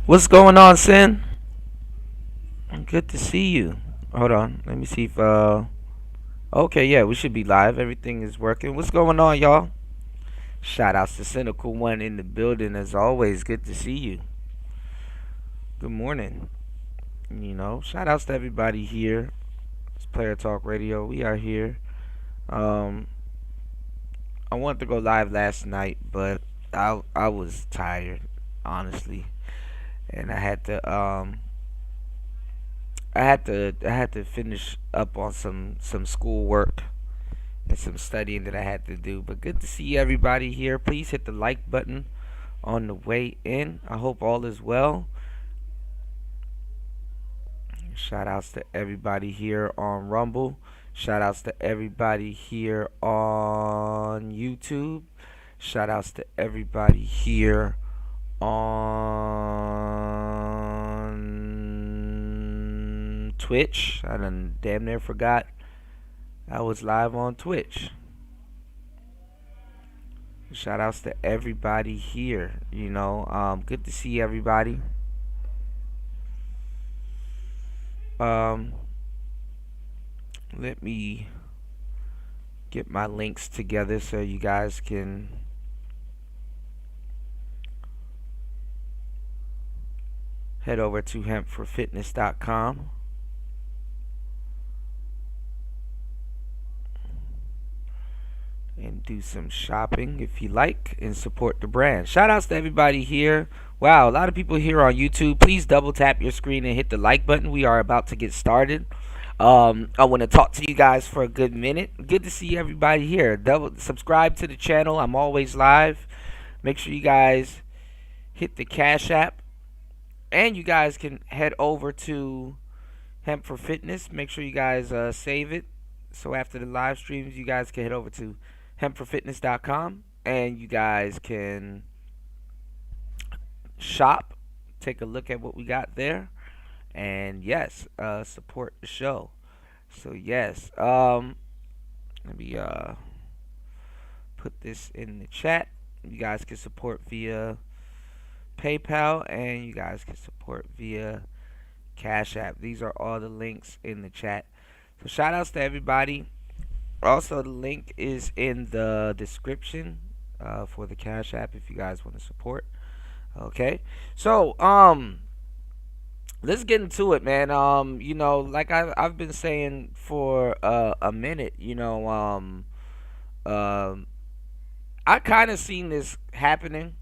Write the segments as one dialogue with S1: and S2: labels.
S1: What's going on, Sin? Good to see you. Hold on. Let me see if okay, yeah, we should be live. Everything is working. What's going on, y'all? Shout outs to Cynical One in the building as always. Good to see you. Good morning. Shout outs to everybody here. It's Player Talk Radio. We are here. Um I wanted to go live last night, but I was tired, honestly. And I had to finish up on some school work and some studying that I had to do. But good to see everybody here. Please hit the like button on the way in. I hope all is well. Shout outs to everybody here on Rumble. Shout outs to everybody here on YouTube. Shout outs to everybody here on Twitch. I done damn near forgot I was live on Twitch. Shout outs to everybody here. Good to see everybody. Um, Let me get my links together so you guys can head over to hempforfitness.com and do some shopping if you like and support the brand. Shout outs to everybody here. Wow, a lot of people here on YouTube. Please double tap your screen and hit the like button. We are about to get started. I want to talk to you guys for a good minute. Good to see everybody here. Double subscribe to the channel. I'm always live. Make sure you guys hit the Cash App, and you guys can head over to Hemp for Fitness. Make sure you guys save it. So after the live streams, you guys can head over to hempforfitness.com and you guys can shop, take a look at what we got there, and yes, support the show. So yes, let me put this in the chat. You guys can support via PayPal, and you guys can support via Cash App. These are all the links in the chat. So shout outs to everybody. Also, the link is in the description for the Cash App if you guys want to support. Okay, so let's get into it, man. Like I've been saying for a minute, um, I kind of seen this happening,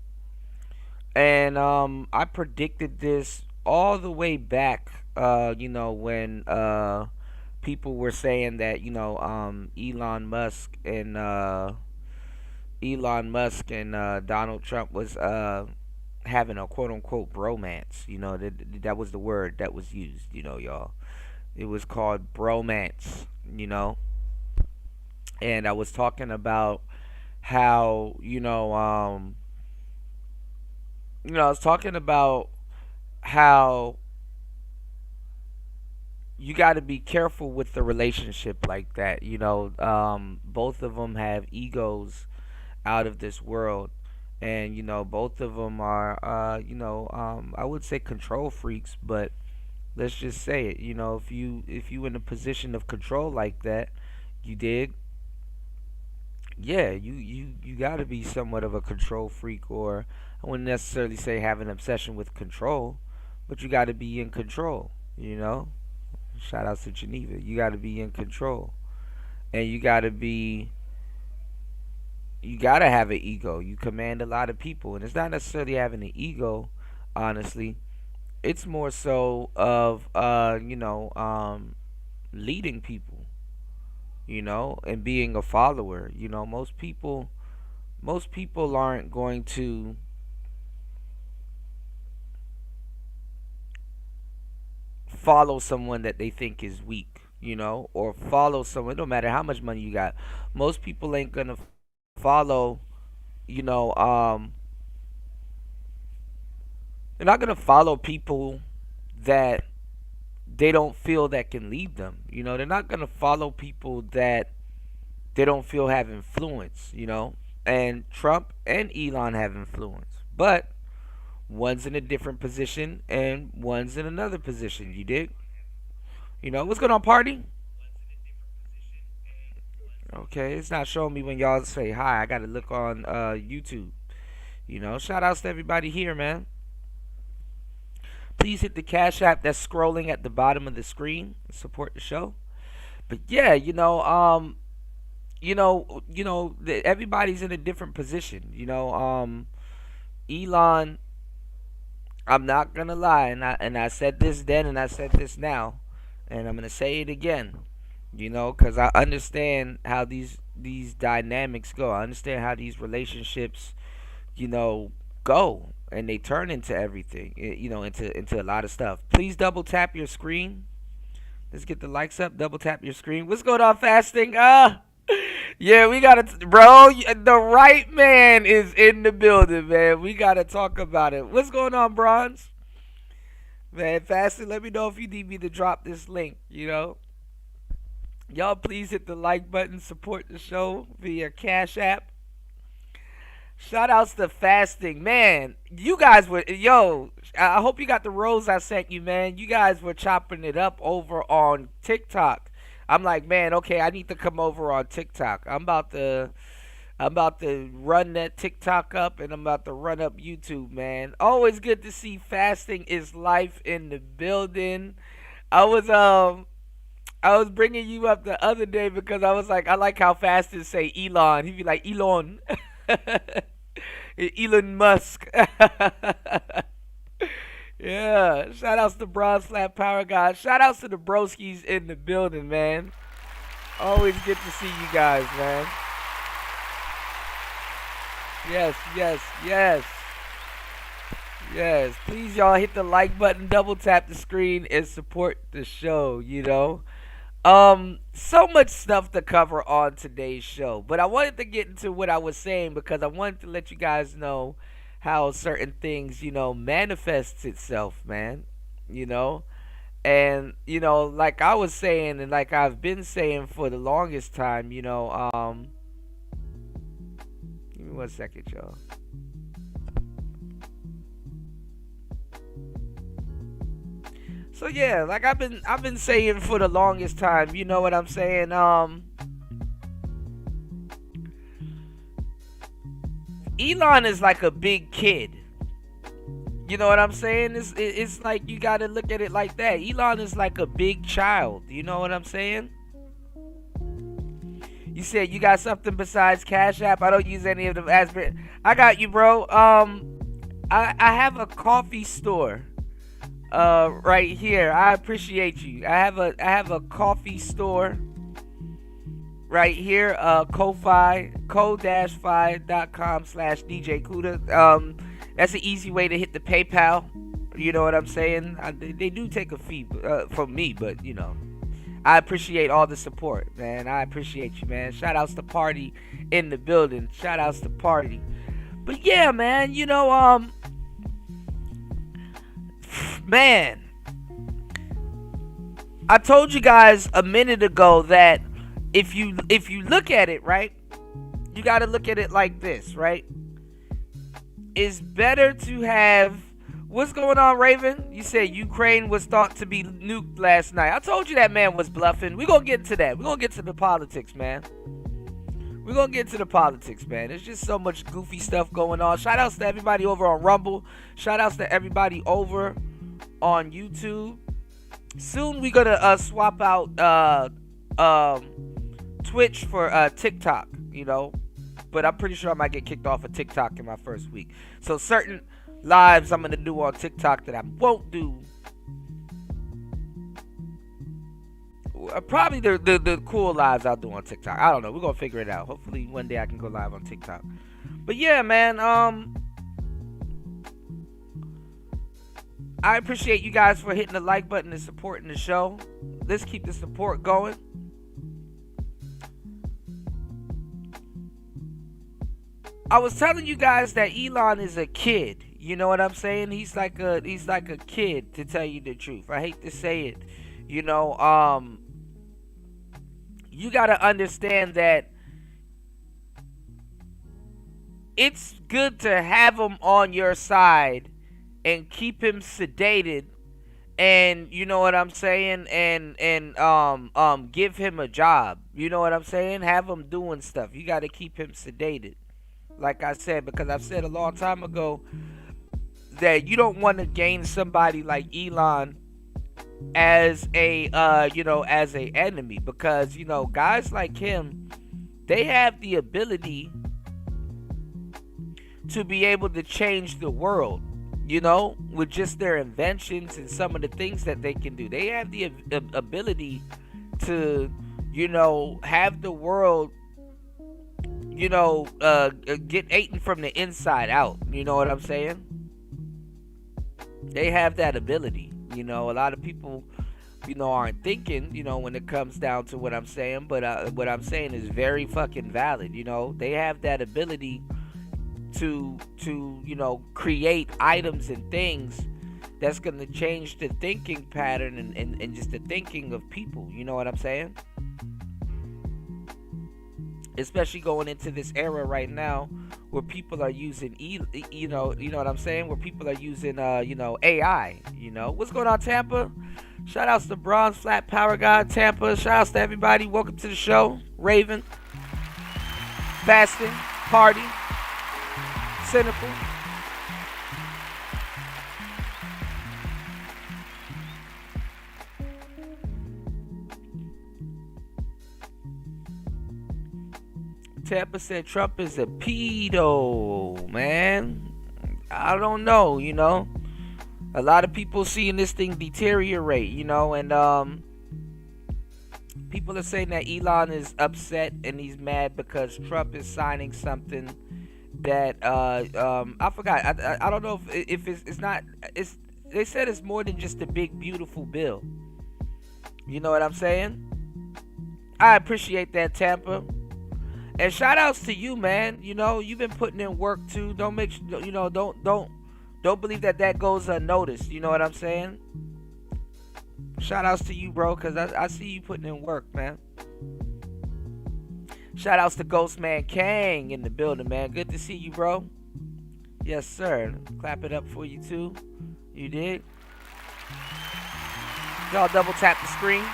S1: and I predicted this all the way back. When people were saying that Elon Musk and Donald Trump was having a quote unquote bromance. That was the word that was used. Y'all. It was called bromance. And I was talking about how I was talking about how you got to be careful with the relationship like that. Both of them have egos out of this world, and both of them are I would say control freaks, but let's just say it. If you in a position of control like that, you dig. Yeah, you got to be somewhat of a control freak, or I wouldn't necessarily say have an obsession with control, but you got to be in control. Shout out to Geneva. You got to be in control, and you gotta have an ego. You command a lot of people, and it's not necessarily having an ego. Honestly, it's more so of leading people. And being a follower. Most people aren't going to follow someone that they think is weak. Or follow someone. No matter how much money you got, most people ain't gonna follow. You know, they're not gonna follow people that they don't feel that can lead them. They're not gonna follow people that they don't feel have influence. And Trump and Elon have influence, but One's in a different position and one's in another position. You dig? What's going on, party? Okay, it's not showing me when y'all say hi. I gotta look on YouTube. Shout outs to everybody here, man. Please hit the Cash App that's scrolling at the bottom of the screen. Support the show. But yeah, everybody's in a different position. Elon, I'm not gonna lie, and I said this then, and I said this now, and I'm gonna say it again. Because I understand how these dynamics go. I understand how these relationships, go, and they turn into everything. Into a lot of stuff. Please double tap your screen. Let's get the likes up. Double tap your screen. What's going on, fasting? Yeah, we gotta, bro. The right man is in the building, man. We gotta talk about it. What's going on, Bronze? Man, fasting. Let me know if you need me to drop this link. Y'all, please hit the like button. Support the show via Cash App. Shout outs to fasting, man. You guys were I hope you got the rolls I sent you, man. You guys were chopping it up over on TikTok. I'm like, man, okay, I need to come over on TikTok. I'm about to run that TikTok up, and I'm about to run up YouTube, man. Always good to see fasting is life in the building. I was I was bringing you up the other day because I was like, I like how fasting say Elon. He'd be like Elon. Elon Musk. Yeah. Shout outs to Bronze Flat Power Guys. Shout outs to the broskies in the building, man. Always good to see you guys, man. Yes, yes, yes. Yes. Please, y'all, hit the like button, double tap the screen, and support the show. So much stuff to cover on today's show, but I wanted to get into what I was saying because I wanted to let you guys know how certain things, manifests itself, man. You know, and like I was saying, and like I've been saying for the longest time, give me 1 second, y'all. So yeah, like I've been saying for the longest time, you know what I'm saying? Elon is like a big kid. You know what I'm saying? It's like you got to look at it like that. Elon is like a big child. You know what I'm saying? You said you got something besides Cash App. I don't use any of them as I got you, bro. I have a coffee store. Right here. I appreciate you. I have a coffee store right here. Ko-Fi, ko-fi.com/DJ Kuda. That's an easy way to hit the PayPal. You know what I'm saying? They do take a fee from me, but I appreciate all the support, man. I appreciate you, man. Shout outs to Party in the building. Shout outs to Party. But yeah, man, man, I told you guys a minute ago that if you look at it, right, you got to look at it like this, right? It's better to have what's going on, Raven? You said Ukraine was thought to be nuked last night. I told you that man was bluffing. We're going to get to that. We're going to get to the politics, man. We're going to get to the politics, man. There's just so much goofy stuff going on. Shout outs to everybody over on Rumble. Shout outs to everybody over on YouTube. Soon we're going to swap out Twitch for TikTok, But I'm pretty sure I might get kicked off of TikTok in my first week. So certain lives I'm going to do on TikTok that I won't do. Probably the cool lives I'll do on TikTok. I don't know. We're going to figure it out. Hopefully one day I can go live on TikTok. But yeah, man. I appreciate you guys for hitting the like button and supporting the show. Let's keep the support going. I was telling you guys that Elon is a kid. You know what I'm saying? He's like a kid, to tell you the truth. I hate to say it. You got to understand that it's good to have him on your side and keep him sedated, and you know what I'm saying, and give him a job. You know what I'm saying? Have him doing stuff. You got to keep him sedated. Like I said, because I've said a long time ago that you don't want to gain somebody like Elon as a as a enemy, because guys like him, they have the ability to be able to change the world, with just their inventions and some of the things that they can do. They have the ability to, have the world, get eaten from the inside out. You know what I'm saying? They have that ability. A lot of people, aren't thinking, when it comes down to what I'm saying, but what I'm saying is very fucking valid. They have that ability to create items and things that's going to change the thinking pattern and just the thinking of people. You know what I'm saying? Especially going into this era right now where people are using you know what I'm saying, where people are using AI. What's going on, Tampa? Shout outs to Bronze Flat Power God Tampa. Shout outs to everybody. Welcome to the show. Raven, Fasting, Party, Cynical. Tampa said Trump is a pedo, man. I don't know, A lot of people seeing this thing deteriorate, and people are saying that Elon is upset and he's mad because Trump is signing something that I forgot. I don't know if it's not. They said it's more than just a big beautiful bill. You know what I'm saying? I appreciate that, Tampa. And shout outs to you, man. You've been putting in work too. Don't believe that goes unnoticed. You know what I'm saying? Shout outs to you, bro, because I see you putting in work, man. Shout outs to Ghostman Kang in the building, man. Good to see you, bro. Yes, sir. Clap it up for you too. You did. Y'all double tap the screen.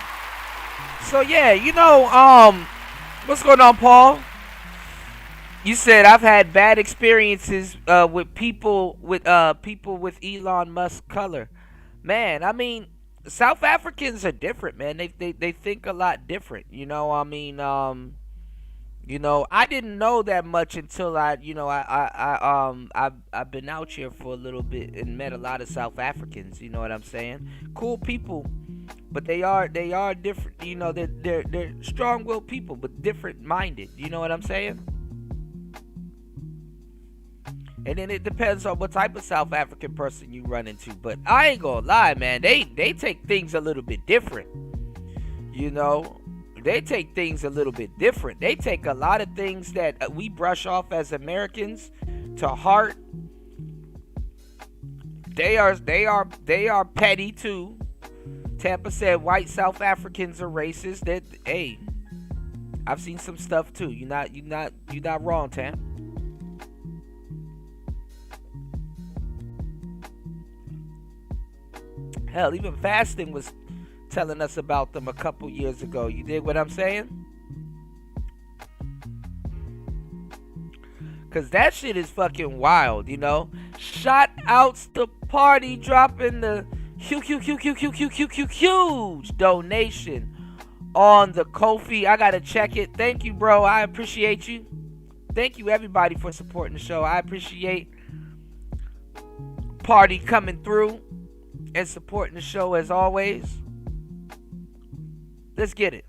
S1: So yeah, what's going on, Paul? You said I've had bad experiences with people with Elon Musk color. Man, I mean, South Africans are different, man. They think a lot different. I didn't know that much until I've been out here for a little bit and met a lot of South Africans. You know what I'm saying? Cool people, but they are different. They're strong-willed people, but different-minded. You know what I'm saying? And then it depends on what type of South African person you run into. But I ain't gonna lie, man. They take things a little bit different. They take things a little bit different. They take a lot of things that we brush off as Americans to heart. They are petty too. Tampa said white South Africans are racist. That, hey, I've seen some stuff too. You're not wrong, Tam. Hell, even Fasting was telling us about them a couple years ago. You dig what I'm saying? Cause that shit is fucking wild, Shout outs to Party dropping the huge donation on the Ko-fi. I gotta check it. Thank you, bro. I appreciate you. Thank you, everybody, for supporting the show. I appreciate Party coming through and supporting the show as always. Let's get it.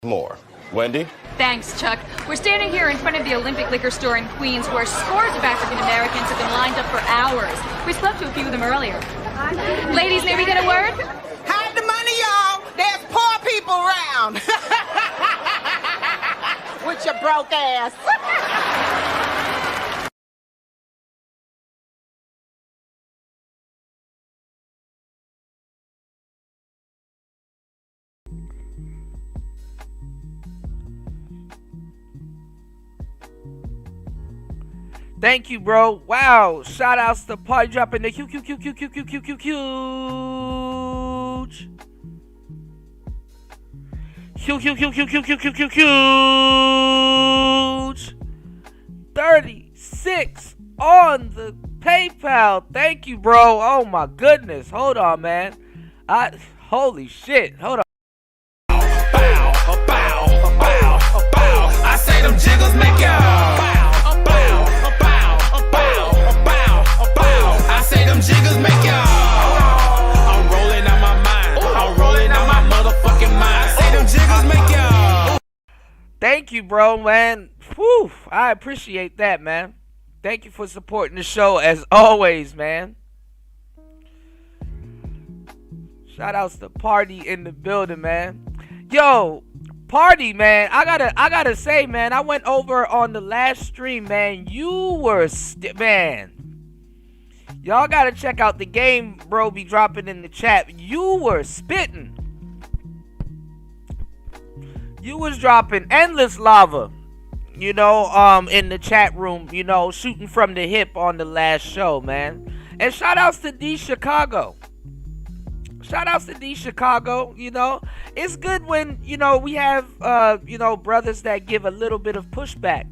S2: More. Wendy?
S3: Thanks, Chuck. We're standing here in front of the Olympic Liquor Store in Queens where scores of African Americans have been lined up for hours. We spoke to a few of them earlier. Ladies, may we get a word?
S4: Hide the money, y'all. There's poor people around. With your broke ass.
S1: Thank you, bro. Wow. Shout outs to Party Dropping the huge. Huge. 36 on the PayPal. Thank you, bro. Oh my goodness. Hold on, man. Holy shit. Hold on.
S5: I say them jiggles make y'all. I say them jiggles make y'all. I'm rolling out my mind. I'm rolling out my motherfucking mind. I say them jiggles make y'all.
S1: Thank you, bro, man. Whew, I appreciate that, man. Thank you for supporting the show as always, man. Shout outs to Party in the building, man. Yo, Party, man. I gotta say, man. I went over on the last stream, man. You were man. Y'all gotta check out the game, bro. Be dropping in the chat. You were spitting. You was dropping endless lava, you know, in the chat room, you know, shooting from the hip on the last show, man. And shout outs to D Chicago. Shout outs to D Chicago, you know. It's good when, you know, we have you know, brothers that give a little bit of pushback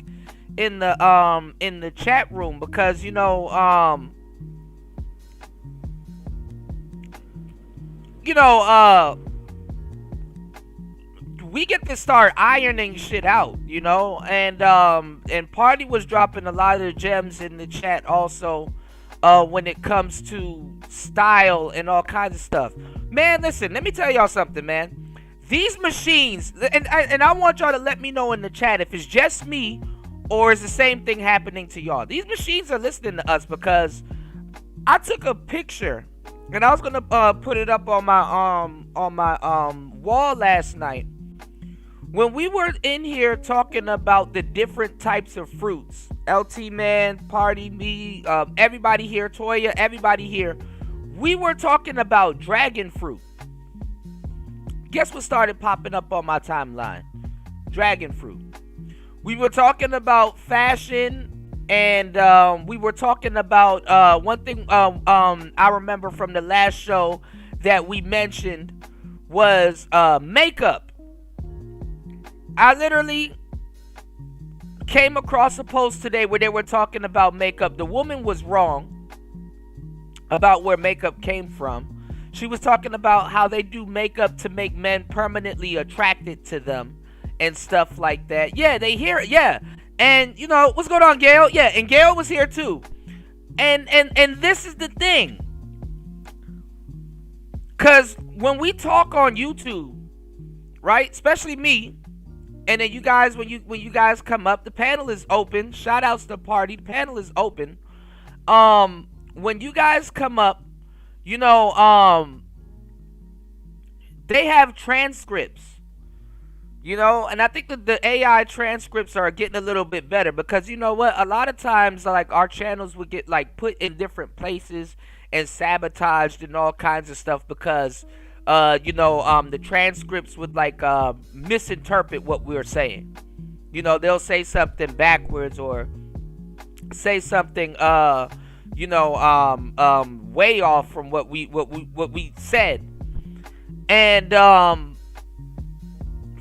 S1: in the chat room, because, you know, we get to start ironing shit out, you know, and Party was dropping a lot of the gems in the chat also, when it comes to style and all kinds of stuff. Man, listen, let me tell y'all something, man. These machines, and I want y'all to let me know in the chat if it's just me or is the same thing happening to y'all. These machines are listening to us, because I took a picture and I was gonna put it up on my wall last night. When we were in here talking about the different types of fruits, LT Man, Party, me, everybody here, Toya, everybody here, we were talking about dragon fruit. Guess what started popping up on my timeline? Dragon fruit. We were talking about fashion, and we were talking about one thing I remember from the last show that we mentioned was makeup. I literally came across a post today where they were talking about makeup. The woman was wrong about where makeup came from. She was talking about how they do makeup to make men permanently attracted to them and stuff like that. Yeah, they hear it. Yeah. And, you know, what's going on, Gail? Yeah, and Gail was here too. And this is the thing. Because when we talk on YouTube, right, especially me, and then you guys, when you guys come up, the panel is open. Shout outs to Party. The panel is open. When you guys come up, you know, they have transcripts. You know, and I think that the AI transcripts are getting a little bit better, because you know what? A lot of times, like, our channels would get like put in different places and sabotaged and all kinds of stuff, because you know, the transcripts would like misinterpret what we were saying. You know, they'll say something backwards or say something you know, way off from what we said. And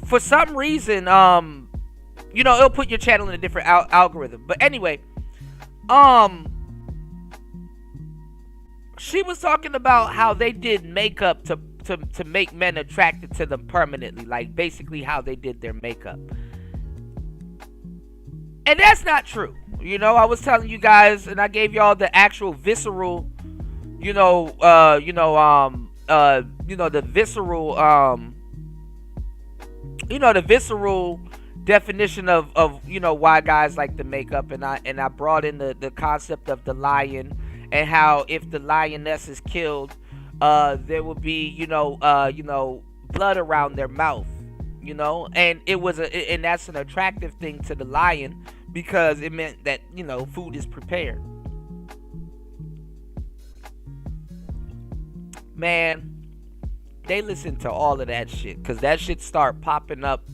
S1: for some reason, you know, it'll put your channel in a different algorithm. But anyway, she was talking about how they did makeup to make men attracted to them permanently, like basically how they did their makeup. And that's not true. You know, I was telling you guys, and I gave y'all the actual visceral, you know, the visceral definition of you know, why guys like the makeup, and I brought in the concept of the lion, and how if the lioness is killed, there will be, you know, blood around their mouth, you know, and and that's an attractive thing to the lion, because it meant that, you know, food is prepared. Man, they listen to all of that shit, because that shit start popping up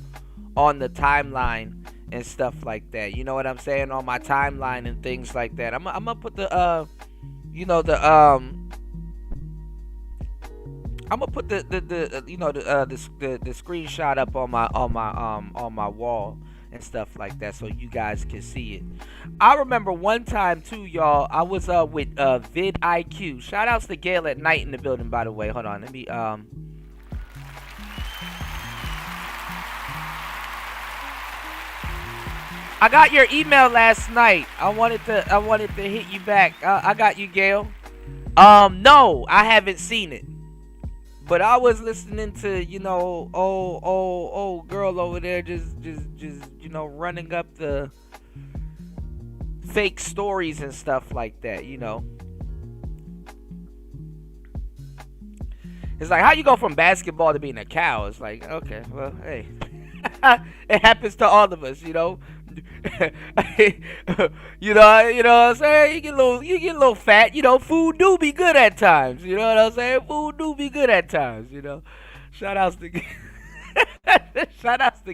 S1: on the timeline, and stuff like that. You know what I'm saying? On my timeline and things like that. I'm gonna put the I'm gonna put the screenshot up on my wall and stuff like that, so you guys can see it. I remember one time too, y'all. I was with vidIQ. Shout outs to Gail at Night in the building, by the way. Hold on, let me I got your email last night. I wanted to hit you back. I got you, Gail. No, I haven't seen it. But I was listening to, old girl over there just running up the fake stories and stuff like that, It's like, how you go from basketball to being a cow? It's like, okay, well, hey. It happens to all of us, you know what I'm saying? You get a little fat, food do be good at times, you know what I'm saying? Food do be good at times, Shout outs to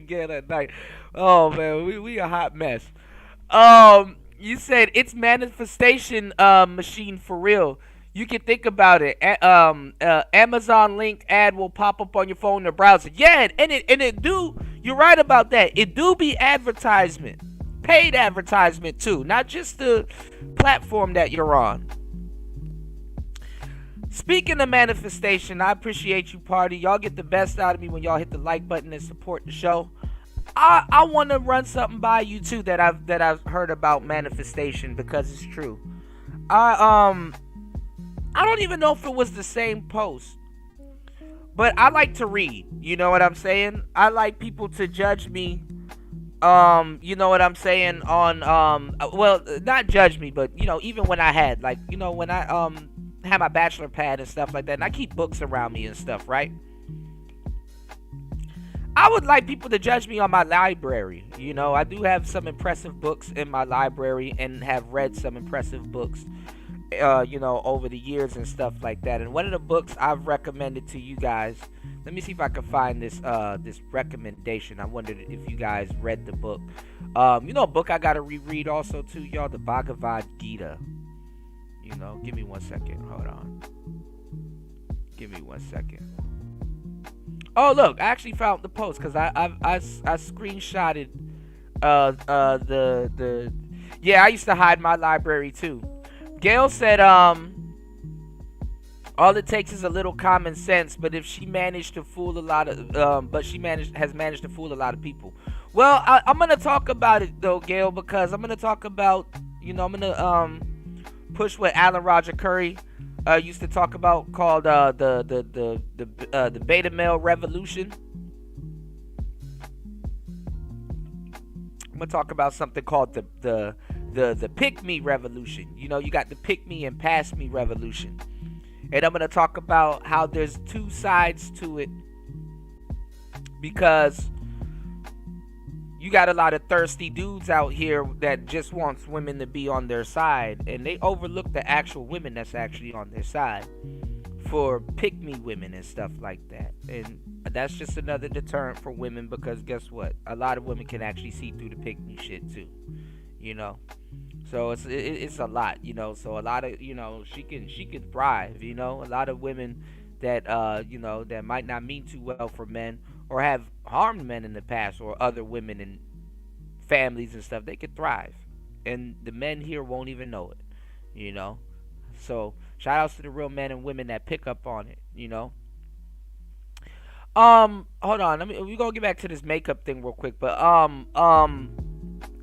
S1: Gail at Night. Oh man, we a hot mess. You said it's manifestation machine for real. You can think about it. Amazon link ad will pop up on your phone or browser. Yeah, and it do. You're right about that. It do be advertisement, paid advertisement too, not just the platform that you're on. Speaking of manifestation, I appreciate you, party. Y'all get the best out of me when y'all hit the like button and support the show. I want to run something by you too that I've heard about manifestation because it's true. I don't even know if it was the same post, but I like to read. You know what I'm saying? I like people to judge me. You know what I'm saying? On well, not judge me, but even when I had when I had my bachelor pad and stuff like that, and I keep books around me and stuff, right? I would like people to judge me on my library. I do have some impressive books in my library and have read some impressive books. Over the years and stuff like that. And one of the books I've recommended to you guys, let me see if I can find this recommendation. I wondered if you guys read the book. A book I gotta reread also too, y'all, the Bhagavad Gita. Give me 1 second. Hold on. Give me 1 second. Oh look, I actually found the post because I screenshotted yeah, I used to hide my library too. Gail said, all it takes is a little common sense, but if she managed to fool a lot of, has managed to fool a lot of people. Well, I'm gonna talk about it though, Gail, because I'm gonna talk about, I'm gonna push what Alan Roger Curry used to talk about, called the beta male revolution. I'm gonna talk about something called the pick me revolution. You got the pick me and pass me revolution. And I'm gonna talk about how there's two sides to it, because you got a lot of thirsty dudes out here that just wants women to be on their side, and they overlook the actual women that's actually on their side for pick me women and stuff like that. And that's just another deterrent for women, because guess what? A lot of women can actually see through the pick me shit too. So it's a lot, so a lot of, she can thrive, a lot of women that that might not mean too well for men or have harmed men in the past, or other women and families and stuff, they could thrive, and the men here won't even know it. So shout outs to the real men and women that pick up on it. Hold on, we're gonna get back to this makeup thing real quick, but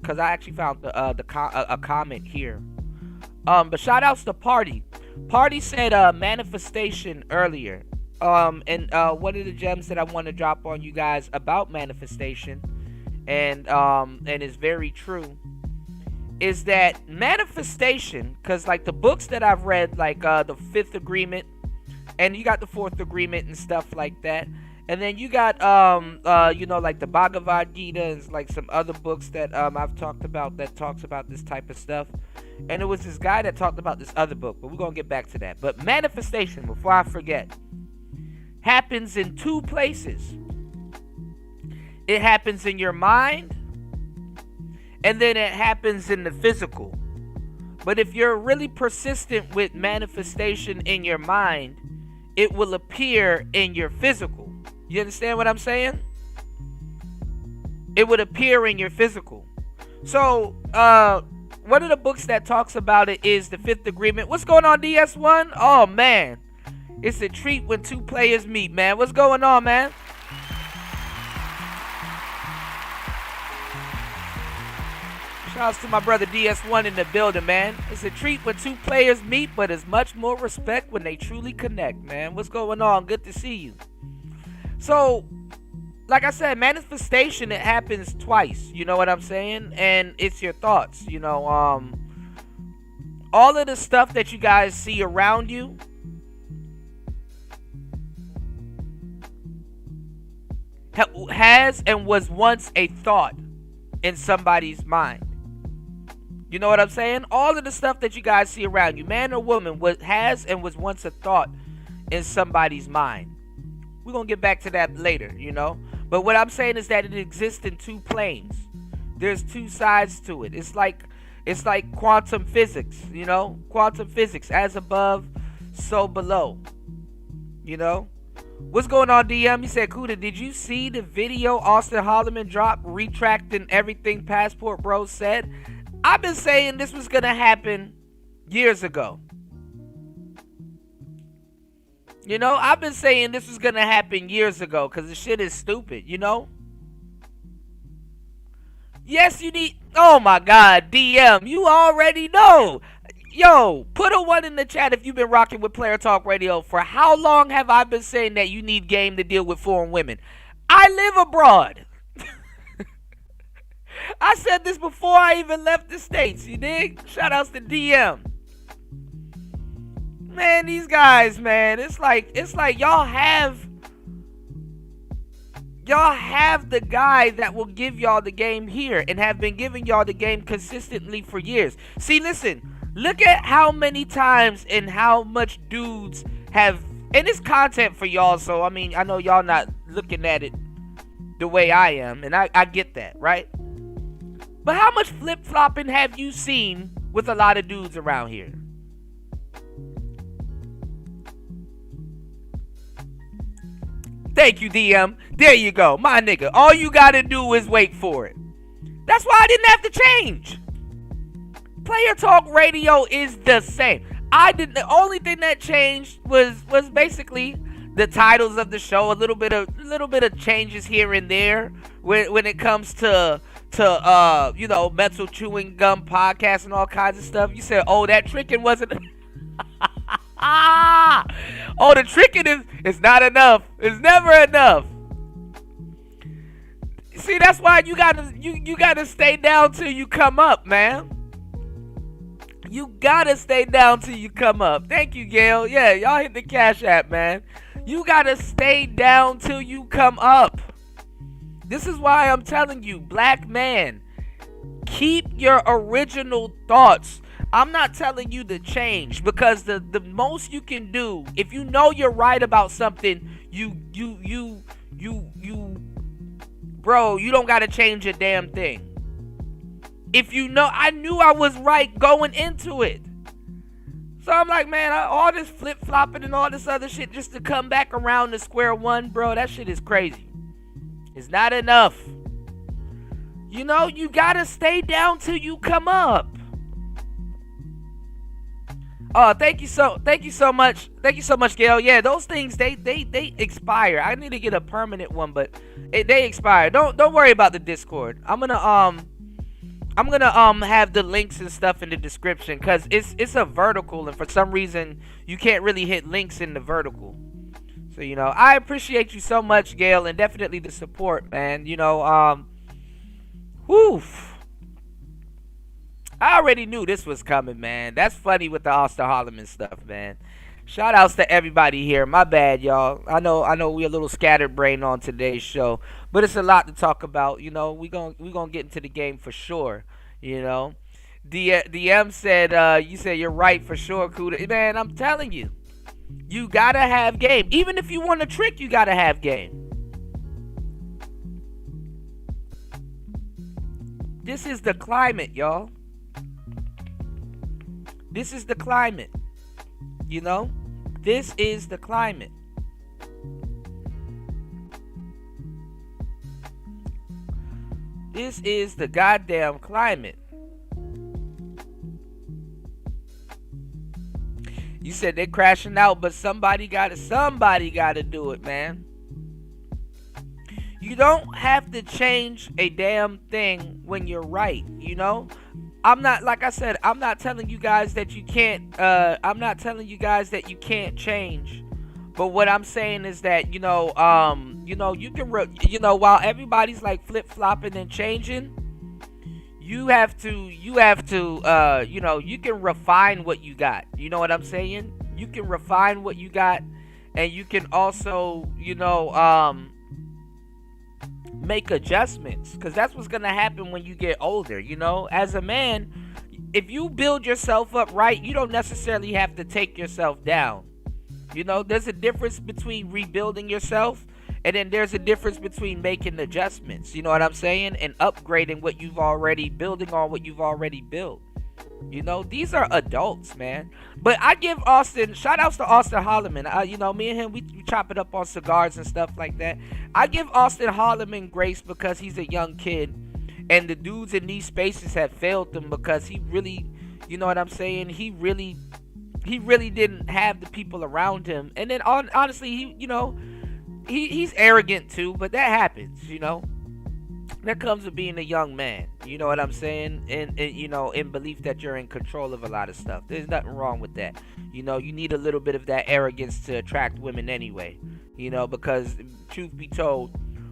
S1: because I actually found a comment here. But shout outs to Party. Party said manifestation earlier. And one of the gems that I want to drop on you guys about manifestation, and is very true, is that manifestation, because like the books that I've read, like the Fifth Agreement, and you got the Fourth Agreement and stuff like that. And then you got, like the Bhagavad Gita and like some other books that I've talked about that talks about this type of stuff. And it was this guy that talked about this other book, but we're going to get back to that. But manifestation, before I forget, happens in two places. It happens in your mind, and then it happens in the physical. But if you're really persistent with manifestation in your mind, it will appear in your physical. You understand what I'm saying? It would appear in your physical. So, one of the books that talks about it is The Fifth Agreement. What's going on, DS1? Oh, man. It's a treat when two players meet, man. What's going on, man? Shouts to my brother DS1 in the building, man. It's a treat when two players meet, but it's much more respect when they truly connect, man. What's going on? Good to see you. So, like I said, manifestation, it happens twice. You know what I'm saying? And it's your thoughts. You know, all of the stuff that you guys see around you, has and was once a thought in somebody's mind. You know what I'm saying? All of the stuff that you guys see around you, man or woman, has and was once a thought in somebody's mind. We're going to get back to that later, you know? But what I'm saying is that it exists in two planes. There's two sides to it. It's like quantum physics, you know? Quantum physics, as above, so below. You know? What's going on, DM? He said, Kuda, did you see the video Austin Holloman dropped retracting everything Passport Bros said? I've been saying this was going to happen years ago. You know, I've been saying this was going to happen years ago because the shit is stupid, you know? Yes, you need... Oh, my God, DM, you already know. Yo, put a 1 in the chat if you've been rocking with Player Talk Radio. For how long have I been saying that you need game to deal with foreign women? I live abroad. I said this before I even left the States, you dig? Shoutouts to DM. Man, these guys, man, it's like y'all have the guy that will give y'all the game here and have been giving y'all the game consistently for years. See, listen, look at how many times and how much dudes have, and it's content for y'all, so I mean, I know y'all not looking at it the way I am, and I get that, right? But how much flip-flopping have you seen with a lot of dudes around here? Thank you, DM. There you go. My nigga. All you gotta do is wait for it. That's why I didn't have to change. Player Talk Radio is the same. The only thing that changed was basically the titles of the show, a little bit of changes here and there when it comes to you know, mental chewing gum podcast and all kinds of stuff. You said, oh, that tricking wasn't oh, the tricking is not enough. It's never enough. See, that's why you gotta stay down till you come up, man. You gotta stay down till you come up. Thank you, Gail. Yeah, y'all hit the Cash App, man. You gotta stay down till you come up. This is why I'm telling you, black man, keep your original thoughts. I'm not telling you to change, because the most you can do, if you know you're right about something, bro, you don't gotta change a damn thing. If you know, I knew I was right going into it. So I'm like, man, all this flip-flopping and all this other shit just to come back around to square one, bro, that shit is crazy. It's not enough. You know, you gotta stay down till you come up. Oh, thank you so much. Thank you so much, Gail. Yeah, those things they expire. I need to get a permanent one, but they expire. Don't worry about the Discord. I'm gonna have the links and stuff in the description, cause it's a vertical, and for some reason you can't really hit links in the vertical. So, you know, I appreciate you so much, Gail, and definitely the support, man. You know, whew. I already knew this was coming, man. That's funny with the Austin Holloman stuff, man. Shout outs to everybody here. My bad, y'all. I know we're a little scattered brain on today's show, but it's a lot to talk about. You know, we gonna get into the game for sure. You know, DM said, you said you're right for sure, Kuda. Man, I'm telling you. You gotta have game. Even if you want to trick, you gotta have game. This is the climate, y'all. This is the climate. You know? This is the climate. This is the goddamn climate. You said they're crashing out, but somebody gotta do it, man. You don't have to change a damn thing when you're right, you know? I'm not, like I said, I'm not telling you guys that you can't, I'm not telling you guys that you can't change. But what I'm saying is that, you know, you can, while everybody's like flip-flopping and changing, you have to, you can refine what you got. You know what I'm saying? You can refine what you got, and you can also, make adjustments, because that's what's gonna happen when you get older. You know, as a man, if you build yourself up right, you don't necessarily have to take yourself down. You know, there's a difference between rebuilding yourself, and then there's a difference between making adjustments. You know what I'm saying? And upgrading what you've already, building on what you've already built. You know, these are adults, man. But I give Austin, shout outs to Austin Holloman. Me and him, we chop it up on cigars and stuff like that. I give Austin Holloman grace because he's a young kid, and the dudes in these spaces have failed him because he really, you know what I'm saying? He really didn't have the people around him. And then honestly, he's arrogant too, but that happens, you know. That comes with being a young man, you know what I'm saying? And in belief that you're in control of a lot of stuff. There's nothing wrong with that. You know, you need a little bit of that arrogance to attract women anyway. You know, because truth be told,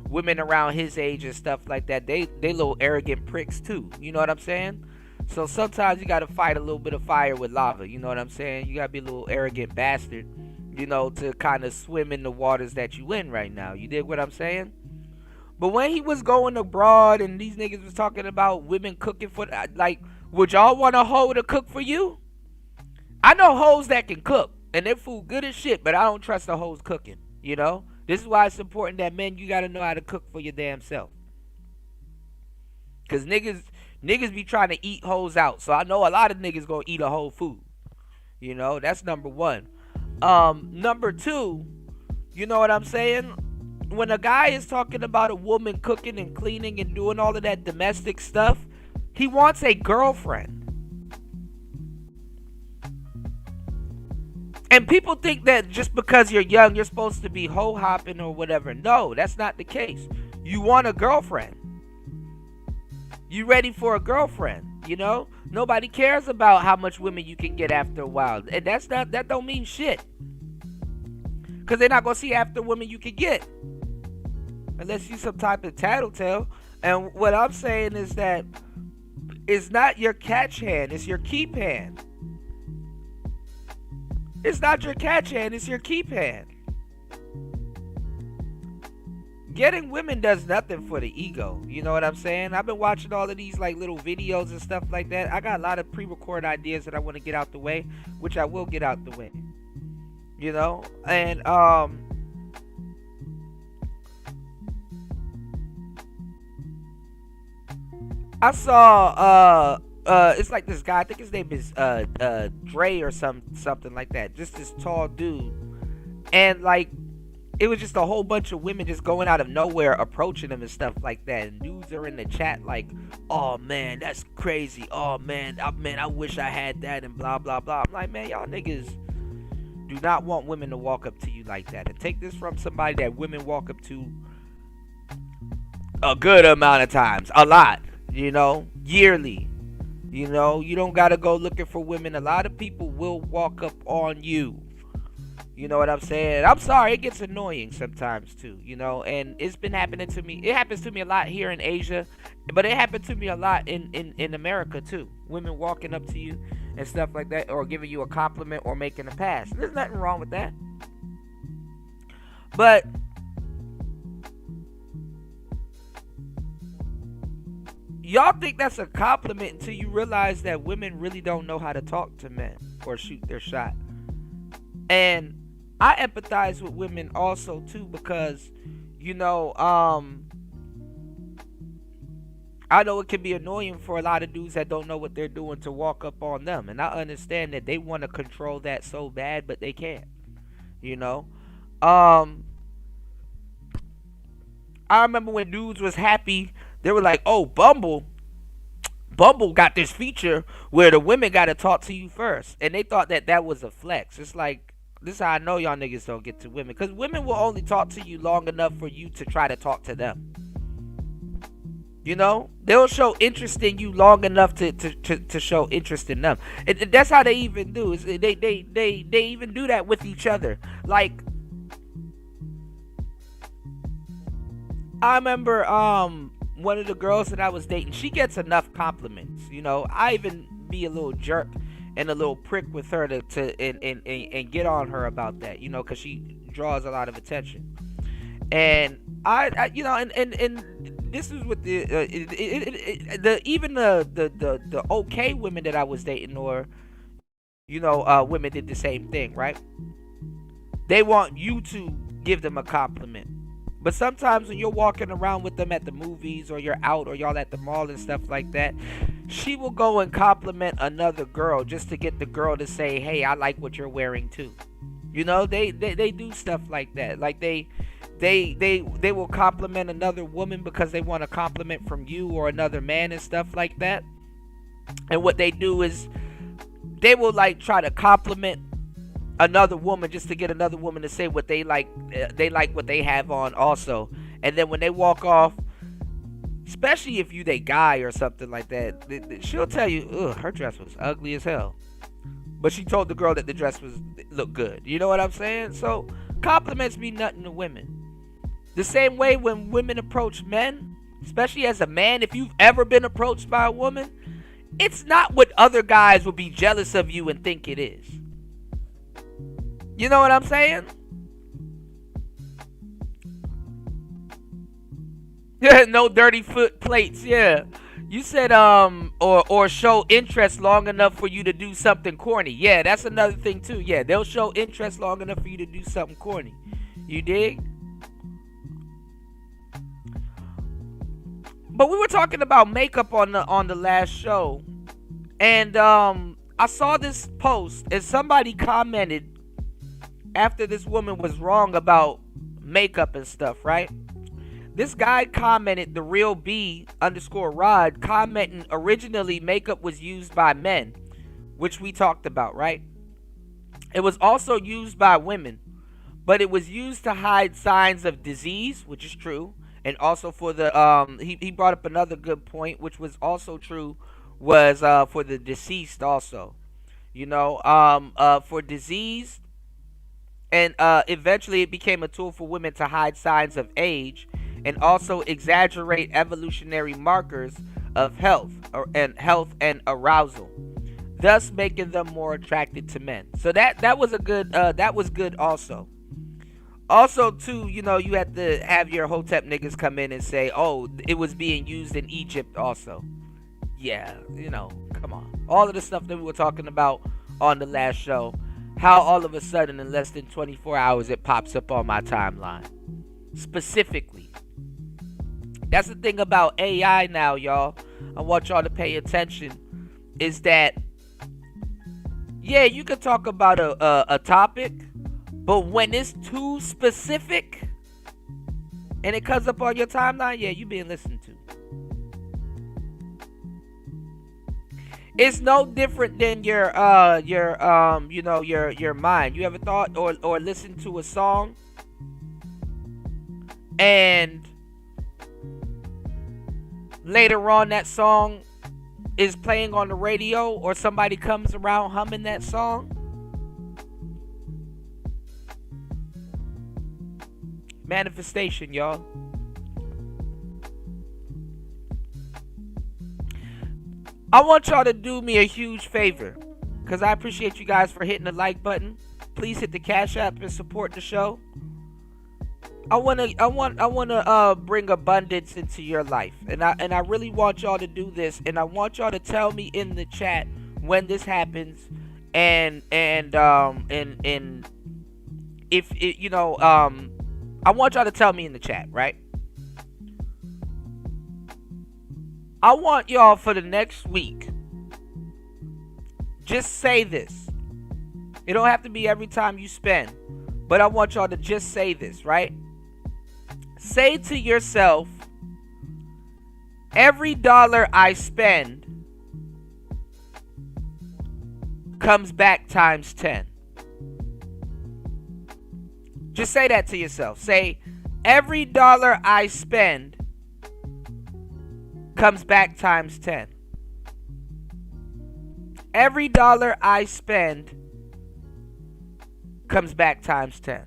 S1: women around his age and stuff like that, they little arrogant pricks too. You know what I'm saying? So sometimes you gotta fight a little bit of fire with lava. You know what I'm saying? You gotta be a little arrogant bastard, you know, to kind of swim in the waters that you in right now. You dig what I'm saying? But when he was going abroad and these niggas was talking about women cooking for, like, would y'all want a hoe to cook for you? I know hoes that can cook, and their food good as shit, but I don't trust the hoes cooking, you know? This is why it's important that men, you gotta know how to cook for your damn self. Because niggas be trying to eat hoes out. So I know a lot of niggas gonna eat a whole food. You know, that's number one. Number two, you know what I'm saying? When a guy is talking about a woman cooking and cleaning and doing all of that domestic stuff, he wants a girlfriend. And people think that just because you're young, you're supposed to be hoe hopping or whatever. No, that's not the case. You want a girlfriend. You ready for a girlfriend, you know? Nobody cares about how much women you can get after a while. And that don't mean shit. Because they're not going to see after women you can get. Unless you some type of tattletale. And what I'm saying is that it's not your catch hand, it's your keep hand. It's not your catch hand, it's your keep hand. Getting women does nothing for the ego. You know what I'm saying? I've been watching all of these like little videos and stuff like that. I got a lot of pre-recorded ideas that I want to get out the way, which I will get out the way. You know? And I saw it's like this guy, I think his name is Dre or something like that. Just this tall dude. And like it was just a whole bunch of women just going out of nowhere approaching him and stuff like that. And dudes are in the chat like, oh man, that's crazy. Oh man, I wish I had that and blah blah blah. I'm like, man, y'all niggas do not want women to walk up to you like that. And take this from somebody that women walk up to a good amount of times. A lot. You know, yearly. You know, you don't gotta go looking for women. A lot of people will walk up on you. You know what I'm saying? I'm sorry, it gets annoying sometimes too, you know, and it's been happening to me. It happens to me a lot here in Asia, but it happened to me a lot in America too. Women walking up to you and stuff like that, or giving you a compliment or making a pass. There's nothing wrong with that. But y'all think that's a compliment until you realize that women really don't know how to talk to men or shoot their shot. And I empathize with women also too, because, you know, I know it can be annoying for a lot of dudes that don't know what they're doing to walk up on them. And I understand that they want to control that so bad, but they can't. You know? Um, I remember when dudes was happy, they were like, oh, Bumble got this feature where the women got to talk to you first. And they thought that that was a flex. It's like, this is how I know y'all niggas don't get to women. Because women will only talk to you long enough for you to try to talk to them. You know, they'll show interest in you long enough to show interest in them. And that's how they even do. Is they even do that with each other. Like, I remember one of the girls that I was dating, she gets enough compliments. You know, I even be a little jerk and a little prick with her and get on her about that. You know, because she draws a lot of attention. And I you know, and this is with the okay women that I was dating, or you know, women did the same thing, right? They want you to give them a compliment, but sometimes when you're walking around with them at the movies, or you're out, or y'all at the mall and stuff like that, she will go and compliment another girl just to get the girl to say, "Hey, I like what you're wearing too." You know, they do stuff like that. Like they will compliment another woman because they want a compliment from you or another man and stuff like that. And what they do is they will like try to compliment another woman just to get another woman to say what they like what they have on also. And then when they walk off, especially if you they guy or something like that, she'll tell you, ugh, her dress was ugly as hell. But she told the girl that the dress looked good. You know what I'm saying? So compliments mean nothing to women. The same way when women approach men, especially as a man, if you've ever been approached by a woman, it's not what other guys will be jealous of you and think it is. You know what I'm saying? Yeah, no dirty foot plates, yeah. You said or show interest long enough for you to do something corny. Yeah, that's another thing too. Yeah, they'll show interest long enough for you to do something corny. You dig? But we were talking about makeup on the last show. And I saw this post and somebody commented after this woman was wrong about makeup and stuff, right? This guy commented, the real B _ Rod, commenting originally makeup was used by men, which we talked about, right? It was also used by women, but it was used to hide signs of disease, which is true, and also for the he brought up another good point, which was also true, was for the deceased also, you know, for disease, and eventually it became a tool for women to hide signs of age and also exaggerate evolutionary markers of health and arousal, thus making them more attracted to men. So that was a good that was good also. Also too, you know, you had to have your Hotep niggas come in and say, oh, it was being used in Egypt also. Yeah, you know, come on. All of the stuff that we were talking about on the last show, how all of a sudden in less than 24 hours it pops up on my timeline. Specifically. That's the thing about AI now, y'all. I want y'all to pay attention. Is that, yeah, you can talk about a topic, but when it's too specific and it comes up on your timeline, yeah, you being listened to. It's no different than your you know, your mind. You ever thought or listened to a song and later on that song is playing on the radio, or somebody comes around humming that song? Manifestation, y'all. I want y'all to do me a huge favor, because I appreciate you guys for hitting the like button. Please hit the Cash App and support the show. I wanna bring abundance into your life, and I really want y'all to do this, and I want y'all to tell me in the chat when this happens, and if it, you know, I want y'all to tell me in the chat, right? I want y'all for the next week, just say this. It don't have to be every time you spend, but I want y'all to just say this, right? Say to yourself, every dollar I spend comes back times 10. Just say that to yourself. Say, every dollar I spend comes back times 10. Every dollar I spend comes back times 10.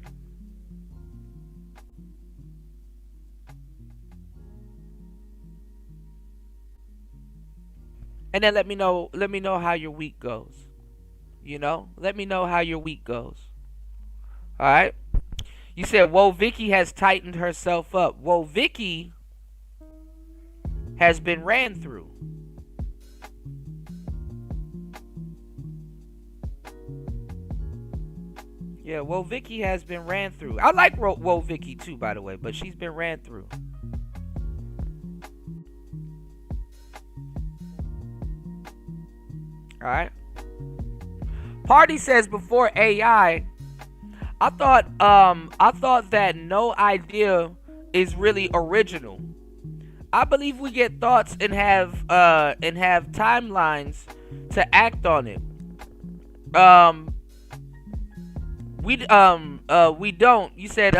S1: And then let me know how your week goes. You know? Let me know how your week goes. Alright? You said, whoa, Vicky has tightened herself up. Whoa, Vicky has been ran through. Yeah, whoa, Vicky has been ran through. I like whoa, Vicky too, by the way, but she's been ran through. Alright. Party says, before AI, I thought that no idea is really original. I believe we get thoughts and have timelines to act on it. We don't. You said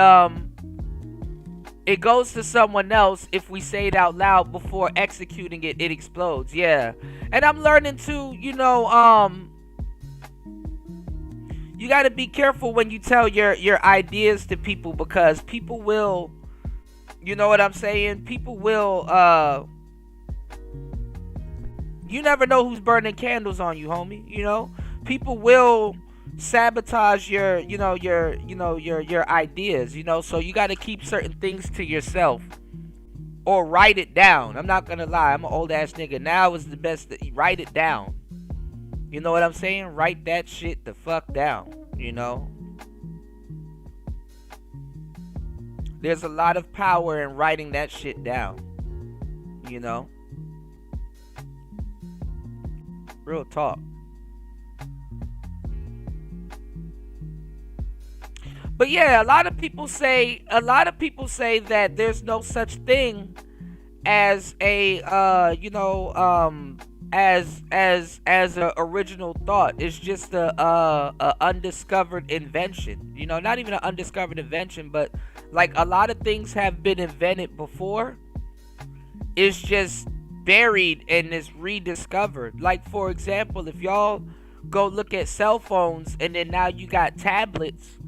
S1: it goes to someone else if we say it out loud before executing it, it explodes. Yeah. And I'm learning to, you got to be careful when you tell your ideas to people, because people will, you know what I'm saying? People will, you never know who's burning candles on you, homie. You know, people will sabotage your ideas, so you got to keep certain things to yourself or write it down. I'm not gonna lie, I'm an old ass nigga. Now is the best to write it down. You know what I'm saying? Write that shit the fuck down. There's a lot of power in writing that shit down. Real talk. But yeah, a lot of people say that there's no such thing as a as a original thought. It's just a undiscovered invention. Not even an undiscovered invention, but like a lot of things have been invented before. It's just buried and is rediscovered. Like, for example, if y'all go look at cell phones and then now you got tablets.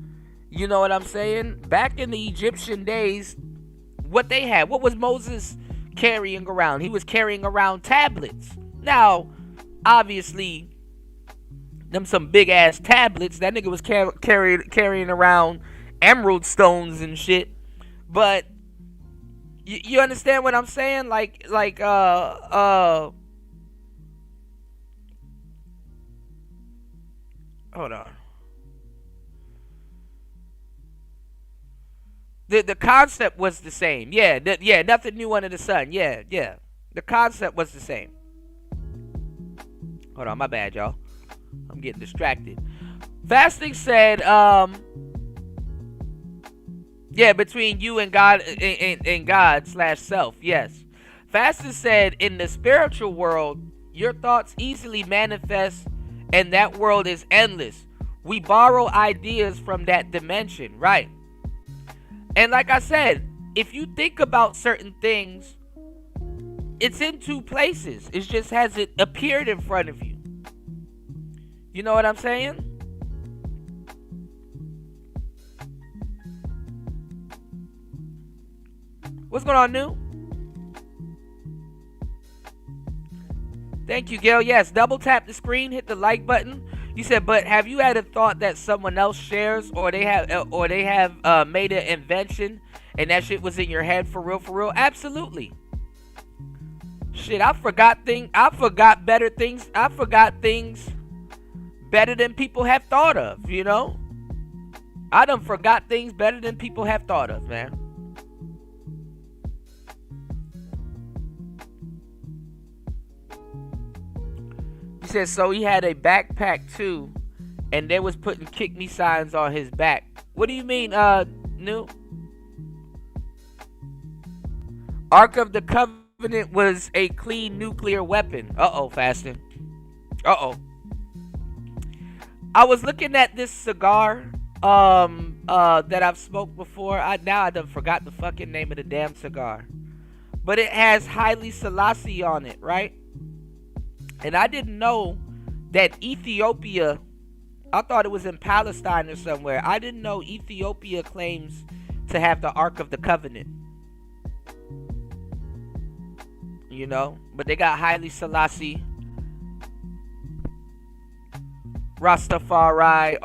S1: You know what I'm saying? Back in the Egyptian days, what they had, what was Moses carrying around? He was carrying around tablets. Now, obviously, them some big ass tablets. That nigga was carrying around emerald stones and shit. But you understand what I'm saying? Hold on. The concept was the same. Yeah, nothing new under the sun. Yeah. The concept was the same. Hold on, my bad, y'all. I'm getting distracted. Fasting said, between you and God and God/self. Yes. Fasting said, in the spiritual world, your thoughts easily manifest, and that world is endless. We borrow ideas from that dimension, right? And like I said, if you think about certain things, it's in two places. It just hasn't appeared in front of you. You know what I'm saying? What's going on, New? Thank you, Gail. Yes, double tap the screen, hit the like button. You said, but have you had a thought that someone else shares, or they have made an invention, and that shit was in your head for real? Absolutely. Shit, I forgot better things. I forgot things better than people have thought of. I done forgot things better than people have thought of, man. He said so he had a backpack too, and they was putting kick me signs on his back. What do you mean, New? Ark of the Covenant was a clean nuclear weapon. Uh-oh, Fasting. Uh-oh. I was looking at this cigar that I've smoked before. I done forgot the fucking name of the damn cigar. But it has Haile Selassie on it, right? And I didn't know that Ethiopia, I thought it was in Palestine or somewhere. I didn't know Ethiopia claims to have the Ark of the Covenant. You know? But they got Haile Selassie, Rastafari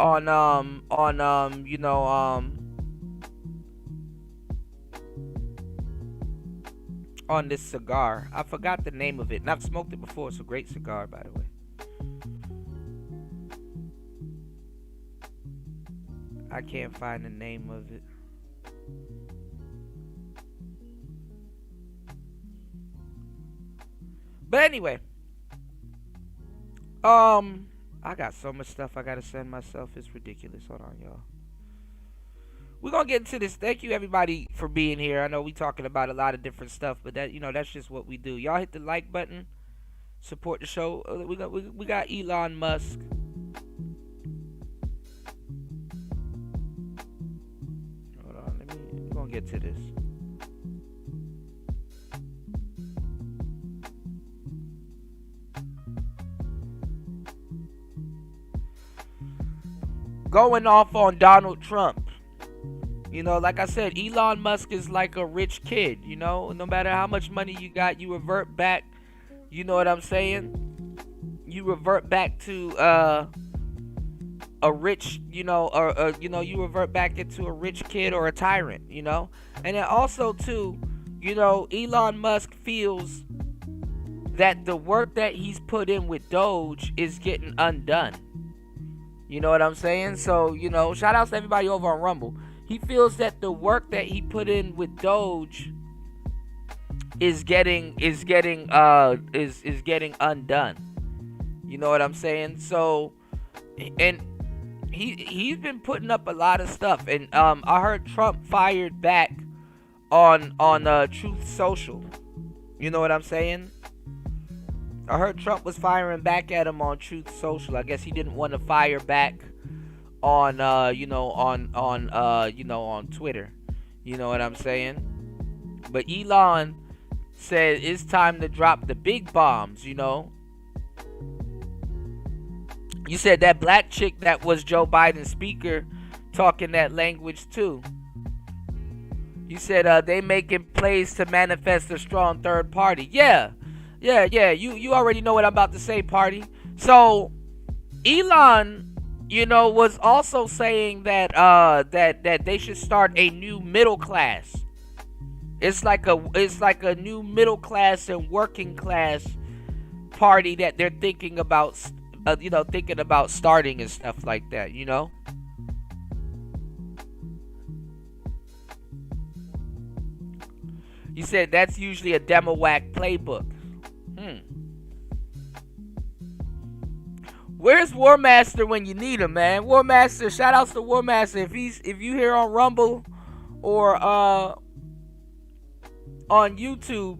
S1: on this cigar. I forgot the name of it, and I've smoked it before. It's a great cigar, by the way. I can't find the name of it. But anyway, I got so much stuff I gotta send myself. It's ridiculous. Hold on, y'all. We're gonna get into this. Thank you everybody for being here. I know we talking about a lot of different stuff, but that, you know, that's just what we do. Y'all hit the like button, support the show. We got Elon Musk. Hold on, we're gonna get to this. Going off on Donald Trump. You know, like I said, Elon Musk is like a rich kid, you know? No matter how much money you got, you revert back. You know what I'm saying? You revert back to a rich, you know, or you revert back into a rich kid or a tyrant, you know? And then also, too, you know, Elon Musk feels that the work that he's put in with Doge is getting undone. You know what I'm saying? So, you know, shout outs to everybody over on Rumble. He feels that the work that he put in with Doge is getting undone. You know what I'm saying? So, and he's been putting up a lot of stuff, and I heard Trump fired back on Truth Social. You know what I'm saying? I heard Trump was firing back at him on Truth Social. I guess he didn't want to fire back on on Twitter. You know what I'm saying? But Elon said it's time to drop the big bombs, you know. You said that black chick that was Joe Biden's speaker talking that language too. You said they making plays to manifest a strong third party. Yeah. You already know what I'm about to say, party. So Elon, you know, was also saying that that they should start a new middle class. It's like a new middle class and working class party that they're thinking about starting and stuff like that, you know. You said that's usually a demo whack playbook. Where's War Master when you need him, man? War Master, shout outs to War Master. If you here on Rumble or on YouTube,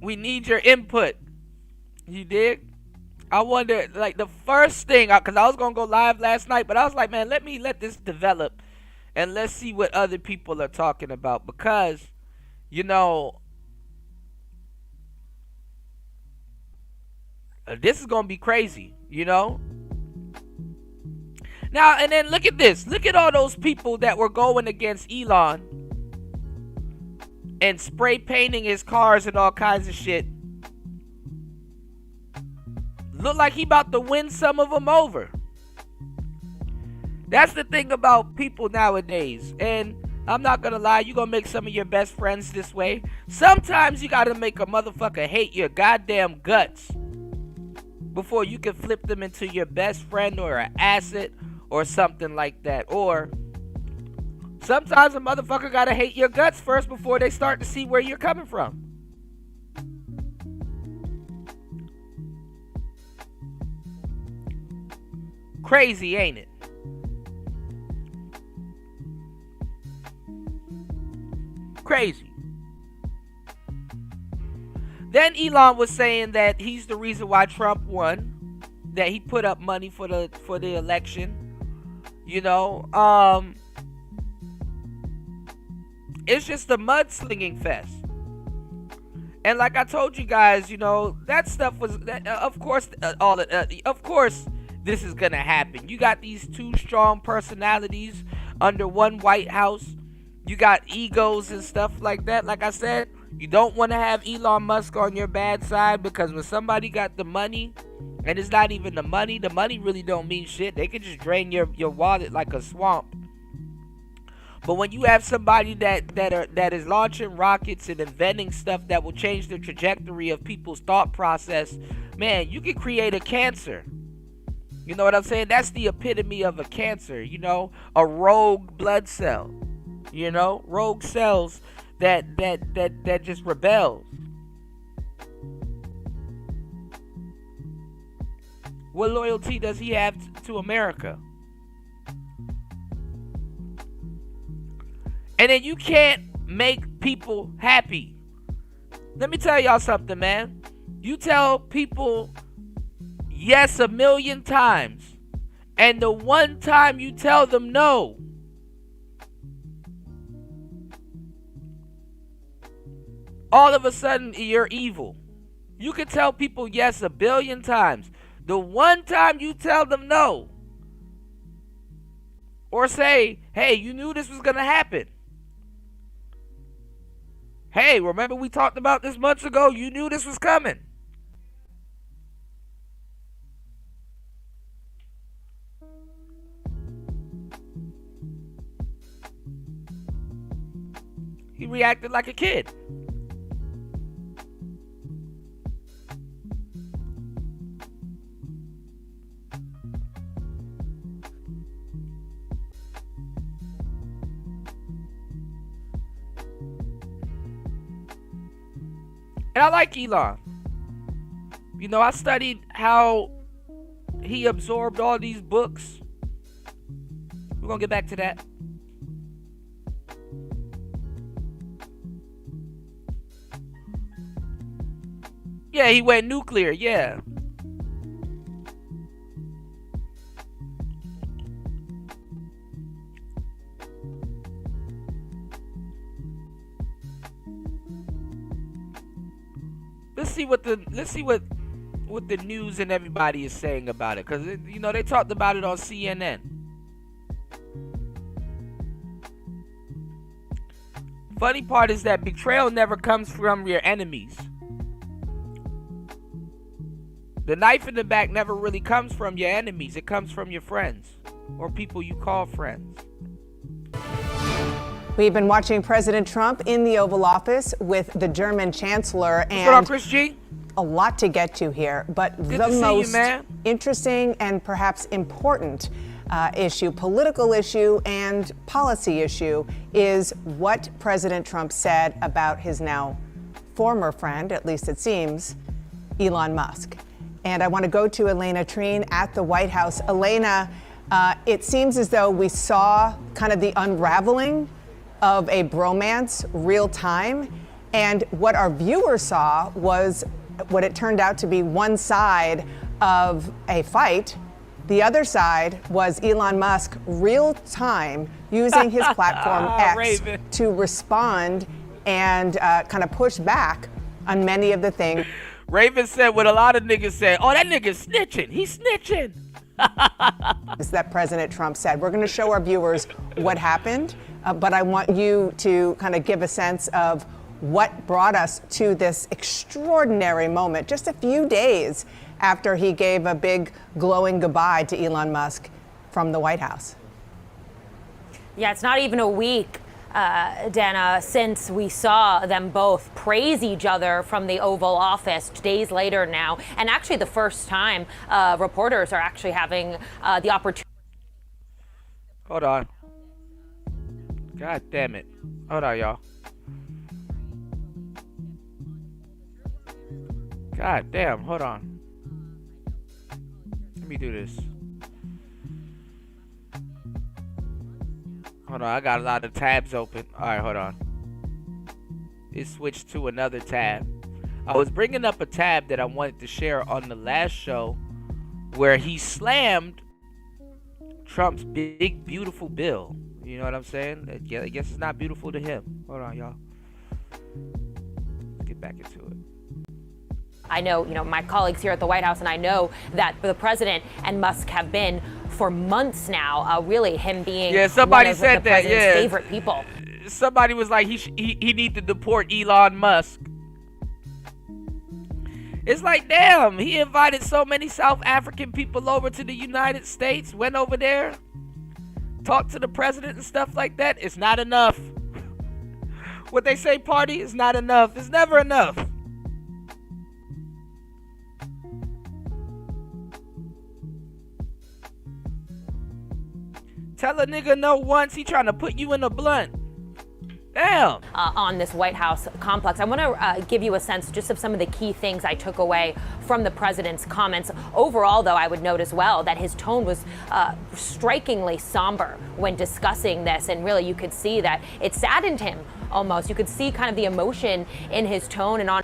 S1: we need your input. You dig? I wonder, like, the first thing, because I was gonna go live last night, but I was like, man, let this develop and let's see what other people are talking about, because, you know, this is gonna be crazy, you know. Now, and then look at this. Look at all those people that were going against Elon and spray painting his cars and all kinds of shit. Look like he about to win some of them over. That's the thing about people nowadays. And I'm not gonna lie, you gonna make some of your best friends this way. Sometimes you gotta make a motherfucker hate your goddamn guts before you can flip them into your best friend or an asset or something like that. Or sometimes a motherfucker gotta hate your guts first before they start to see where you're coming from. Crazy, ain't it? Crazy. Then Elon was saying that he's the reason why Trump won, that he put up money for the election. You know, it's just a mudslinging fest. And like I told you guys, you know, that stuff was, of course, of course, this is gonna happen. You got these two strong personalities under one White House. You got egos and stuff like that. Like I said, you don't want to have Elon Musk on your bad side, because when somebody got the money, and it's not even the money really don't mean shit. They could just drain your wallet like a swamp. But when you have somebody that is launching rockets and inventing stuff that will change the trajectory of people's thought process, man, you can create a cancer. You know what I'm saying? That's the epitome of a cancer, you know, a rogue blood cell. You know, rogue cells that just rebels. What loyalty does he have to America? And then you can't make people happy. Let me tell y'all something, man. You tell people yes 1,000,000 times, and the one time you tell them no, all of a sudden you're evil. You can tell people yes 1,000,000,000 times. The one time you tell them no, or say, hey, you knew this was going to happen. Hey, remember we talked about this months ago? You knew this was coming. He reacted like a kid. And I like Elon. You know, I studied how he absorbed all these books. We're going to get back to that. Yeah, he went nuclear, yeah. Let's see what the news and everybody is saying about it, because you know they talked about it on CNN. Funny part is that betrayal never comes from your enemies. The knife in the back never really comes from your enemies. It comes from your friends or people you call friends.
S6: We've been watching President Trump in the Oval Office with the German Chancellor, and
S1: what's going on, Chris G?
S6: A lot to get to here, but
S1: Good
S6: the
S1: to see
S6: most
S1: you, man.
S6: interesting and perhaps important issue, political issue and policy issue, is what President Trump said about his now former friend, at least it seems, Elon Musk. And I want to go to Elena Treen at the White House. Elena, it seems as though we saw kind of the unraveling of a bromance real time. And what our viewers saw was what it turned out to be one side of a fight. The other side was Elon Musk real time using his platform X
S1: Raven.
S6: to respond and kind of push back on many of the things.
S1: Raven said what a lot of niggas say. Oh, that nigga's snitching. He's snitching.
S6: That President Trump said. We're going to show our viewers what happened, but I want you to kind of give a sense of what brought us to this extraordinary moment just a few days after he gave a big glowing goodbye to Elon Musk from the White House.
S7: Yeah, it's not even a week, Dana, since we saw them both praise each other from the Oval Office days later now. And actually the first time reporters are actually having the opportunity.
S1: Hold on. God damn it. Hold on, y'all. God damn, hold on. Let me do this. Hold on, I got a lot of tabs open. All right, hold on. It switched to another tab. I was bringing up a tab that I wanted to share on the last show where he slammed Trump's big, beautiful bill. You know what I'm saying? I guess it's not beautiful to him. Hold on, y'all. Let's get back into it.
S7: I know, my colleagues here at the White House, and I know that the president and Musk have been for months now, really him being
S1: somebody
S7: one of
S1: said
S7: the
S1: that,
S7: president's favorite people.
S1: Somebody was like, he need to deport Elon Musk. It's like, damn, he invited so many South African people over to the United States, went over there, talked to the president and stuff like that. It's not enough. What they say, party, is not enough. It's never enough. Tell a nigga no once, he trying to put you in a blunt. Damn.
S7: On this White House complex. I want to give you a sense just of some of the key things I took away from the president's comments. Overall, though, I would note as well that his tone was strikingly somber when discussing this. And really, you could see that it saddened him almost. You could see kind of the emotion in his tone and on.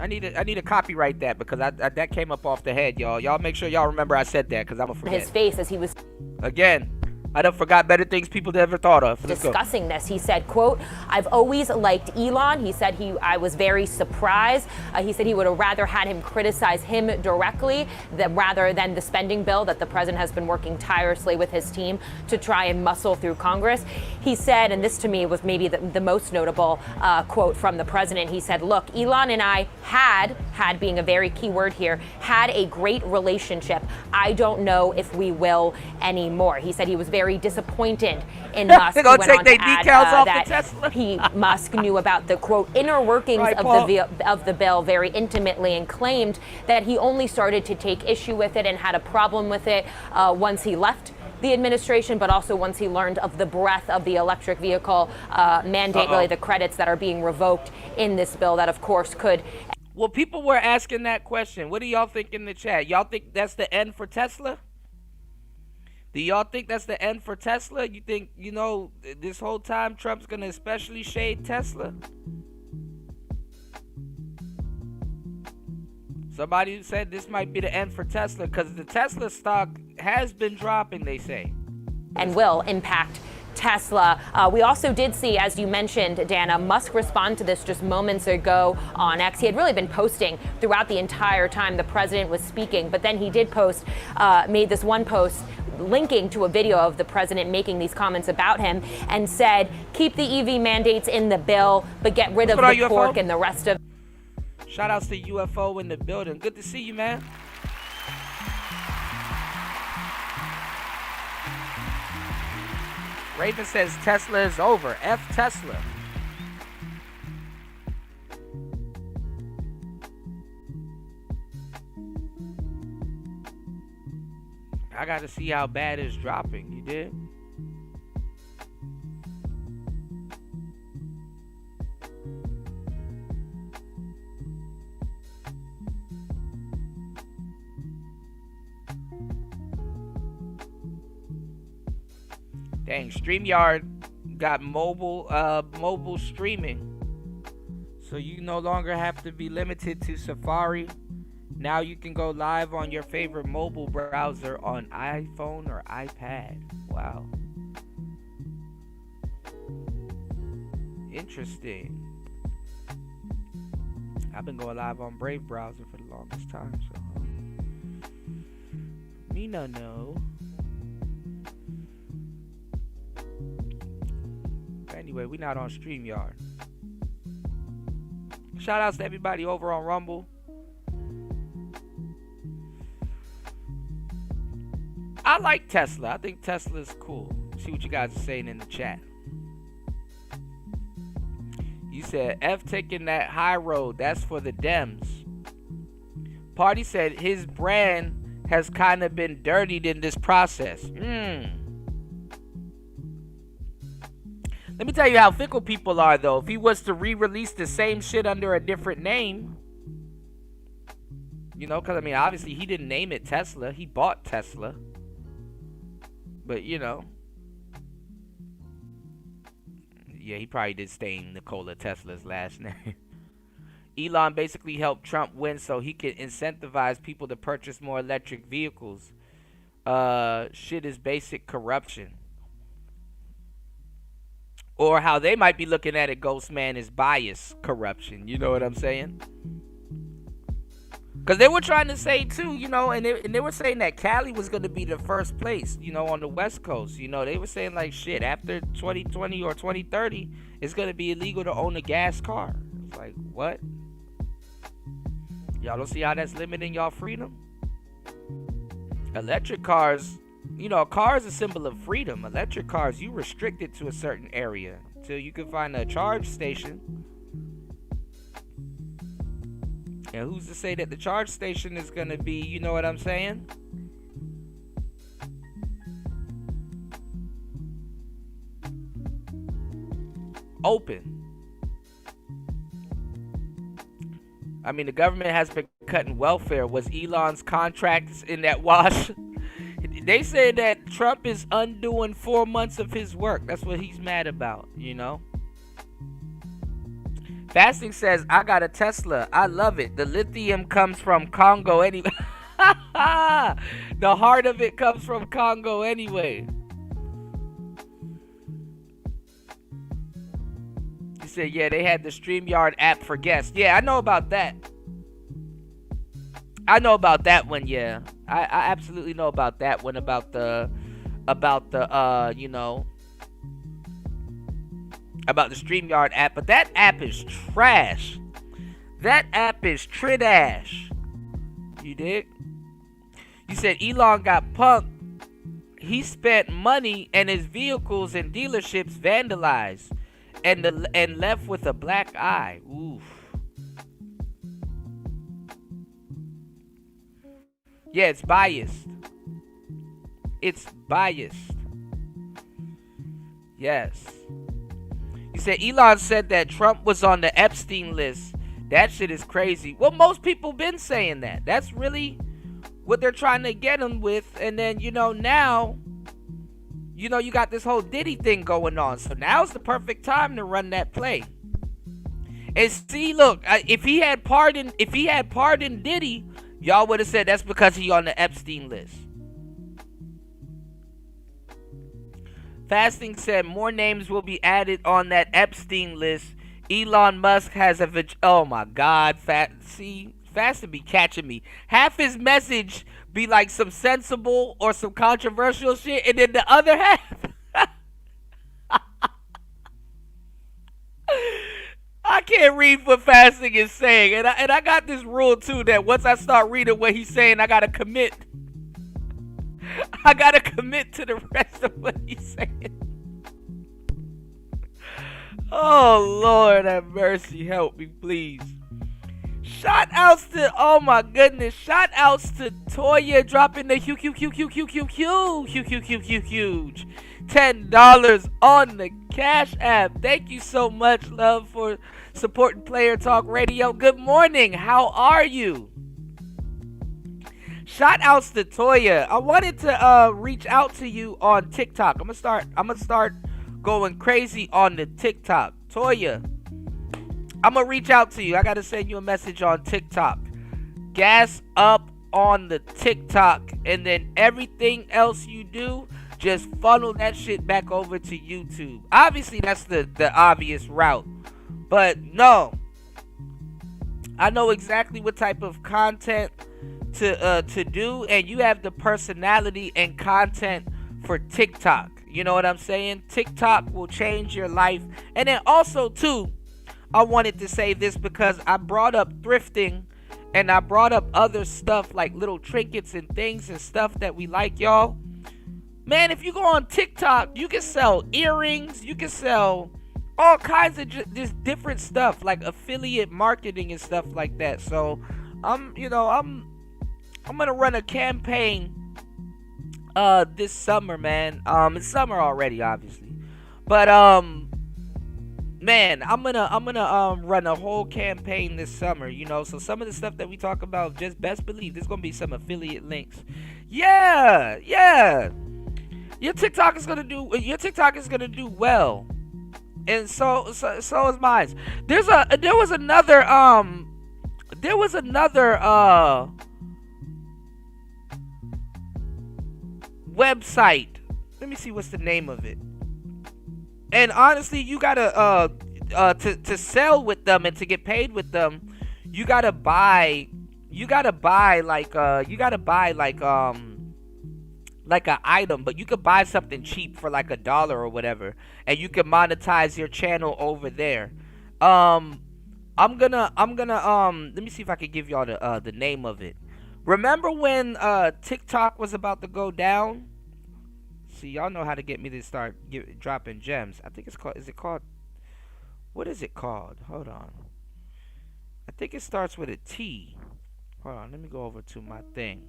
S1: I need to copyright that because that came up off the head, y'all. Y'all make sure y'all remember I said that because I'm going to forget.
S7: His face as he was.
S1: Again. I done forgot better things people ever thought of.
S7: Discussing this, he said, quote, "I've always liked Elon." He said I was very surprised. He said he would have rather had him criticize him directly rather than the spending bill that the president has been working tirelessly with his team to try and muscle through Congress. He said, and this to me was maybe the most notable quote from the president. He said, "Look, Elon and I had being a very key word here, had a great relationship. I don't know if we will anymore." He said he was very disappointed in Musk.
S1: They're gonna
S7: He went
S1: take
S7: on
S1: their
S7: to
S1: decals
S7: add
S1: off
S7: that
S1: the Tesla.
S7: Musk knew about the quote inner workings
S1: Right,
S7: of the bill very intimately, and claimed that he only started to take issue with it and had a problem with it once he left the administration, but also once he learned of the breadth of the electric vehicle mandate, really the credits that are being revoked in this bill that, of course, could.
S1: Well, people were asking that question. What do y'all think in the chat? Y'all think that's the end for Tesla? Do y'all think that's the end for Tesla? You think, this whole time Trump's going to especially shade Tesla? Somebody said this might be the end for Tesla because the Tesla stock has been dropping, they say.
S7: And will impact Tesla. We also did see, as you mentioned, Dana, Musk respond to this just moments ago on X. He had really been posting throughout the entire time the president was speaking, but then he did post, made this one post linking to a video of the president making these comments about him and said, "Keep the EV mandates in the bill, but get rid of the pork and the rest of."
S1: Shout outs to UFO in the building. Good to see you, man. Raven says Tesla is over. F Tesla. I got to see how bad it's dropping. You did? Dang, StreamYard got mobile streaming. So you no longer have to be limited to Safari. Now you can go live on your favorite mobile browser on iPhone or iPad. Wow. Interesting. I've been going live on Brave browser for the longest time, so me no know. But anyway, we not on StreamYard. Shout outs to everybody over on Rumble. I like Tesla. I think Tesla's cool. See what you guys are saying in the chat. You said F taking that high road. That's for the Dems. Party said his brand has kind of been dirtied in this process. Let me tell you how fickle people are, though. If he was to re-release the same shit under a different name, because, obviously he didn't name it Tesla. He bought Tesla. But, Yeah, he probably did stain Nikola Tesla's last name. Elon basically helped Trump win so he could incentivize people to purchase more electric vehicles. Shit is basic corruption. Or how they might be looking at it, Ghost Man, is bias corruption. You know what I'm saying? Because they were trying to say, too, you know, and they were saying that Cali was going to be the first place, you know, on the West Coast. You know, they were saying, like, shit, after 2020 or 2030, it's going to be illegal to own a gas car. It's like, what? Y'all don't see how that's limiting y'all freedom? Electric cars, you know, a car is a symbol of freedom. Electric cars, you restrict it to a certain area till you can find a charge station. And who's to say that the charge station is going to be, you know what I'm saying? Open. I mean, the government has been cutting welfare. Was Elon's contracts in that wash? They say that Trump is undoing 4 months of his work. That's what he's mad about, you know? Fasting says, I got a Tesla. I love it. The lithium comes from Congo anyway. The heart of it comes from Congo anyway. He said, yeah, they had the StreamYard app for guests. Yeah, I know about that. I know about that one, yeah. I absolutely know about that one, about the you know, about the StreamYard app, but that app is trash. That app is tridash. You dig? You said Elon got punked. He spent money and his vehicles and dealerships vandalized and left with a black eye. Oof. Yeah, it's biased. It's biased. Yes. You said Elon said that Trump was on the Epstein list. That shit is crazy. Well, most people been saying that. That's really what they're trying to get him with. And then, you know, now, you know, you got this whole Diddy thing going on. So now's the perfect time to run that play. And see, look, if he had pardoned Diddy, y'all would have said that's because he on the Epstein list. Fasting said more names will be added on that Epstein list. Elon Musk has a oh my God, Fasting be catching me. Half his message be like some sensible or some controversial shit, and then the other half, I can't read what Fasting is saying, and I got this rule too that once I start reading what he's saying, I gotta commit. I gotta commit to the rest of what he's saying. Oh Lord have mercy, help me please. Shout outs to, oh my goodness, shout outs to Toya dropping the huge $10 on the Cash App. Thank you so much, love, for supporting Player Talk Radio. Good morning, how are you? Shout outs to Toya. I wanted to reach out to you on TikTok. I'm gonna start going crazy on the TikTok. Toya, I'm gonna reach out to you. I gotta send you a message on TikTok. Gas up on the TikTok, and then everything else you do, just funnel that shit back over to YouTube. Obviously, that's the obvious route, but no, I know exactly what type of content to do, and you have the personality and content for TikTok. You know what I'm saying? TikTok will change your life. And then also too, I wanted to say this because I brought up thrifting and I brought up other stuff like little trinkets and things and stuff that we like, y'all. Man, if you go on TikTok, you can sell earrings, you can sell all kinds of just different stuff, like affiliate marketing and stuff like that. So I'm gonna run a campaign this summer, man. It's summer already, obviously, but man, I'm gonna run a whole campaign this summer, you know. So some of the stuff that we talk about, just best believe there's gonna be some affiliate links. Yeah. Your TikTok is gonna do well. and so is mine. There was another website. Let me see what's the name of it. And honestly, you gotta to sell with them and to get paid with them, you gotta buy like an item, but you could buy something cheap for like $1 or whatever, and you can monetize your channel over there. I'm gonna let me see if I can give y'all the name of it. Remember when TikTok was about to go down? See, y'all know how to get me to start dropping gems. I think it's called. Is it called? What is it called? Hold on. I think it starts with a T. Hold on. Let me go over to my thing.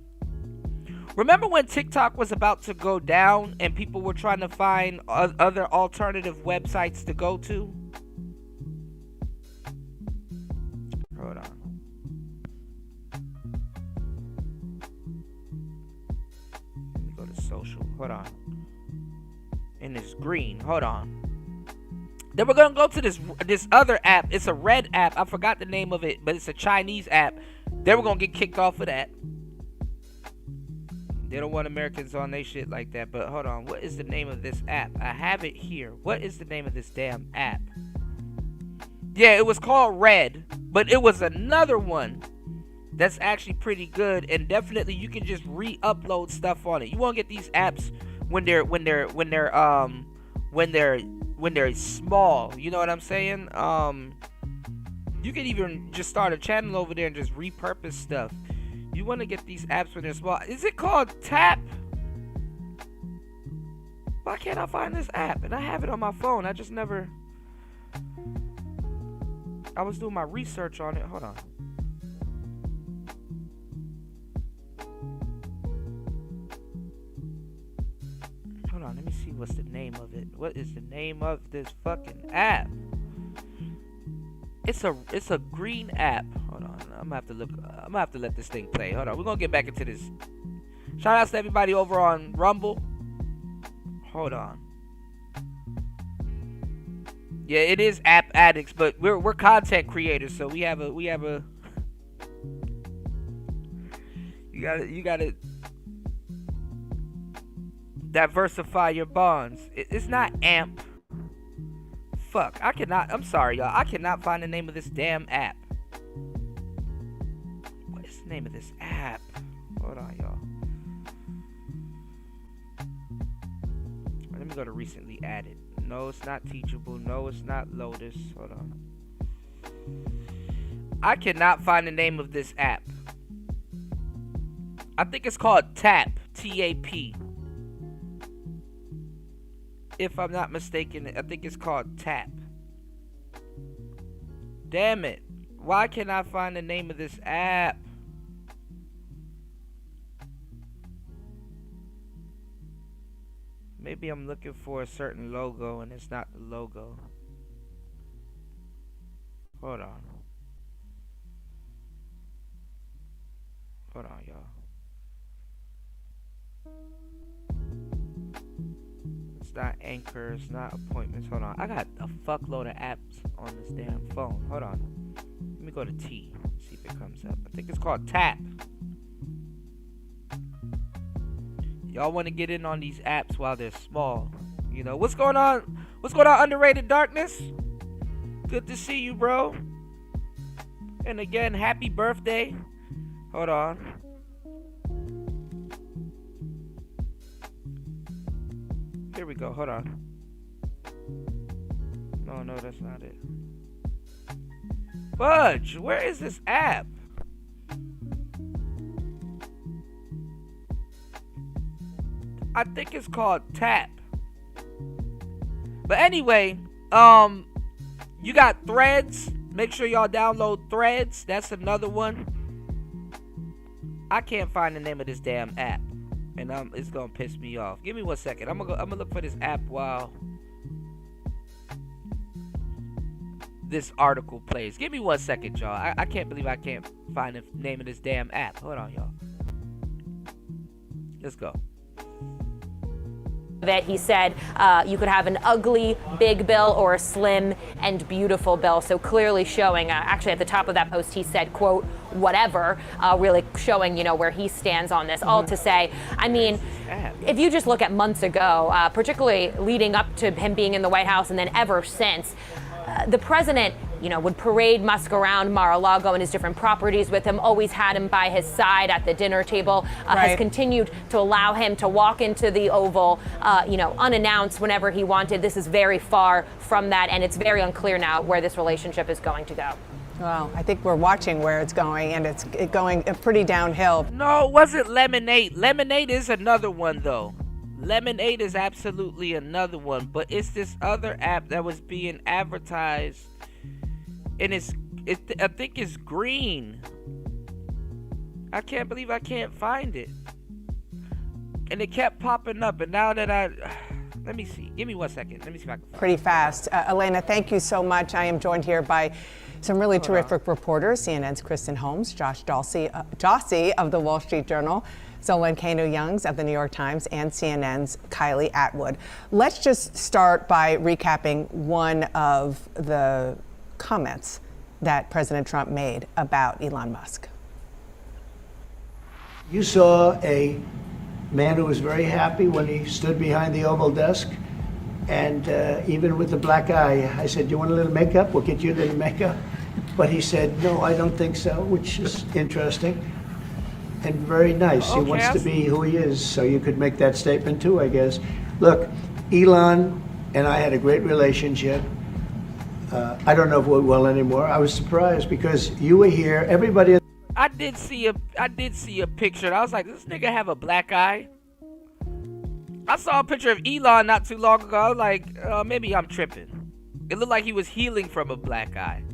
S1: Remember when TikTok was about to go down and people were trying to find other alternative websites to go to? Hold on. Let me go to social. Hold on. And it's green. Hold on. Then we're gonna go to this other app. It's a red app. I forgot the name of it, but it's a Chinese app. Then we're gonna get kicked off of that. They don't want Americans on their shit like that. But hold on. What is the name of this app? I have it here. What is the name of this damn app? Yeah, it was called Red, but it was another one that's actually pretty good, and definitely you can just re-upload stuff on it. You won't get these apps when they're small. You know what I'm saying? You can even just start a channel over there and just repurpose stuff. You want to get these apps when they're small. Is it called Tap? Why can't I find this app? And I have it on my phone. I just never... I was doing my research on it. Hold on. Hold on. Let me see what's the name of it. What is the name of this fucking app? It's a green app. Hold on. I'm gonna have to let this thing play. Hold on. We're gonna get back into this. Shout outs to everybody over on Rumble. Hold on. Yeah, it is App Addicts, but we're content creators, so we have a you gotta diversify your bonds. It's not AMP. Fuck, I'm sorry, y'all. I cannot find the name of this damn app. What is the name of this app? Hold on, y'all. Let me go to recently added. No, it's not Teachable. No, it's not Lotus. Hold on. I cannot find the name of this app. I think it's called Tap. T-A-P. If I'm not mistaken, I think it's called Tap. Damn it. Why can't I find the name of this app? Maybe I'm looking for a certain logo and it's not the logo. Hold on. Hold on, y'all. It's not Anchor, it's not Appointments. Hold on. I got a fuckload of apps on this damn phone. Hold on. Let me go to T. See if it comes up. I think it's called Tap. Y'all want to get in on these apps while they're small. You know, what's going on? What's going on, Underrated Darkness? Good to see you, bro. And again, happy birthday. Hold on. Here we go. Hold on. No, that's not it. Fudge, where is this app? I think it's called Tap. But anyway, you got Threads. Make sure y'all download Threads. That's another one. I can't find the name of this damn app, and it's gonna piss me off. Give me 1 second. I'm gonna look for this app while this article plays. Give me 1 second, y'all. I can't believe I can't find the name of this damn app. Hold on, y'all. Let's go.
S7: it. He said you could have an ugly big bill or a slim and beautiful bill. So clearly showing, actually at the top of that post, he said, quote, whatever, really showing, where he stands on this. All to say, I mean, if you just look at months ago, particularly leading up to him being in the White House and then ever since, the president, would parade Musk around Mar-a-Lago and his different properties with him, always had him by his side at the dinner table, has continued to allow him to walk into the Oval, unannounced whenever he wanted. This is very far from that, and it's very unclear now where this relationship is going to go.
S6: Well, I think we're watching where it's going, and it's going pretty downhill.
S1: No, it wasn't Lemonade. Lemonade is another one, though. Lemonade is absolutely another one, but it's this other app that was being advertised, and I think it's green. I can't believe I can't find it, and it kept popping up, and now that let me see. Give me 1 second. Let me see if I can find it.
S6: Pretty fast. Elena, thank you so much. I am joined here by some really terrific reporters, CNN's Kristen Holmes, Josh Dawsey of the Wall Street Journal, Zolan Kanu-Youngs of the New York Times, and CNN's Kylie Atwood. Let's just start by recapping one of the comments that President Trump made about Elon Musk.
S8: You saw a man who was very happy when he stood behind the Oval desk, and even with the black eye, I said, "You want a little makeup? We'll get you a little makeup." But he said, "No, I don't think so," which is interesting and very nice.
S1: Okay,
S8: he wants to be who he is, so you could make that statement too, I guess. Look, Elon and I had a great relationship. I don't know if we're well anymore. I was surprised because you were here. Everybody.
S1: I did see a picture, and I was like, "Does this nigga have a black eye?" I saw a picture of Elon not too long ago. I was like, maybe I'm tripping. It looked like he was healing from a black eye.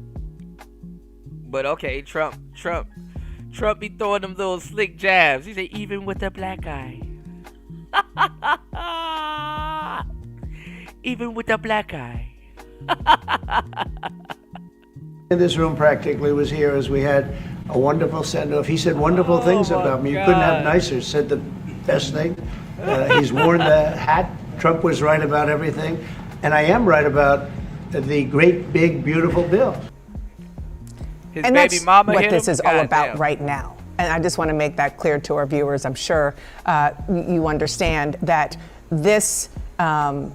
S1: But okay, Trump be throwing them little slick jabs. He said, even with a black eye. Even with a black eye.
S8: In this room practically was here as we had a wonderful send-off. He said wonderful things about me. You couldn't have nicer. Said the best thing. He's worn the hat. Trump was right about everything. And I am right about the great, big, beautiful bill.
S1: His
S6: And
S1: baby
S6: that's
S1: mama
S6: what
S1: hit
S6: this
S1: him?
S6: is all
S1: God
S6: about
S1: damn.
S6: right now. And I just want to make that clear to our viewers. I'm sure you understand that this.
S1: I'm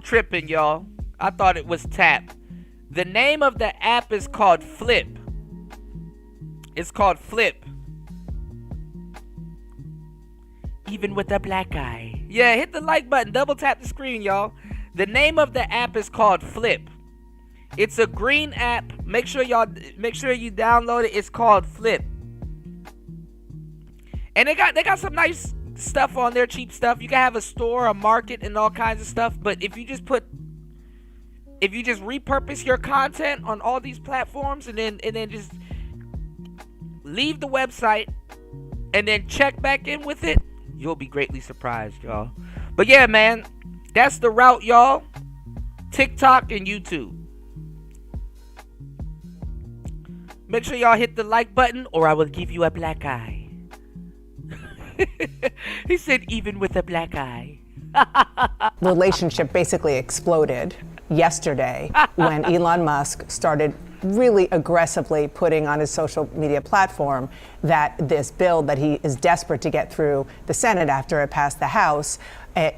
S1: tripping, y'all. I thought it was Tap. The name of the app is called Flip. It's called Flip. Even with a black eye. Yeah, hit the like button. Double tap the screen, y'all. The name of the app is called Flip. It's a green app. Make sure you download it. It's called Flip. And they got some nice stuff on there, cheap stuff. You can have a store, a market, and all kinds of stuff. But if you just repurpose your content on all these platforms and then just leave the website and then check back in with it, you'll be greatly surprised, y'all. But yeah, man, that's the route, y'all. TikTok and YouTube. Make sure y'all hit the like button or I will give you a black eye. He said even with a black eye.
S6: Relationship basically exploded yesterday when Elon Musk started really aggressively putting on his social media platform that this bill that he is desperate to get through the Senate after it passed the House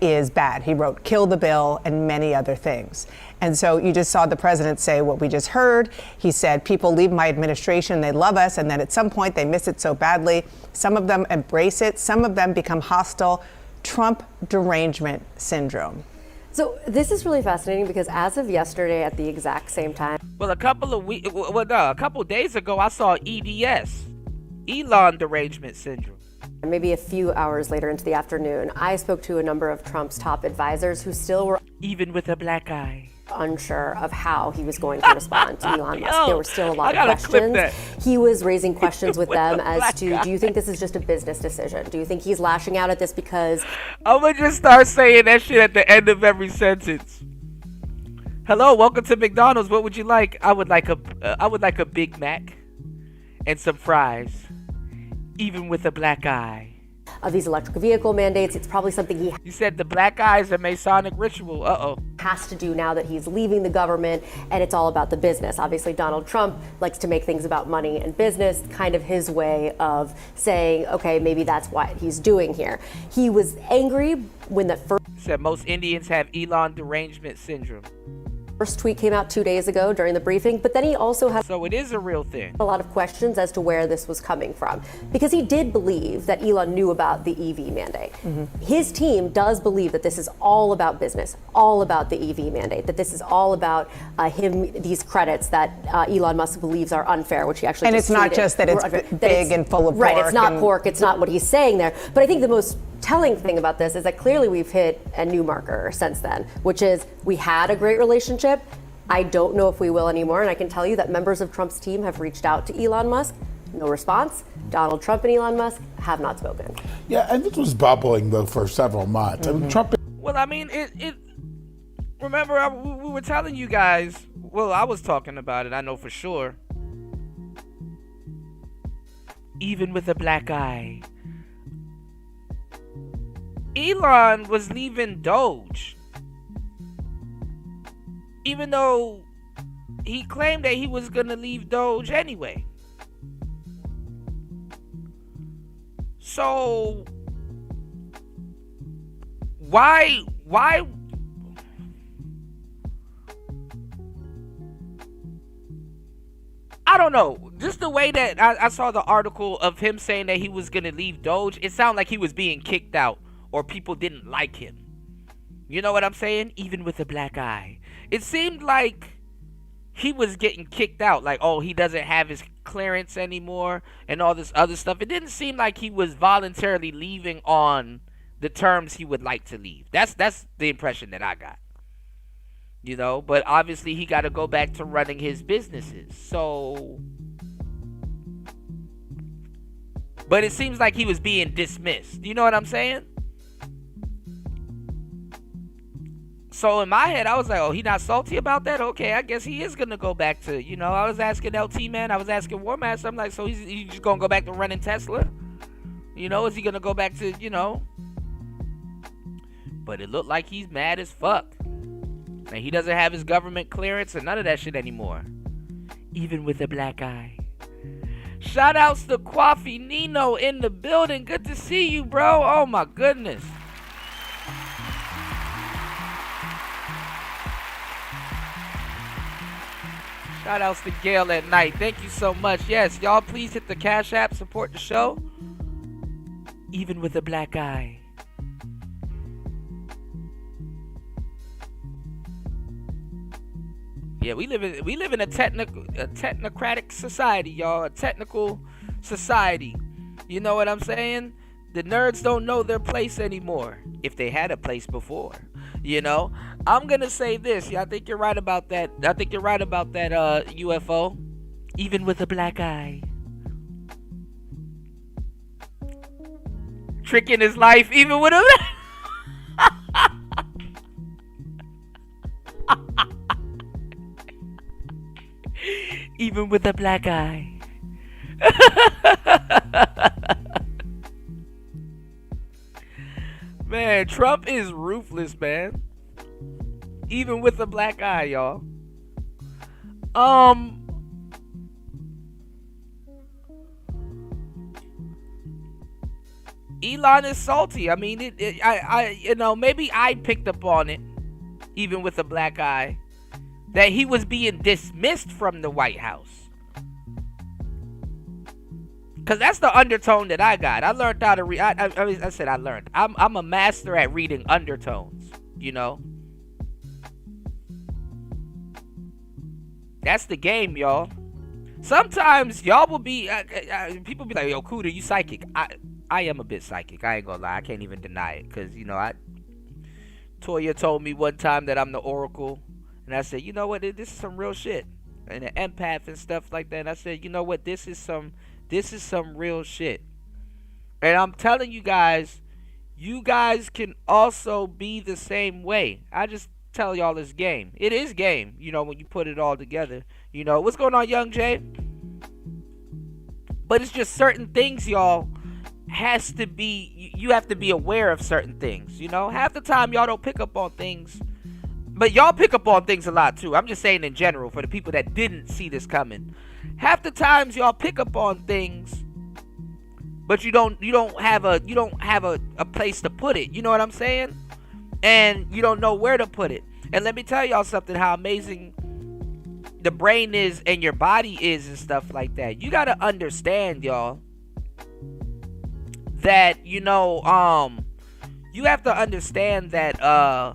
S6: is bad. He wrote, "Kill the bill," and many other things. And so you just saw the president say what we just heard. He said, "People leave my administration, they love us, and then at some point they miss it so badly. Some of them embrace it, some of them become hostile. Trump derangement syndrome."
S9: So this is really fascinating because as of yesterday at the exact same time.
S1: Well, a couple of days ago, I saw EDS, Elon derangement syndrome.
S9: Maybe a few hours later into the afternoon, I spoke to a number of Trump's top advisors who still were
S1: even with a black eye
S9: unsure of how he was going to respond to Elon Musk. There were still a lot of
S1: gotta clip
S9: questions.
S1: that.
S9: He was raising questions with them as
S1: black
S9: to,
S1: eye.
S9: do you think this is just a business decision? Do you think he's lashing out at this because
S1: I'm gonna just start saying that shit at the end of every sentence. Hello, welcome to McDonald's. What would you like? I would like a Big Mac and some fries, even with a black eye.
S9: of these electric vehicle mandates. It's probably something he
S1: You said the black eye is a Masonic ritual. Uh-oh.
S9: has to do now that he's leaving the government, and it's all about the business. Obviously, Donald Trump likes to make things about money and business, kind of his way of saying, okay, maybe that's what he's doing here. He was angry when the
S1: Said most Indians have Elon derangement syndrome.
S9: first tweet came out 2 days ago during the briefing, but then he also had
S1: So it is a real thing.
S9: a lot of questions as to where this was coming from, because he did believe that Elon knew about the EV mandate. His team does believe that this is all about business, all about the EV mandate, that this is all about these credits that Elon Musk believes are unfair, which he actually
S6: And
S9: just
S6: it's not
S9: tweeted.
S6: just that it's big and full of
S9: right,
S6: pork.
S9: it's not
S6: and-
S9: pork, it's not what he's saying there. But I think the most telling thing about this is that clearly we've hit a new marker since then, which is we had a great relationship. I don't know if we will anymore, and I can tell you that members of Trump's team have reached out to Elon Musk. No response. Donald Trump and Elon Musk have not spoken.
S10: Yeah, and this was bubbling though for several months. I mean, Trump.
S1: Well, I mean, it remember, we were telling you guys, well, I was talking about it, I know for sure. Even with a black eye, Elon was leaving Doge. Even though he claimed that he was going to leave Doge anyway. So, why I don't know. Just the way that I saw the article of him saying that he was going to leave Doge, it sounded like he was being kicked out or people didn't like him. You know what I'm saying? Even with a black eye. It seemed like he was getting kicked out. Like, oh, he doesn't have his clearance anymore and all this other stuff. It didn't seem like he was voluntarily leaving on the terms he would like to leave. That's the impression that I got. You know, but obviously he got to go back to running his businesses. So, but it seems like he was being dismissed. You know what I'm saying? So in my head, I was like, oh, he not salty about that? Okay, I guess he is going to go back to, you know, I was asking LT, man. I was asking War Master. I'm like, so he's just going to go back to running Tesla? You know, is he going to go back to, you know? But it looked like he's mad as fuck. And he doesn't have his government clearance and none of that shit anymore. Even with a black eye. Shout outs to Kwafi Nino in the building. Good to see you, bro. Oh my goodness. Shout outs to Gail at night. Thank you so much. Yes, y'all please hit the Cash App, support the show. Even with a black eye. Yeah, we live in a technocratic society, y'all. A technical society. You know what I'm saying? The nerds don't know their place anymore. If they had a place before. You know? I'm gonna say this. Yeah, I think you're right about that. I think you're right about that UFO. Even with a black eye. Tricking his life even with a even with a black eye. Man, Trump is ruthless, man. Even with a black eye, y'all. Elon is salty. I mean, you know, maybe I picked up on it, even with a black eye, that he was being dismissed from the White House. Because that's the undertone that I got. I learned how to read. I said I learned. I'm a master at reading undertones, you know. That's the game, y'all. Sometimes y'all will be, people be like, yo, Kuda, you psychic. I am a bit psychic. I ain't gonna lie. I can't even deny it. Because, you know, Toya told me one time that I'm the Oracle. And I said, you know what? This is some real shit. And an empath and stuff like that. And I said, you know what? This is some real shit. And I'm telling you guys can also be the same way. I just tell y'all it's game. It is game, you know, when you put it all together. You know, what's going on, Young Jay? But it's just certain things, y'all. has to be, you have to be aware of certain things. You know, half the time y'all don't pick up on things, but y'all pick up on things a lot too. I'm just saying in general for the people that didn't see this coming. Half the times y'all pick up on things, but you don't have a place to put it. You know what I'm saying? And you don't know where to put it. And let me tell y'all something, how amazing the brain is and your body is and stuff like that. You gotta understand, y'all, that you have to understand that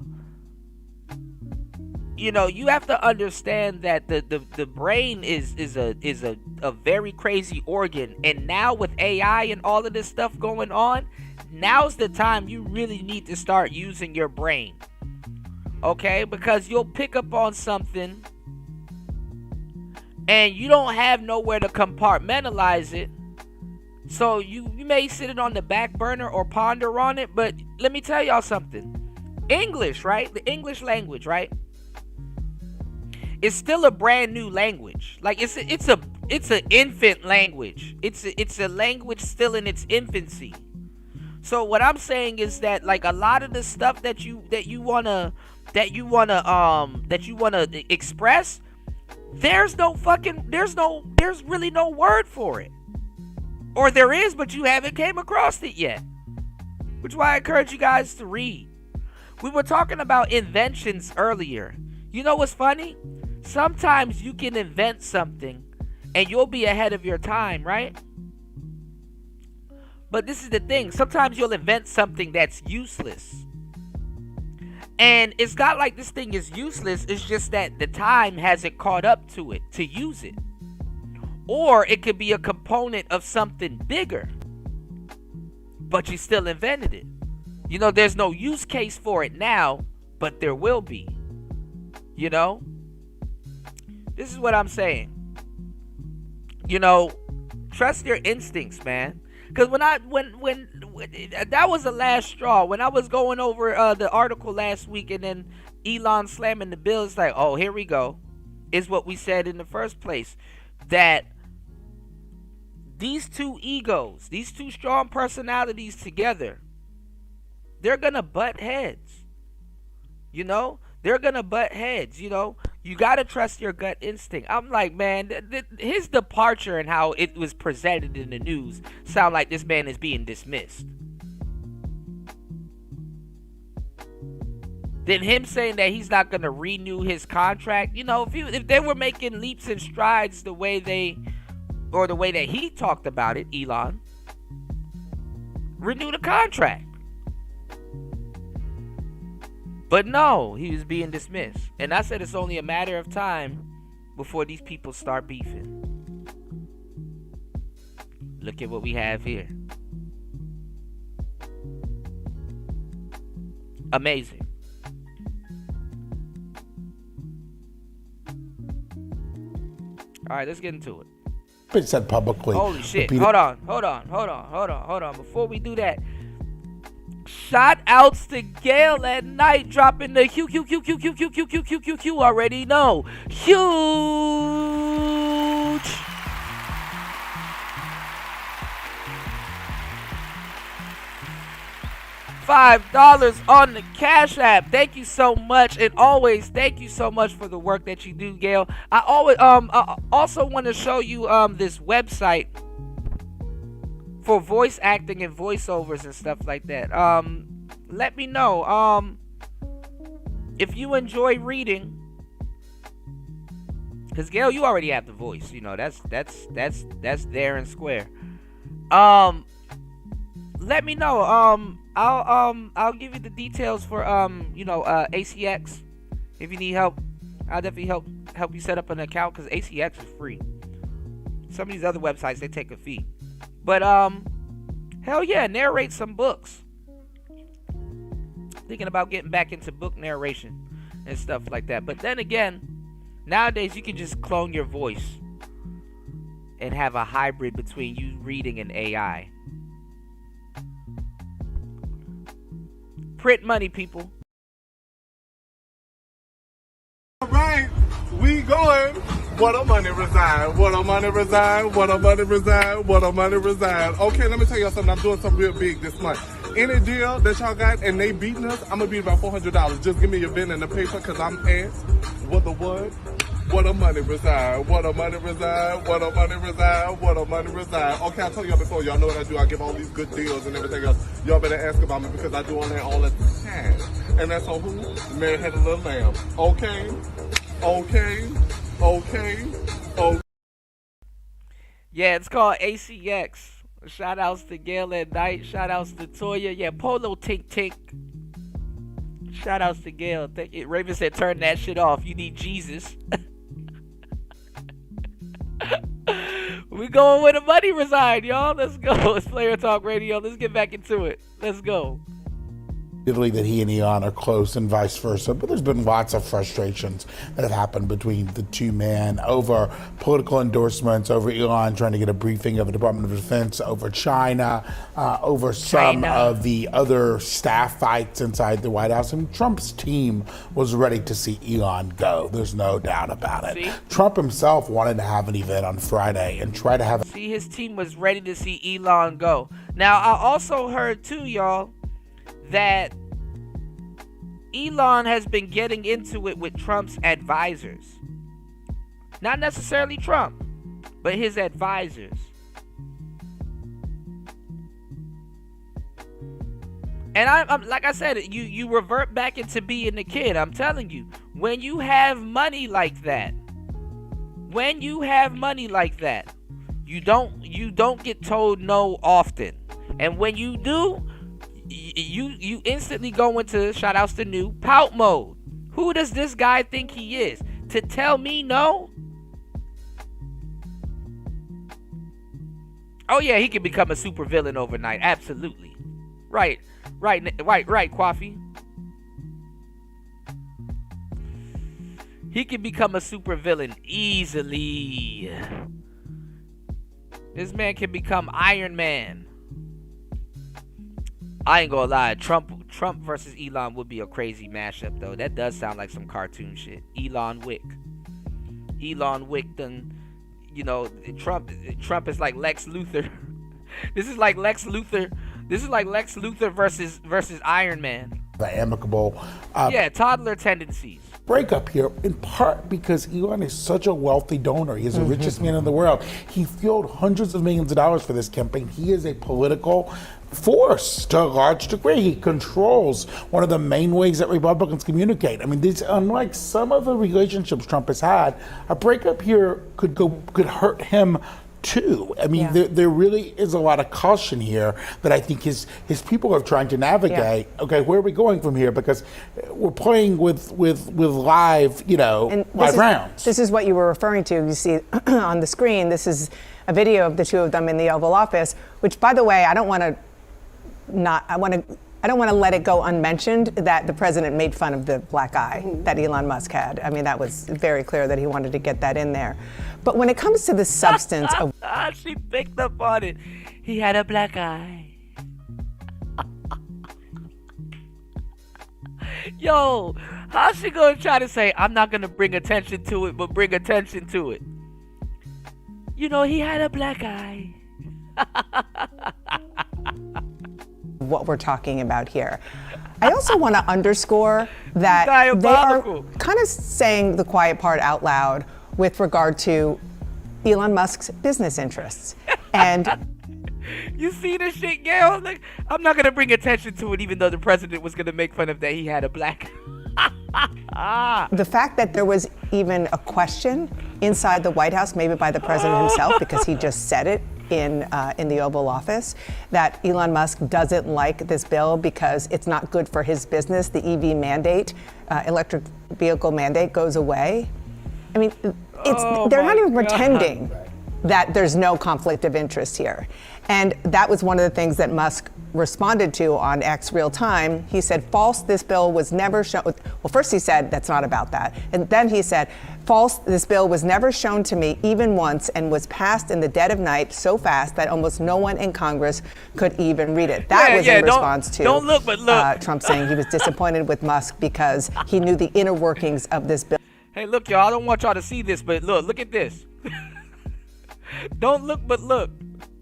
S1: you have to understand that the brain is a very crazy organ. And now with AI and all of this stuff going on, now's the time you really need to start using your brain. Okay? Because you'll pick up on something and you don't have nowhere to compartmentalize it. So you may sit it on the back burner or ponder on it. But let me tell y'all something. English, right? The English language, right? It's still a brand new language. Like it's an infant language. It's a language still in its infancy. So what I'm saying is that, like, a lot of the stuff that you wanna express, there's really no word for it. Or there is, but you haven't came across it yet. Which is why I encourage you guys to read. We were talking about inventions earlier. You know what's funny? Sometimes you can invent something and you'll be ahead of your time, right? But this is the thing. Sometimes you'll invent something that's useless. And it's not like this thing is useless. It's just that the time hasn't caught up to it to use it. Or it could be a component of something bigger, but you still invented it. You know, there's no use case for it now, but there will be. You know? This is what I'm saying. You know, trust your instincts, man. Because when that was the last straw. When I was going over the article last week, and then Elon slamming the bill, it's like, oh, here we go. Is what we said in the first place. That these two egos, these two strong personalities together, they're gonna butt heads. You know? They're gonna butt heads, you know? You gotta trust your gut instinct. I'm like, man, his departure and how it was presented in the news sound like this man is being dismissed. Then him saying that he's not gonna renew his contract, you know, if they were making leaps and strides the way that he talked about it, Elon, renew the contract. But no, he was being dismissed. And I said it's only a matter of time before these people start beefing. Look at what we have here. Amazing. All right, let's get into it.
S10: Been said publicly.
S1: Holy shit. Hold on. Before we do that, shout outs to Gail at night dropping the Q. Already know. Huge. $5 on the Cash App. Thank you so much, and always thank you so much for the work that you do, Gail. I also want to show you this website for voice acting and voiceovers and stuff like that. Let me know if you enjoy reading, because Gail, you already have the voice. You know, that's there and square. Let me know. I'll give you the details for ACX. If you need help, I'll definitely help you set up an account, because ACX is free. Some of these other websites, they take a fee. But hell yeah, narrate some books. Thinking about getting back into book narration and stuff like that. But then again, nowadays you can just clone your voice and have a hybrid between you reading and AI. Print money, people.
S11: All right, we going. What a money reside, what a money reside, what a money reside, what a money reside. Okay, let me tell y'all something. I'm doing something real big this month. Any deal that y'all got and they beating us, I'm gonna beat about $400. Just give me your VIN and the paper, cause I'm asked. What the what? What a money reside, what a money reside, what a money reside, what a money reside. Okay, I told y'all before, y'all know what I do. I give all these good deals and everything else. Y'all better ask about me because I do on that all the time. And that's on who? Mary Had a Little Lamb. Okay, okay, okay, okay.
S1: Yeah, it's called ACX. Shout outs to Gail at Night. Shout outs to Toya. Yeah, Polo Tink Tink. Shout outs to Gail. Raven said turn that shit off. You need Jesus. We going where the money reside, y'all. Let's go. It's Player Talk Radio. Let's get back into it. Let's go.
S10: Italy that he and Elon are close and vice versa, but there's been lots of frustrations that have happened between the two men over political endorsements, over Elon trying to get a briefing of the Department of Defense, over China, over some of the other staff fights inside the White House. And Trump's team was ready to see Elon go. There's no doubt about it.
S1: See?
S10: Trump himself wanted to have an event on Friday and try to have.
S1: See, his team was ready to see Elon go. Now, I also heard too, y'all, that Elon has been getting into it with Trump's advisors. Not necessarily Trump, but his advisors. And I'm like I said, you revert back into being a kid. I'm telling you, when you have money like that, you don't get told no often. And when you do, you instantly go into, shout outs to New, pout mode. Who does this guy think he is? To tell me no? Oh yeah, he can become a super villain overnight. Absolutely. Right, Kwafi. He can become a super villain easily. This man can become Iron Man. I ain't gonna lie, Trump versus Elon would be a crazy mashup though. That does sound like some cartoon shit. Elon Wick done, Trump is like Lex Luthor. This is like Lex Luthor versus Iron Man.
S10: The amicable
S1: toddler tendencies.
S10: Breakup here, in part because Elon is such a wealthy donor. He is the richest man in the world. He fueled hundreds of millions of dollars for this campaign. He is a political force to a large degree. He controls one of the main ways that Republicans communicate. I mean, unlike some of the relationships Trump has had, a breakup here could hurt him too. I mean, there really is a lot of caution here that I think his people are trying to navigate. Yeah. Okay, where are we going from here? Because we're playing with live, live rounds.
S6: This is what you were referring to. You see on the screen, this is a video of the two of them in the Oval Office, which, by the way, I don't want to let it go unmentioned that the president made fun of the black eye that Elon Musk had. I mean, that was very clear that he wanted to get that in there. But when it comes to the substance of...
S1: She picked up on it. He had a black eye. Yo, how's she gonna try to say, I'm not gonna bring attention to it, but bring attention to it? He had a black eye.
S6: What we're talking about here. I also want to underscore that they are kind of saying the quiet part out loud with regard to Elon Musk's business interests. And
S1: you see this shit, Gail? Like, I'm not gonna bring attention to it, even though the president was gonna make fun of that he had a black.
S6: The fact that there was even a question inside the White House, maybe by the president himself, because he just said it in the Oval Office, that Elon Musk doesn't like this bill because it's not good for his business. The EV mandate, electric vehicle mandate, goes away. I mean, they're not even pretending that there's no conflict of interest here. And that was one of the things that Musk responded to on X Real Time. He said, false, this bill was never shown. Well, first he said, that's not about that. And then he said, false, this bill was never shown to me even once and was passed in the dead of night so fast that almost no one in Congress could even read it. That was in response to
S1: Trump
S6: saying he was disappointed with Musk because he knew the inner workings of this bill.
S1: Hey, look, y'all. I don't want y'all to see this, but look at this. Don't look, but look.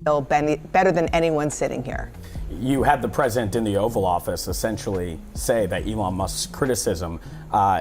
S6: Better than anyone sitting here.
S12: You had the president in the Oval Office essentially say that Elon Musk's criticism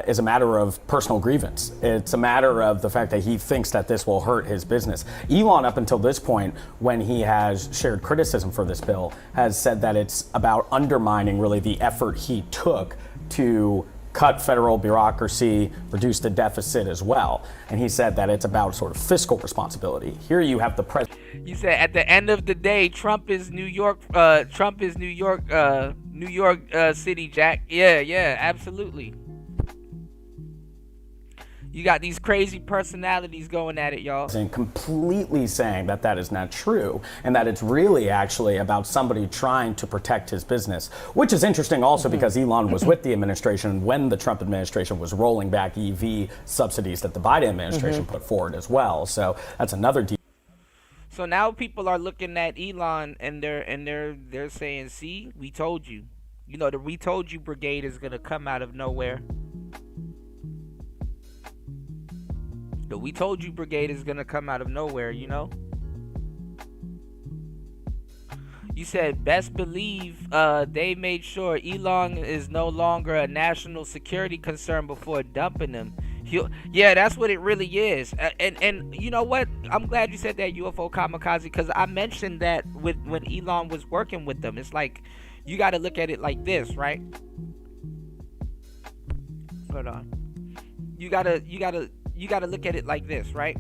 S12: is a matter of personal grievance. It's a matter of the fact that he thinks that this will hurt his business. Elon, up until this point, when he has shared criticism for this bill, has said that it's about undermining really the effort he took to cut federal bureaucracy, reduce the deficit as well. And he said that it's about sort of fiscal responsibility. Here you have the president.
S1: You said at the end of the day, Trump is New York. Trump is New York. New York City, Jack. Yeah, absolutely. You got these crazy personalities going at it, y'all.
S12: And completely saying that that is not true and that it's really actually about somebody trying to protect his business, which is interesting also because Elon was with the administration when the Trump administration was rolling back EV subsidies that the Biden administration put forward as well. So that's another deal.
S1: So now people are looking at Elon and they're saying, see, we told you. You know, the we told you brigade is going to come out of nowhere. The we told you brigade is going to come out of nowhere, you know? You said best believe they made sure Elon is no longer a national security concern before dumping him. Yeah, that's what it really is. And you know what? I'm glad you said that, UFO Kamikaze, because I mentioned that when Elon was working with them. It's like, you got to look at it like this, right? Hold on. You gotta look at it like this, right?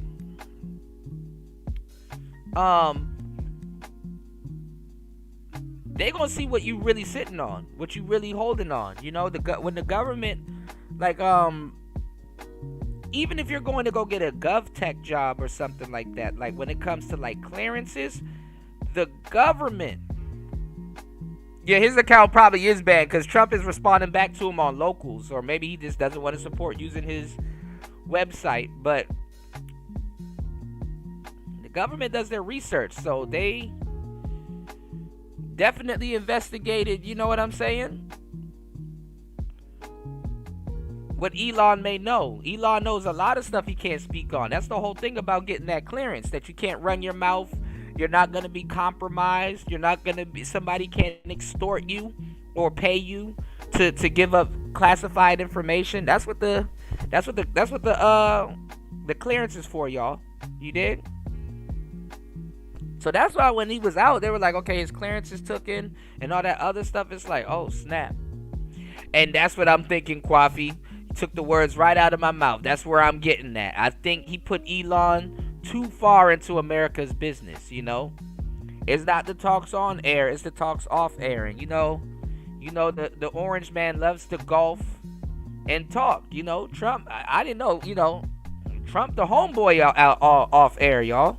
S1: They gonna see what you really sitting on, what you really holding on. You know, when the government, like, even if you're going to go get a GovTech job or something like that, like when it comes to like clearances, the government. Yeah, his account probably is banned because Trump is responding back to him on locals, or maybe he just doesn't want to support using his website. But the government does their research, so they definitely investigated, you know what I'm saying? What Elon may know. Elon knows a lot of stuff he can't speak on. That's the whole thing about getting that clearance, that you can't run your mouth. You're not going to be compromised. You're not going to be, somebody can't extort you or pay you to give up classified information. That's what the clearance is for, y'all. You did? So that's why when he was out, they were like, okay, his clearance is taken and all that other stuff. It's like, oh, snap. And that's what I'm thinking, Kwafi. Took the words right out of my mouth. That's where I'm getting at. I think he put Elon too far into America's business, you know? It's not the talks on air, it's the talks off air. And you know the orange man loves to golf and talk. You know, Trump, I didn't know, you know, Trump the homeboy out off air, y'all.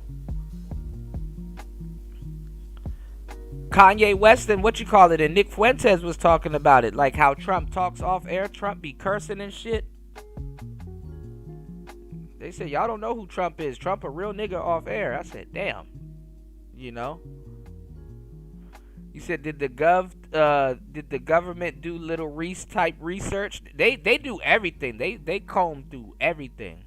S1: Kanye West and and Nick Fuentes was talking about it, like how Trump talks off air. Trump be cursing and shit. They said, y'all don't know who Trump is. Trump a real nigga off air. I said, damn. You know? You said, did the government do little Reese type research? They do everything. They comb through everything.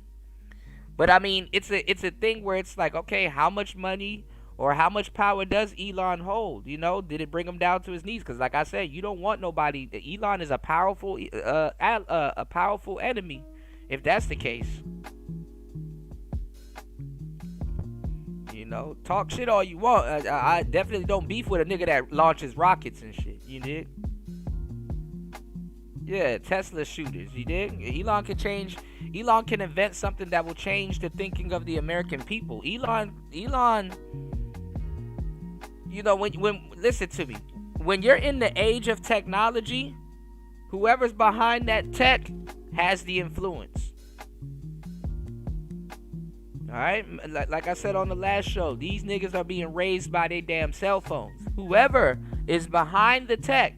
S1: But I mean, it's a thing where it's like, okay, how much money or how much power does Elon hold? You know, did it bring him down to his knees? Because like I said, you don't want nobody. Elon is a powerful enemy. If that's the case. You know, talk shit all you want. I definitely don't beef with a nigga that launches rockets and shit. You dig? Yeah, Tesla shooters. You dig? Elon can invent something that will change the thinking of the American people. Elon. You know, when listen to me. When you're in the age of technology, whoever's behind that tech has the influence. Alright? Like I said on the last show, these niggas are being raised by their damn cell phones. Whoever is behind the tech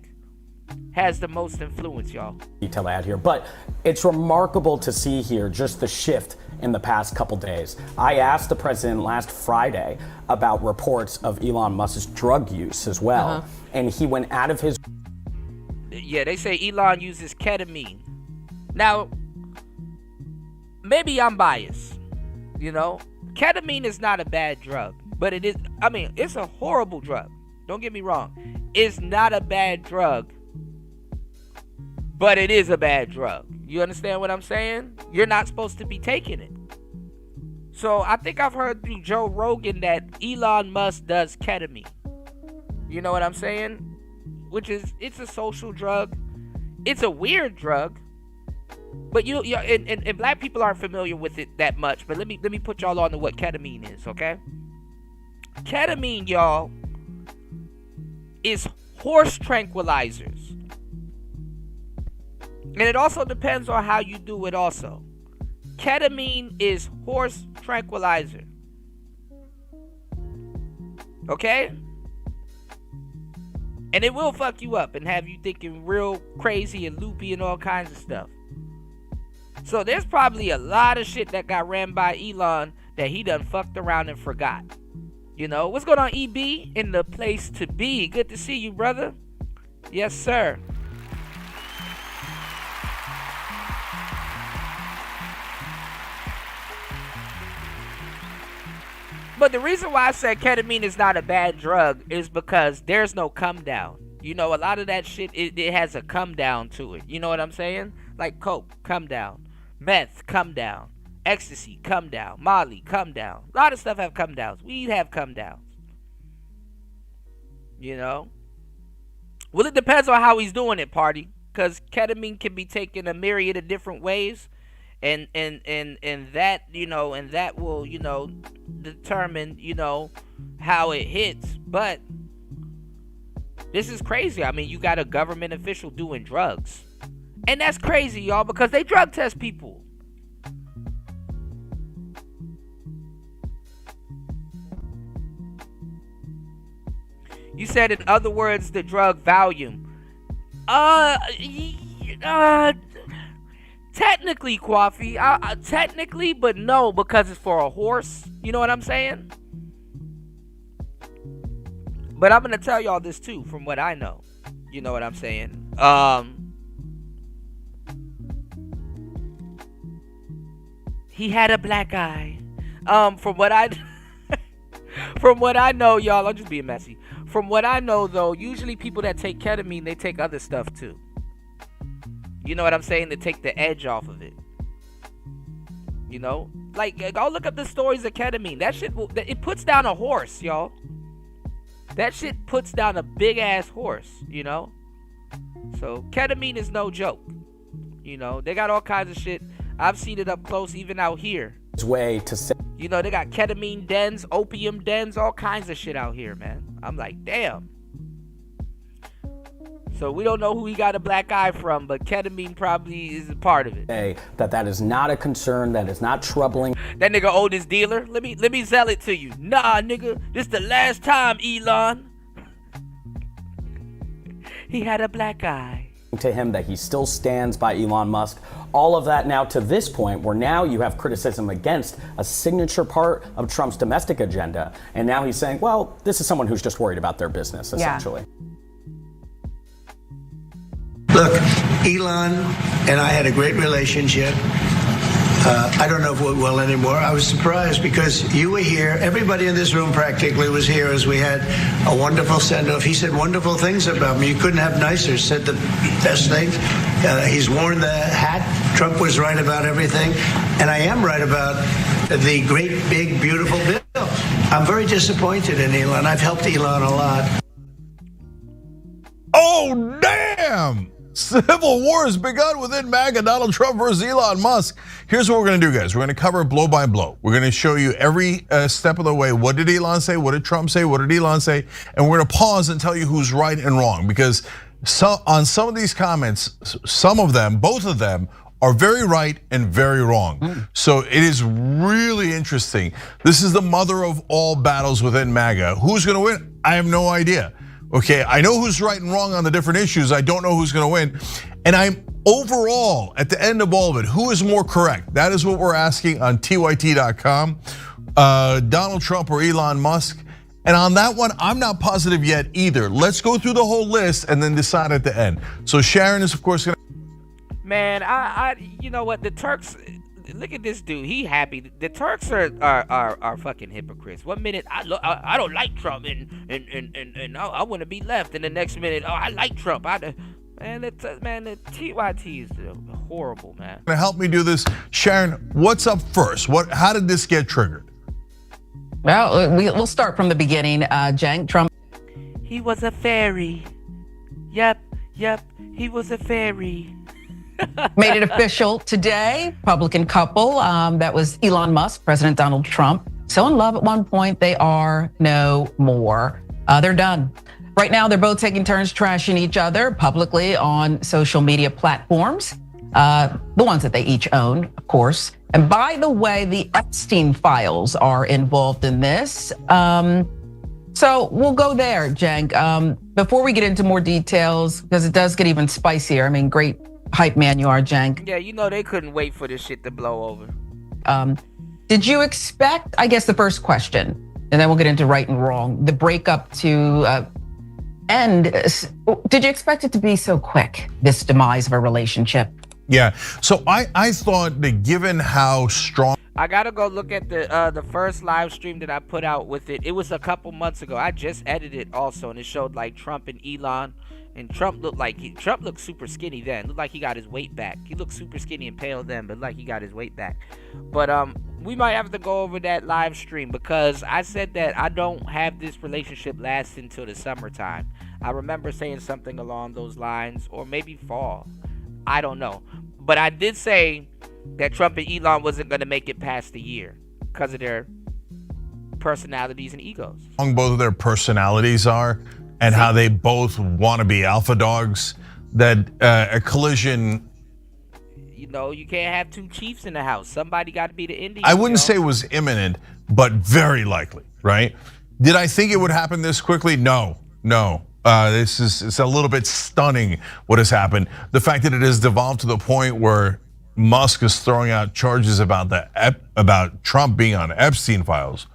S1: has the most influence, y'all.
S12: Detail out here, but it's remarkable to see here just the shift in the past couple days. I asked the president last Friday about reports of Elon Musk's drug use as well, and he went out of his...
S1: Yeah, they say Elon uses ketamine. Now, maybe I'm biased. You know, ketamine is not a bad drug, but it is. I mean, it's a horrible drug. Don't get me wrong. It's not a bad drug, but it is a bad drug. You understand what I'm saying? You're not supposed to be taking it. So I think I've heard through Joe Rogan that Elon Musk does ketamine. You know what I'm saying? Which is, it's a social drug. It's a weird drug. But and black people aren't familiar with it that much. But let me put y'all on to what ketamine is, okay? Ketamine, y'all, is horse tranquilizers. And it also depends on how you do it also. Ketamine is horse tranquilizer. Okay? And it will fuck you up and have you thinking real crazy and loopy and all kinds of stuff. So there's probably a lot of shit that got ran by Elon that he done fucked around and forgot. You know, what's going on, EB? In the place to be. Good to see you, brother. Yes, sir. But the reason why I said ketamine is not a bad drug is because there's no come down. You know, a lot of that shit, it has a come down to it. You know what I'm saying? Like coke, come down. Meth, come down. Ecstasy, come down. Molly, come down. A lot of stuff have come downs. Weed have come downs. You know? Well, it depends on how he's doing it, party. Because ketamine can be taken a myriad of different ways. And that, you know, and that will, you know, determine, you know, how it hits. But this is crazy. I mean, you got a government official doing drugs. And that's crazy, y'all, because they drug test people. You said, in other words, the drug Valium. Technically, Coffee. Technically, but no, because it's for a horse. You know what I'm saying? But I'm going to tell y'all this, too, from what I know. You know what I'm saying? He had a black eye. From what I know, y'all, I'm just being messy. From what I know, though, usually people that take ketamine, they take other stuff, too. You know what I'm saying? To take the edge off of it. You know? Like, go look up the stories of ketamine. That shit, it puts down a horse, y'all. That shit puts down a big-ass horse, you know? So, ketamine is no joke. You know? They got all kinds of shit. I've seen it up close, even out here.
S12: Way to say.
S1: You know, they got ketamine dens, opium dens, all kinds of shit out here, man. I'm like, damn. So we don't know who he got a black eye from, but ketamine probably is a part of it.
S12: Say that is not a concern, that is not troubling.
S1: That nigga oldest dealer, let me sell it to you. Nah, nigga, this the last time, Elon. He had a black eye.
S12: To him that he still stands by Elon Musk. All of that now to this point where now you have criticism against a signature part of Trump's domestic agenda. And now he's saying, well, this is someone who's just worried about their business, essentially.
S8: Look, Elon and I had a great relationship. I don't know if we're well anymore. I was surprised because you were here. Everybody in this room practically was here as we had a wonderful send-off. He said wonderful things about me. You couldn't have nicer. Said the best things. He's worn the hat. Trump was right about everything. And I am right about the great, big, beautiful bill. I'm very disappointed in Elon. I've helped Elon a lot.
S13: Oh, damn! Civil war has begun within MAGA, Donald Trump versus Elon Musk. Here's what we're going to do, guys. We're going to cover blow by blow. We're going to show you every step of the way. What did Elon say? What did Trump say? What did Elon say? And we're going to pause and tell you who's right and wrong. Because on some of these comments, some of them, both of them, are very right and very wrong. So it is really interesting. This is the mother of all battles within MAGA. Who's going to win? I have no idea. Okay, I know who's right and wrong on the different issues. I don't know who's going to win. And I'm overall, at the end of all of it, who is more correct? That is what we're asking on TYT.com. Donald Trump or Elon Musk? And on that one, I'm not positive yet either. Let's go through the whole list and then decide at the end. So Sharon is, of course, going to...
S1: Man, you know what? The Turks, look at this dude. He happy. The Turks are fucking hypocrites. One minute I don't like Trump and I want to be left, and the next minute I like Trump. The TYT is horrible, man.
S13: To help me do this, Sharon, what's up first? How did this get triggered?
S14: Well, we'll start from the beginning. Cenk, Trump.
S1: He was a fairy. Yep, he was a fairy.
S14: Made it official today. Republican couple, that was Elon Musk, President Donald Trump. So in love at one point, they are no more. They're done. Right now, they're both taking turns trashing each other publicly on social media platforms. The ones that they each own, of course. And by the way, the Epstein files are involved in this. So we'll go there, Cenk. Before we get into more details, because it does get even spicier. I mean, great hype man you are, Cenk.
S1: Yeah, they couldn't wait for this shit to blow over.
S14: Did you expect, I guess the first question, and then we'll get into right and wrong, the breakup to end. Did you expect it to be so quick, this demise of a relationship?
S13: Yeah, so I thought that given how strong.
S1: I gotta go look at the first live stream that I put out with it. It was a couple months ago. I just edited it also, and it showed like Trump and Elon. And Trump looked super skinny then. Looked like he got his weight back. He looked super skinny and pale then, but like he got his weight back. But we might have to go over that live stream because I said that I don't have this relationship last until the summertime. I remember saying something along those lines, or maybe fall. I don't know. But I did say that Trump and Elon wasn't going to make it past the year because of their personalities and egos.
S13: How long both of their personalities are and how they both want to be alpha dogs, that a collision.
S1: You can't have two chiefs in the house. Somebody got to be the Indian.
S13: I wouldn't say it was imminent, but very likely, right? Did I think it would happen this quickly? No. It's a little bit stunning what has happened. The fact that it has devolved to the point where Musk is throwing out charges about Trump being on Epstein files.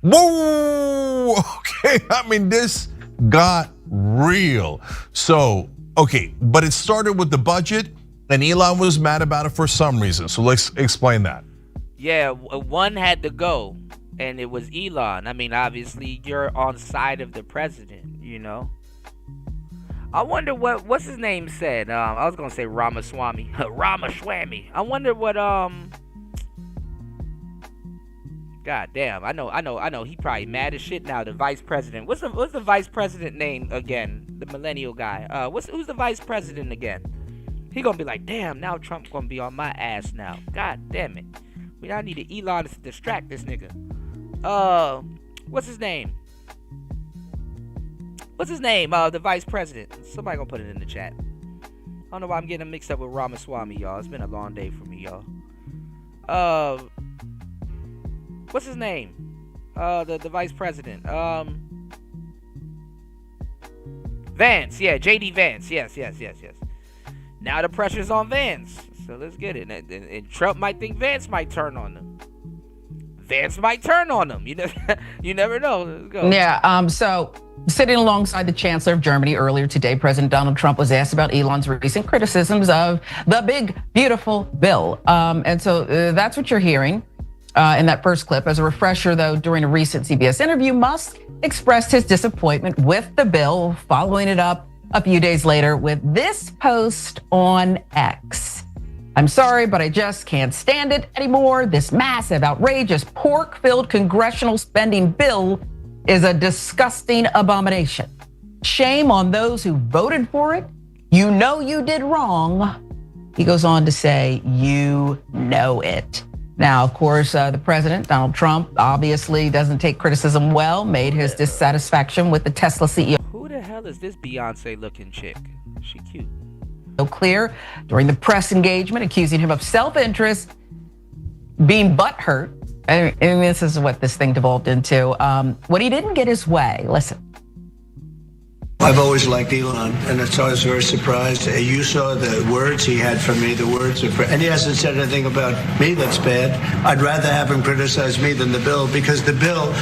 S13: Whoa! Okay, I mean, this got real. So, okay, but it started with the budget, and Elon was mad about it for some reason. So let's explain that.
S1: Yeah, one had to go, and it was Elon. I mean, obviously, you're on side of the president, I wonder what's his name said. I was gonna say Ramaswamy. Ramaswamy. I wonder what God damn, I know. He probably mad as shit now. The vice president. What's the vice president name again? The millennial guy. Who's the vice president again? He gonna be like, damn. Now Trump gonna be on my ass now. God damn it. I need an Elon to distract this nigga. What's his name? The vice president. Somebody gonna put it in the chat. I don't know why I'm getting mixed up with Ramaswamy, y'all. It's been a long day for me, y'all. What's his name? The vice president. Vance. Yeah, JD Vance. Yes. Now the pressure's on Vance. So let's get it. And Trump might think Vance might turn on them. Vance might turn on them. You never know. Let's go.
S14: Yeah. So sitting alongside the Chancellor of Germany earlier today, President Donald Trump was asked about Elon's recent criticisms of the big, beautiful bill. And so that's what you're hearing in that first clip. As a refresher, though, during a recent CBS interview, Musk expressed his disappointment with the bill, following it up a few days later with this post on X. I'm sorry, but I just can't stand it anymore. This massive, outrageous, pork-filled congressional spending bill is a disgusting abomination. Shame on those who voted for it. You know you did wrong. He goes on to say, you know it. Now, of course, the president, Donald Trump, obviously doesn't take criticism well, made his dissatisfaction with the Tesla CEO.
S1: Who the hell is this Beyonce-looking chick? She cute.
S14: So clear during the press engagement, accusing him of self-interest, being butthurt. And this is what this thing devolved into. When he didn't get his way, listen.
S8: I've always liked Elon, and it's always very surprised. You saw the words he had for me, and he hasn't said anything about me that's bad. I'd rather have him criticize me than the bill, because the bill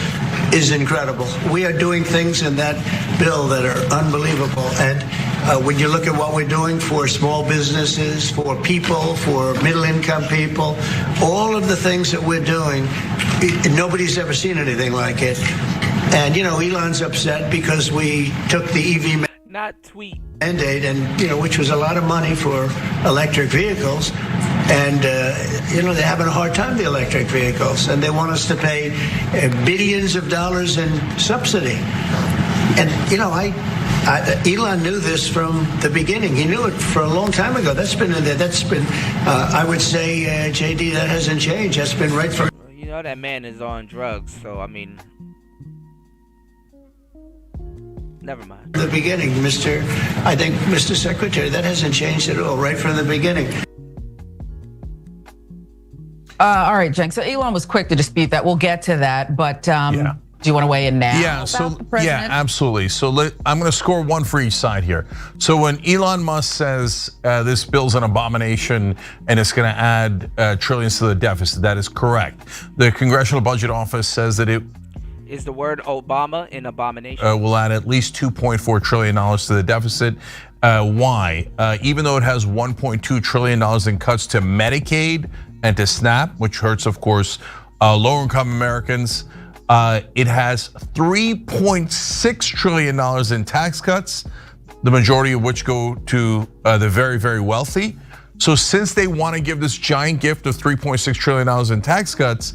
S8: is incredible. We are doing things in that bill that are unbelievable, and When you look at what we're doing for small businesses, for people, for middle-income people, all of the things that we're doing, nobody's ever seen anything like it. And, Elon's upset because we took the EV
S1: not tweet
S8: mandate, and, which was a lot of money for electric vehicles. And, they're having a hard time, the electric vehicles, and they want us to pay billions of dollars in subsidy. And, Elon knew this from the beginning. He knew it for a long time ago. That's been in there. That's been, I would say, JD, that hasn't changed. That's been right from.
S1: That man is on drugs, so I mean, never mind.
S8: The beginning, Mr. Secretary, that hasn't changed at all, right from the beginning.
S14: All right, Cenk. So Elon was quick to dispute that. We'll get to that, but do you want to weigh in now?
S13: Yeah, absolutely. So I'm going to score one for each side here. So when Elon Musk says this bill's an abomination and it's going to add trillions to the deficit, that is correct. The Congressional Budget Office says that it
S1: is the word Obama an abomination.
S13: Will add at least $2.4 trillion to the deficit. Why? Even though it has $1.2 trillion in cuts to Medicaid and to SNAP, which hurts, of course, lower-income Americans. It has $3.6 trillion in tax cuts, the majority of which go to the very, very wealthy. So since they want to give this giant gift of $3.6 trillion in tax cuts,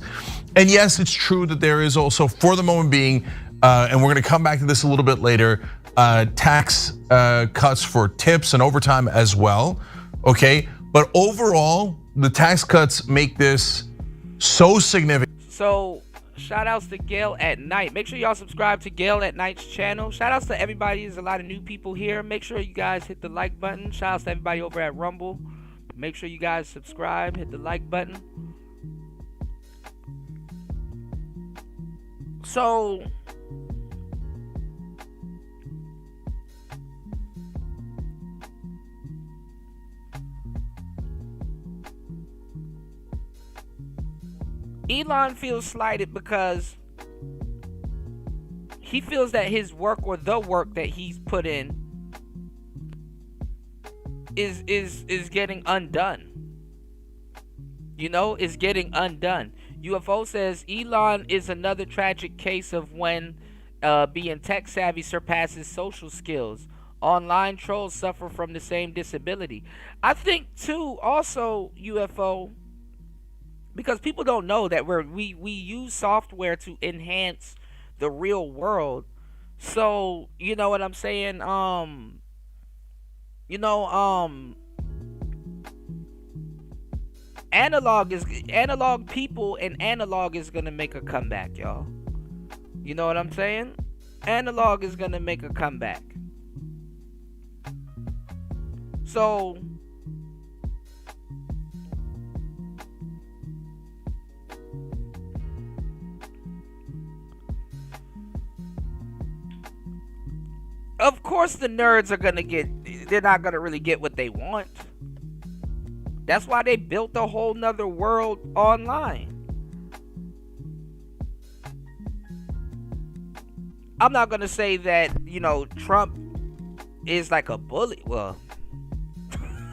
S13: and yes, it's true that there is also, for the moment being, and we're going to come back to this a little bit later, tax cuts for tips and overtime as well, okay? But overall, the tax cuts make this so significant.
S1: So, shout outs to Gail at Night. Make sure y'all subscribe to Gail at Night's channel. Shout outs to everybody. There's a lot of new people here. Make sure you guys hit the like button. Shout outs to everybody over at Rumble. Make sure you guys subscribe, hit the like button. So, Elon feels slighted because he feels that his work, or the work that he's put in, is getting undone. Is getting undone. UFO says Elon is another tragic case of when being tech savvy surpasses social skills. Online trolls suffer from the same disability. I think too, also, UFO, because people don't know that we use software to enhance the real world. So, you know what I'm saying? Analog people and analog is gonna make a comeback, y'all. You know what I'm saying? Analog is gonna make a comeback. So, of course the nerds are gonna they're not gonna really get what they want. That's why they built a whole nother world online. I'm not gonna say that, Trump is like a bully. Well,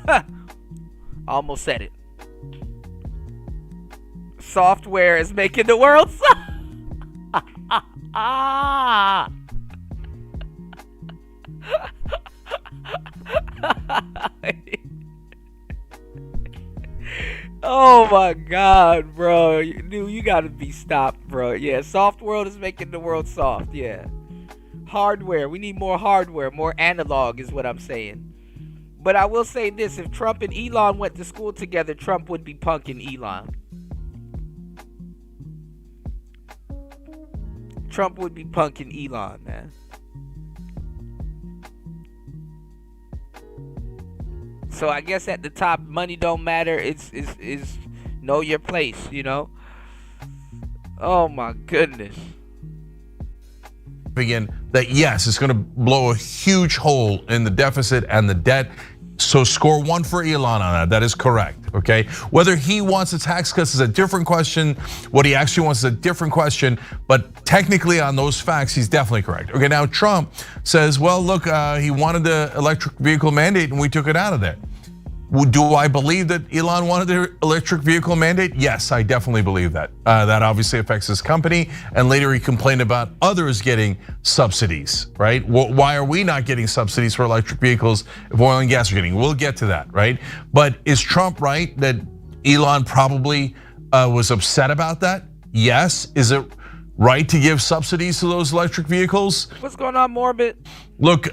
S1: I almost said it. Software is making the world Oh my God, bro. You gotta be stopped, bro. Yeah, soft world is making the world soft, yeah. Hardware, we need more hardware, more analog is what I'm saying. But I will say this, if Trump and Elon went to school together, Trump would be punking Elon. Trump would be punking Elon, man. So I guess at the top, money don't matter. It's know your place, Oh my goodness.
S13: Again, that yes, it's going to blow a huge hole in the deficit and the debt. So score one for Elon on that. That is correct. okay? Whether he wants the tax cuts is a different question. What he actually wants is a different question, but technically on those facts, he's definitely correct. Okay, now Trump says, well, look, he wanted the electric vehicle mandate and we took it out of there. Do I believe that Elon wanted the electric vehicle mandate? Yes, I definitely believe that. That obviously affects his company. And later he complained about others getting subsidies, right? Why are we not getting subsidies for electric vehicles if oil and gas are getting? We'll get to that, right? But is Trump right that Elon probably was upset about that? Yes. Is it right to give subsidies to those electric vehicles?
S1: What's going on, Morbid?
S13: Look,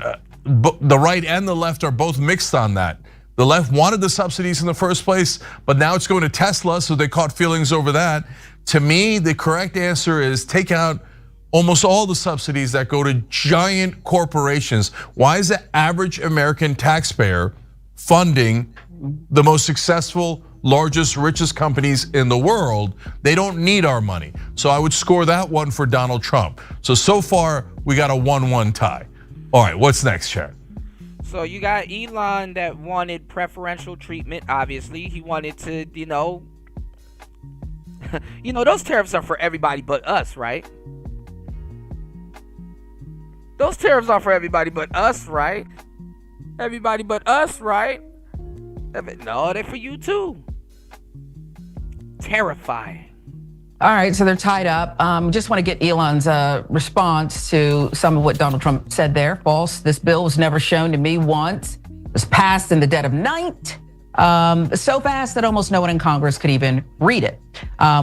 S13: the right and the left are both mixed on that. The left wanted the subsidies in the first place, but now it's going to Tesla, so they caught feelings over that. To me, the correct answer is take out almost all the subsidies that go to giant corporations. Why is the average American taxpayer funding the most successful, largest, richest companies in the world? They don't need our money. So I would score that one for Donald Trump. So far, we got a 1-1 tie. All right, what's next, Chad?
S1: So you got Elon that wanted preferential treatment, obviously. He wanted to, those tariffs are for everybody but us, right? Those tariffs are for everybody but us, right? Everybody but us, right? No, they're for you too. Terrifying.
S14: All right, so they're tied up. Just want to get Elon's response to some of what Donald Trump said there. False. This bill was never shown to me once. It was passed in the dead of night. So fast that almost no one in Congress could even read it.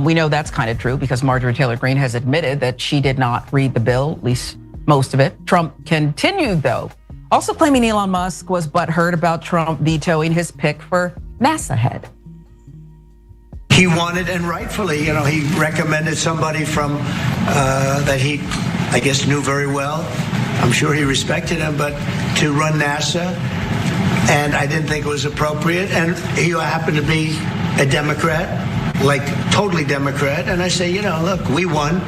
S14: We know that's kind of true because Marjorie Taylor Greene has admitted that she did not read the bill, at least most of it. Trump continued, though, also claiming Elon Musk was butthurt about Trump vetoing his pick for NASA head.
S8: He wanted, and rightfully, he recommended somebody from that he, I guess, knew very well. I'm sure he respected him, but to run NASA, and I didn't think it was appropriate. And he happened to be a Democrat, like totally Democrat. And I say, look, we won.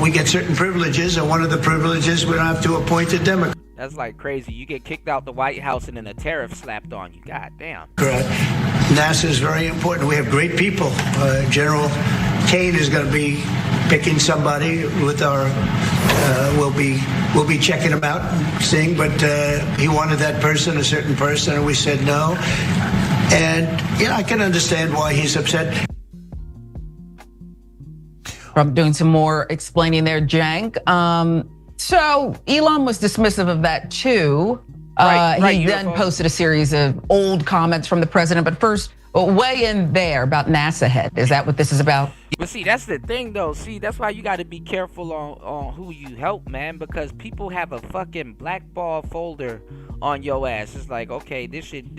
S8: We get certain privileges, and one of the privileges we don't have to appoint a Democrat.
S1: That's like crazy. You get kicked out the White House and then a tariff slapped on you. God damn.
S8: Correct. NASA is very important. We have great people. General Kane is going to be picking somebody with our. We'll be checking him out, and seeing. But he wanted that person, a certain person, and we said no. And I can understand why he's upset.
S14: Trump doing some more explaining there, Jank. So Elon was dismissive of that too. He then posted a series of old comments from the president. But first, weigh in there about NASA head. Is that what this is about?
S1: But see, that's the thing though. See, that's why you got to be careful on who you help, man, because people have a fucking blackball folder on your ass. It's like, okay, this should,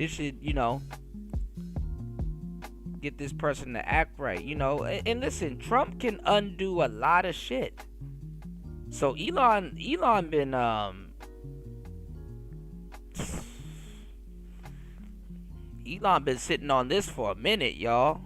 S1: get this person to act right, And listen, Trump can undo a lot of shit. So Elon been sitting on this for a minute, y'all.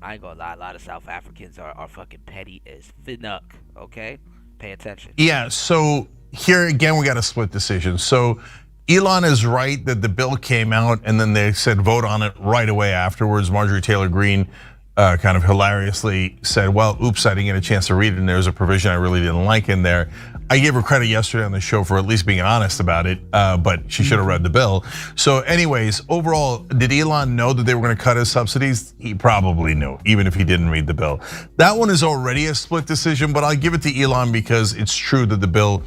S1: I ain't gonna lie, a lot of South Africans are fucking petty as finnuck, okay? Pay attention.
S13: Yeah, so here again, we got a split decision. So Elon is right that the bill came out and then they said vote on it right away afterwards. Marjorie Taylor Greene kind of hilariously said, well, oops, I didn't get a chance to read it, and there was a provision I really didn't like in there. I gave her credit yesterday on the show for at least being honest about it, but she should have read the bill. So anyways, overall, did Elon know that they were gonna cut his subsidies? He probably knew, even if he didn't read the bill. That one is already a split decision, but I'll give it to Elon because it's true that the bill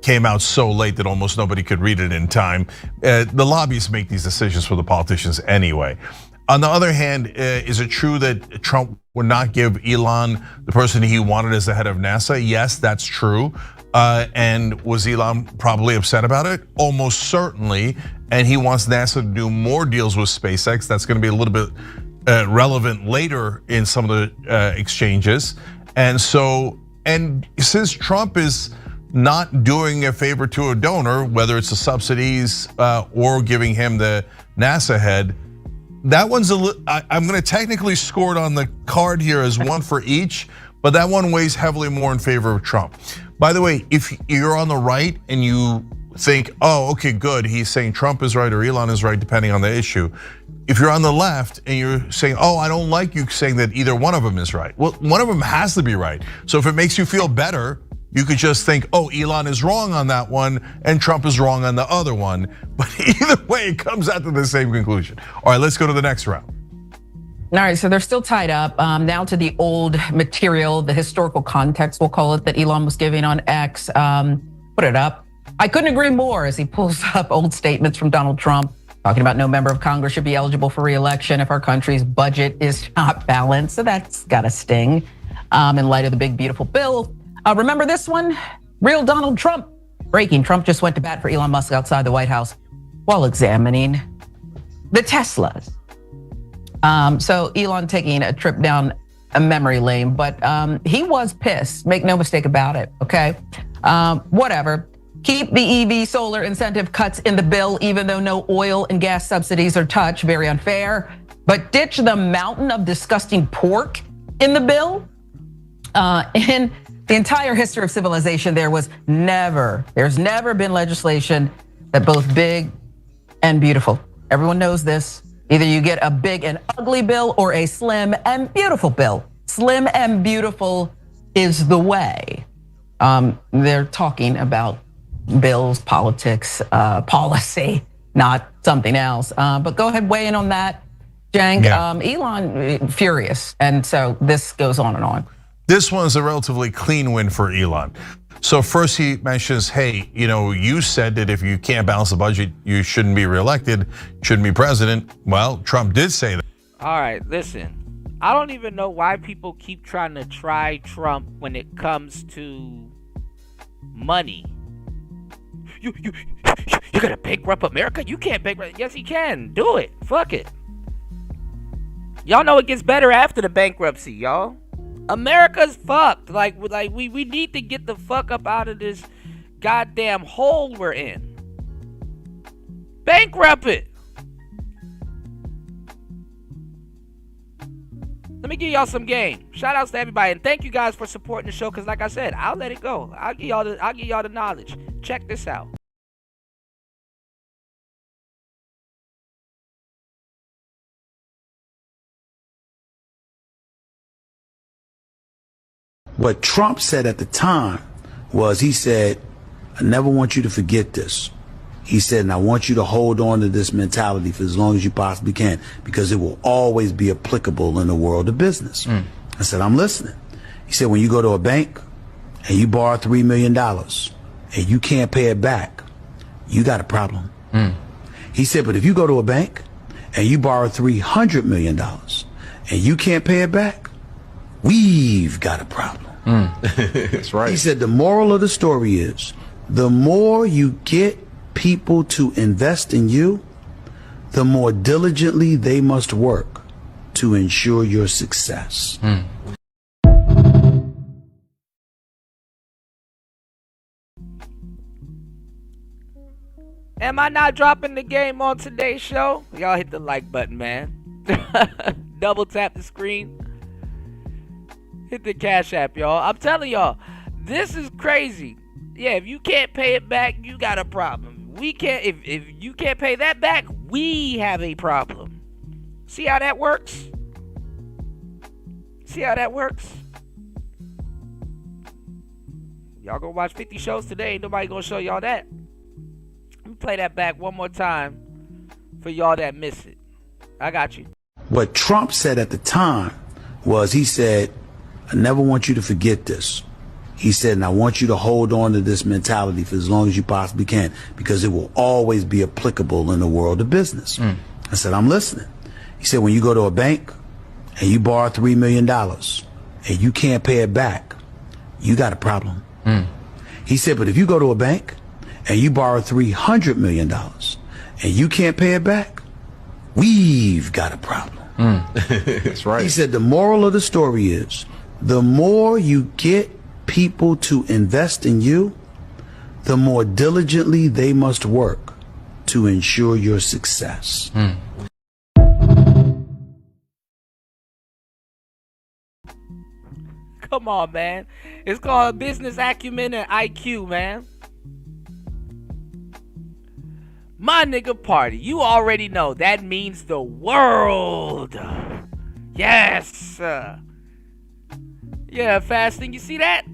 S13: came out so late that almost nobody could read it in time. The lobbyists make these decisions for the politicians anyway. On the other hand, is it true that Trump would not give Elon the person he wanted as the head of NASA? Yes, that's true. And was Elon probably upset about it? Almost certainly. And he wants NASA to do more deals with SpaceX. That's going to be a little bit relevant later in some of the exchanges. And since Trump is not doing a favor to a donor, whether it's the subsidies or giving him the NASA head, that one's I'm going to technically score it on the card here as one for each, but that one weighs heavily more in favor of Trump. By the way, if you're on the right and you think, oh, okay, good, he's saying Trump is right or Elon is right, depending on the issue. If you're on the left and you're saying, oh, I don't like you saying that either one of them is right. Well, one of them has to be right. So if it makes you feel better, you could just think, oh, Elon is wrong on that one and Trump is wrong on the other one. But either way, it comes out to the same conclusion. All right, let's go to the next round.
S14: All right, so they're still tied up. Now to the old material, the historical context, we'll call it, that Elon was giving on X. Put it up. I couldn't agree more as he pulls up old statements from Donald Trump talking about no member of Congress should be eligible for re-election if our country's budget is not balanced. So that's got to sting in light of the big, beautiful bill. Remember this one? Real Donald Trump. Breaking, Trump just went to bat for Elon Musk outside the White House while examining the Teslas. So Elon taking a trip down a memory lane, but he was pissed. Make no mistake about it, okay? Whatever. Keep the EV solar incentive cuts in the bill, even though no oil and gas subsidies are touched. Very unfair. But ditch the mountain of disgusting pork in the bill. In the entire history of civilization, there's never been legislation that both big and beautiful. Everyone knows this. Either you get a big and ugly bill or a slim and beautiful bill. Slim and beautiful is the way. They're talking about bills, politics, policy, not something else. But go ahead, weigh in on that, Jank.
S13: Yeah.
S14: Elon, furious. And so this goes on and on.
S13: This one's a relatively clean win for Elon. So first he mentions, hey, you said that if you can't balance the budget, you shouldn't be reelected, shouldn't be president. Well, Trump did say that.
S1: All right, listen. I don't even know why people keep trying to try Trump when it comes to money. You gonna bankrupt America? You can't bankrupt. Yes, he can. Do it. Fuck it. Y'all know it gets better after the bankruptcy, y'all. America's fucked. Like we need to get the fuck up out of this goddamn hole we're in. Bankrupt it. Let me give y'all some game. Shout outs to everybody, and thank you guys for supporting the show. Cause like I said, I'll let it go. I'll give y'all the knowledge. Check this out.
S15: What Trump said at the time was, he said, I never want you to forget this. He said, and I want you to hold on to this mentality for as long as you possibly can, because it will always be applicable in the world of business. I said, I'm listening. He said, when you go to a bank and you borrow $3 million and you can't pay it back, you got a problem. He said, but if you go to a bank and you borrow $300 million and you can't pay it back, we've got a problem.
S2: That's right.
S15: He said, the moral of the story is, the more you get people to invest in you, the more diligently they must work to ensure your success.
S1: Am I not dropping the game on today's show? Y'all hit the like button, man. Double tap the screen. Hit the Cash App, y'all. I'm telling y'all, this is crazy. Yeah, if you can't pay it back, you got a problem. We can't. If you can't pay that back, we have a problem. See how that works? See how that works? Y'all gonna watch 50 shows today. Ain't nobody gonna show y'all that. Let me play that back one more time for y'all that miss it. I got you.
S15: What Trump said at the time was, he said, I never want you to forget this. He said, and I want you to hold on to this mentality for as long as you possibly can, because it will always be applicable in the world of business. I said, I'm listening. He said, when you go to a bank and you borrow $3 million and you can't pay it back, you got a problem. He said, but if you go to a bank and you borrow $300 million and you can't pay it back, we've got a problem.
S2: That's right.
S15: He said, the moral of the story is, the more you get people to invest in you, the more diligently they must work to ensure your success.
S1: Come on, man. It's called business acumen and IQ, man. My nigga party. You already know that means the world. Yes. Yeah, fasting. You see that?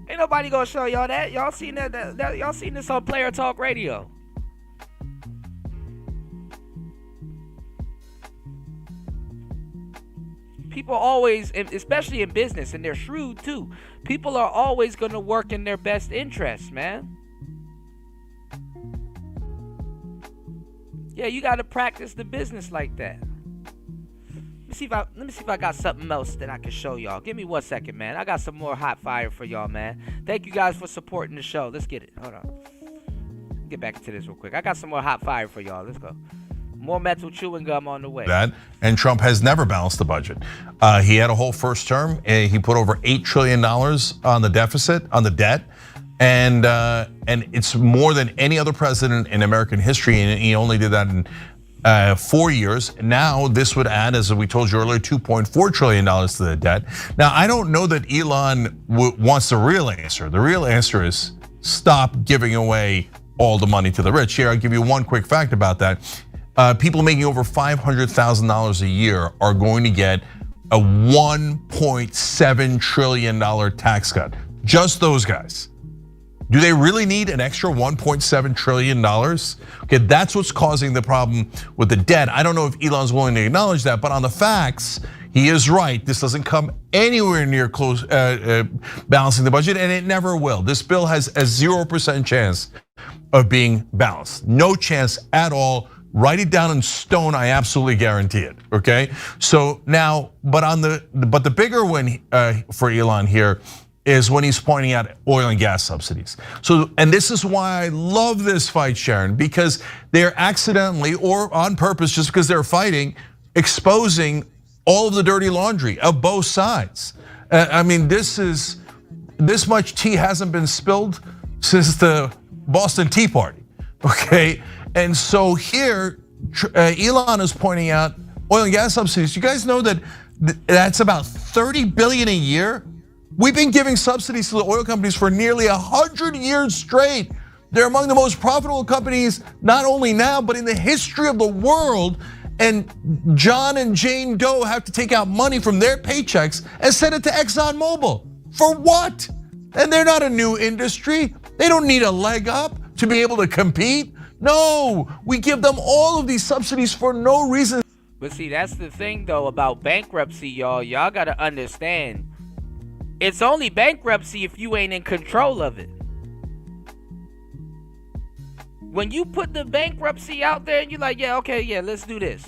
S1: Ain't nobody gonna show y'all that. Y'all seen that y'all seen this on Player Talk Radio. People always, especially in business, and they're shrewd too, people are always going to work in their best interests, man. Yeah, you got to practice the business like that. Let me see if I got something else that I can show y'all. Give me 1 second, man. I got some more hot fire for y'all, man. Thank you guys for supporting the show. Let's get it. Hold on. Get back into this real quick. I got some more hot fire for y'all. Let's go. More mental chewing gum on the way.
S13: That, and Trump has never balanced the budget. He had a whole first term. He put over $8 trillion on the deficit, on the debt, and it's more than any other president in American history. And he only did that in 4 years. Now this would add, as we told you earlier, $2.4 trillion to the debt. Now I don't know that Elon wants the real answer. The real answer is stop giving away all the money to the rich. Here, I'll give you one quick fact about that. People making over $500,000 a year are going to get a $1.7 trillion tax cut. Just those guys. Do they really need an extra $1.7 trillion? Okay, that's what's causing the problem with the debt. I don't know if Elon's willing to acknowledge that, but on the facts, he is right. This doesn't come anywhere near close balancing the budget, and it never will. This bill has a 0% chance of being balanced. No chance at all. Write it down in stone. I absolutely guarantee it. Okay. So now, but the bigger win for Elon here is when he's pointing out oil and gas subsidies. So, and this is why I love this fight, Sharon, because they're accidentally or on purpose, just because they're fighting, exposing all of the dirty laundry of both sides. I mean, this much tea hasn't been spilled since the Boston Tea Party. Okay. And so here, Elon is pointing out oil and gas subsidies. You guys know that that's about $30 billion a year? We've been giving subsidies to the oil companies for nearly 100 years straight. They're among the most profitable companies, not only now, but in the history of the world. And John and Jane Doe have to take out money from their paychecks and send it to ExxonMobil. For what? And they're not a new industry. They don't need a leg up to be able to compete. No, we give them all of these subsidies for no reason.
S1: But see, that's the thing though about bankruptcy, y'all. Y'all gotta understand. It's only bankruptcy if you ain't in control of it. When you put the bankruptcy out there and you're like, yeah, okay, yeah, let's do this.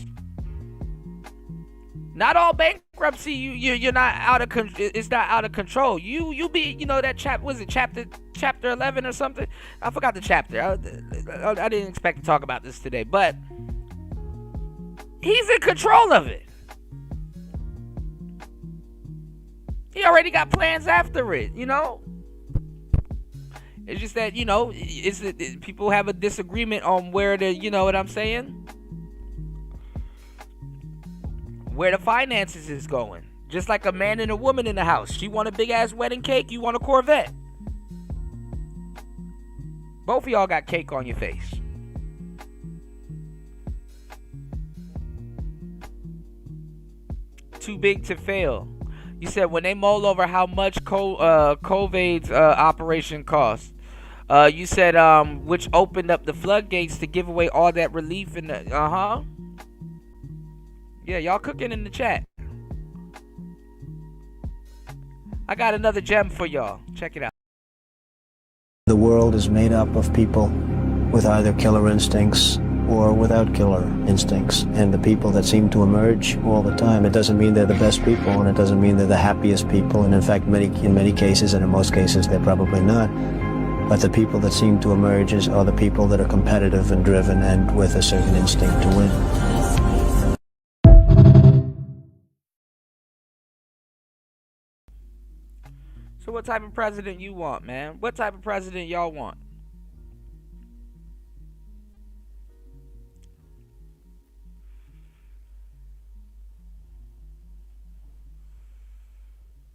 S1: Not all bankruptcy, you're not out of control. It's not out of control. You be, you know, that chapter 11 or something. I forgot the chapter. I didn't expect to talk about this today, but he's in control of it. He already got plans after it, you know. It's just that, you know, people have a disagreement on where the, you know what I'm saying? Where the finances is going. Just like a man and a woman in the house. She want a big ass wedding cake, you want a Corvette. Both of y'all got cake on your face. Too big to fail. You said when they mull over how much COVID's operation cost. You said which opened up the floodgates to give away all that relief in the Yeah, y'all cooking in the chat. I got another gem for y'all. Check it out.
S16: The world is made up of people with either killer instincts or without killer instincts. And the people that seem to emerge all the time, it doesn't mean they're the best people, and it doesn't mean they're the happiest people. And in fact, in many cases, and in most cases, they're probably not. But the people that seem to emerge are the people that are competitive and driven and with a certain instinct to win.
S1: So what type of president you want, man? What type of president y'all want?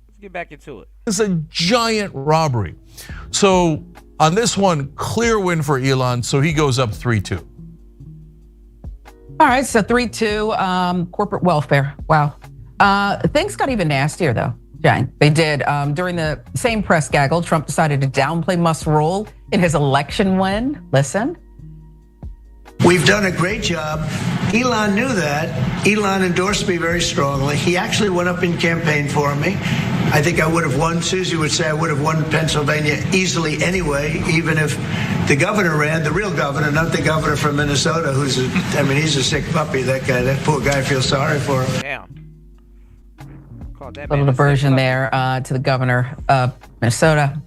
S1: Let's get back into it.
S13: It's a giant robbery. So on this one, clear win for Elon. So he goes up 3-2.
S14: All right, so 3-2, corporate welfare. Wow. Things got even nastier though, Jane. They did. During the same press gaggle, Trump decided to downplay Musk's role in his election win. Listen.
S8: We've done a great job. Elon knew that. Elon endorsed me very strongly. He actually went up in campaign for me. I think I would have won. Susie would say I would have won Pennsylvania easily anyway, even if the governor ran, the real governor, not the governor from Minnesota, he's a sick puppy, that guy. That poor guy, I feel sorry for him.
S1: Damn. Called that
S14: Little diversion there to the governor of Minnesota.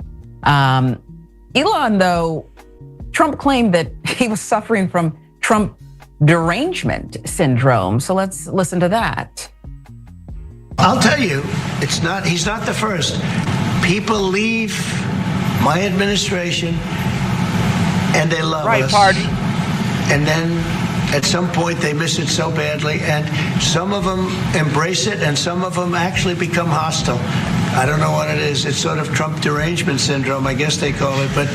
S14: Elon, though, Trump claimed that he was suffering from Trump derangement syndrome. So let's listen to that.
S8: I'll tell you, he's not the first. People leave my administration and they love us.
S1: Party.
S8: And then at some point they miss it so badly, and some of them embrace it and some of them actually become hostile. I don't know what it is. It's sort of Trump derangement syndrome, I guess they call it. But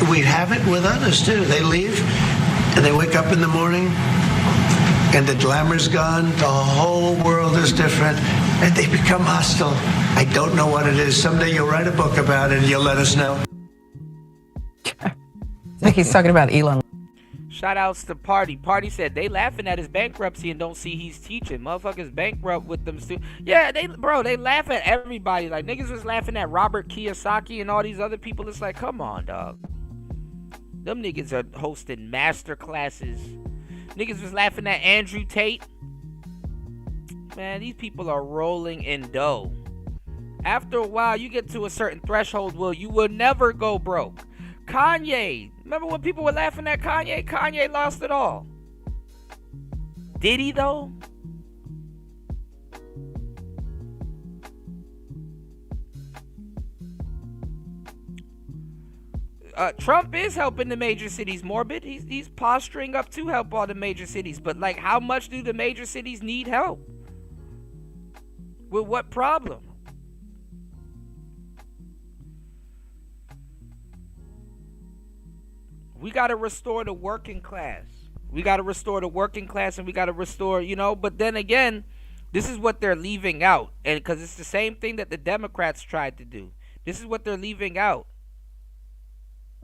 S8: we have it with others too. They leave and they wake up in the morning and the glamour's gone. The whole world is different and they become hostile. I don't know what it is. Someday you'll write a book about it and you'll let us know.
S14: I think he's talking about Elon.
S1: Shout outs to Party. Party said they laughing at his bankruptcy and don't see he's teaching. Motherfuckers bankrupt with them students. Yeah, they laugh at everybody. Like niggas was laughing at Robert Kiyosaki and all these other people. It's like, come on, dog. Them niggas are hosting master classes. Niggas was laughing at Andrew Tate. Man, these people are rolling in dough. After a while, you get to a certain threshold where you will never go broke. Kanye. Remember when people were laughing at Kanye? Kanye lost it all. Did he though? Trump is helping the major cities, Morbid. He's posturing up to help all the major cities. But like, how much do the major cities need help? With what problem? We got to restore the working class. We got to restore the working class, and we got to restore, but then again, this is what they're leaving out. And because it's the same thing that the Democrats tried to do. This is what they're leaving out.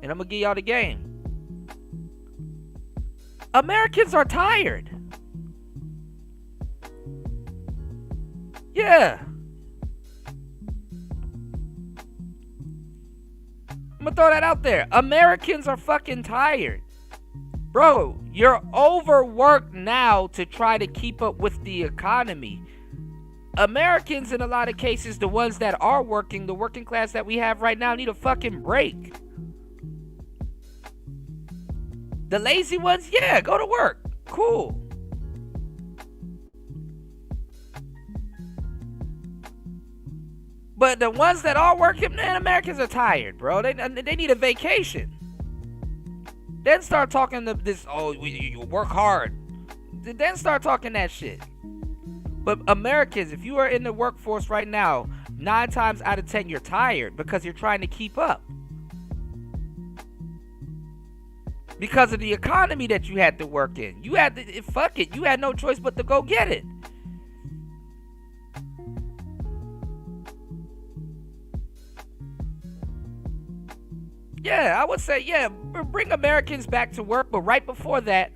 S1: And I'm going to give y'all the game. Americans are tired. Yeah. I'm gonna throw that out there. Americans are fucking tired. Bro, you're overworked now to try to keep up with the economy. Americans, in a lot of cases, the ones that are working, the working class that we have right now, need a fucking break. The lazy ones, yeah, go to work. Cool. But the ones that are working, man, Americans are tired, bro. They need a vacation. Then start talking to this, you work hard. Then start talking that shit. But Americans, if you are in the workforce right now, 9 times out of 10, you're tired because you're trying to keep up. Because of the economy that you had to work in. You had to, fuck it, you had no choice but to go get it. Yeah, I would say, yeah, bring Americans back to work, but right before that,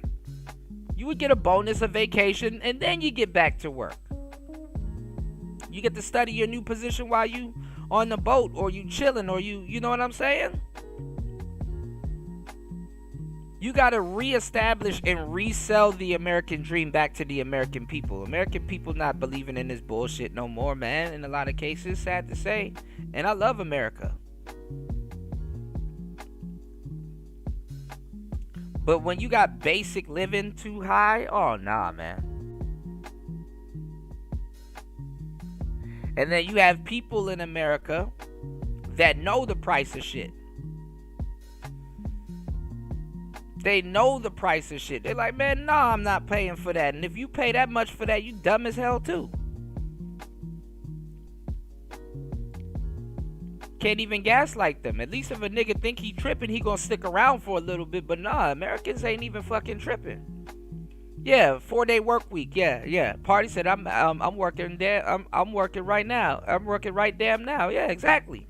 S1: you would get a bonus, a vacation, and then you get back to work. You get to study your new position while you on the boat, or you chilling, or you know what I'm saying? You got to reestablish and resell the American dream back to the American people. American people not believing in this bullshit no more, man, in a lot of cases, sad to say. And I love America. But when you got basic living too high, oh nah, man. And then you have people in America that know the price of shit. They know the price of shit. They're like, man, nah, I'm not paying for that. And if you pay that much for that, you dumb as hell too. can't even gaslight them. At least if a nigga think he tripping, he gonna stick around for a little bit. But nah, Americans ain't even fucking tripping. Yeah, 4-day work week. Yeah. Party said I'm working there. I'm working right now. I'm working right damn now. Yeah, exactly.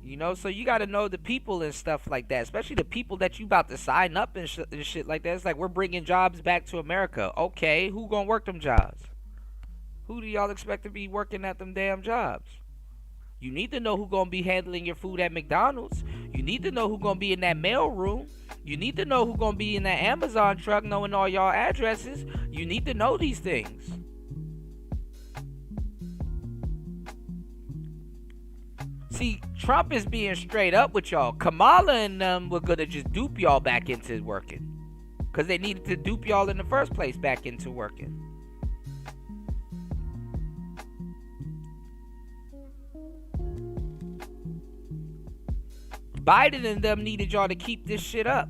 S1: You know, so you got to know the people and stuff like that, especially the people that you about to sign up and shit like that. It's like, we're bringing jobs back to America. Okay, who gonna work them jobs? Who do y'all expect to be working at them damn jobs? You need to know who gonna be handling your food at McDonald's. You need to know who gonna be in that mail room. You need to know who gonna be in that Amazon truck, knowing all y'all addresses. You need to know these things. See, Trump is being straight up with y'all. Kamala and them were gonna just dupe y'all back into working, because they needed to dupe y'all in the first place back into working. Biden and them needed y'all to keep this shit up,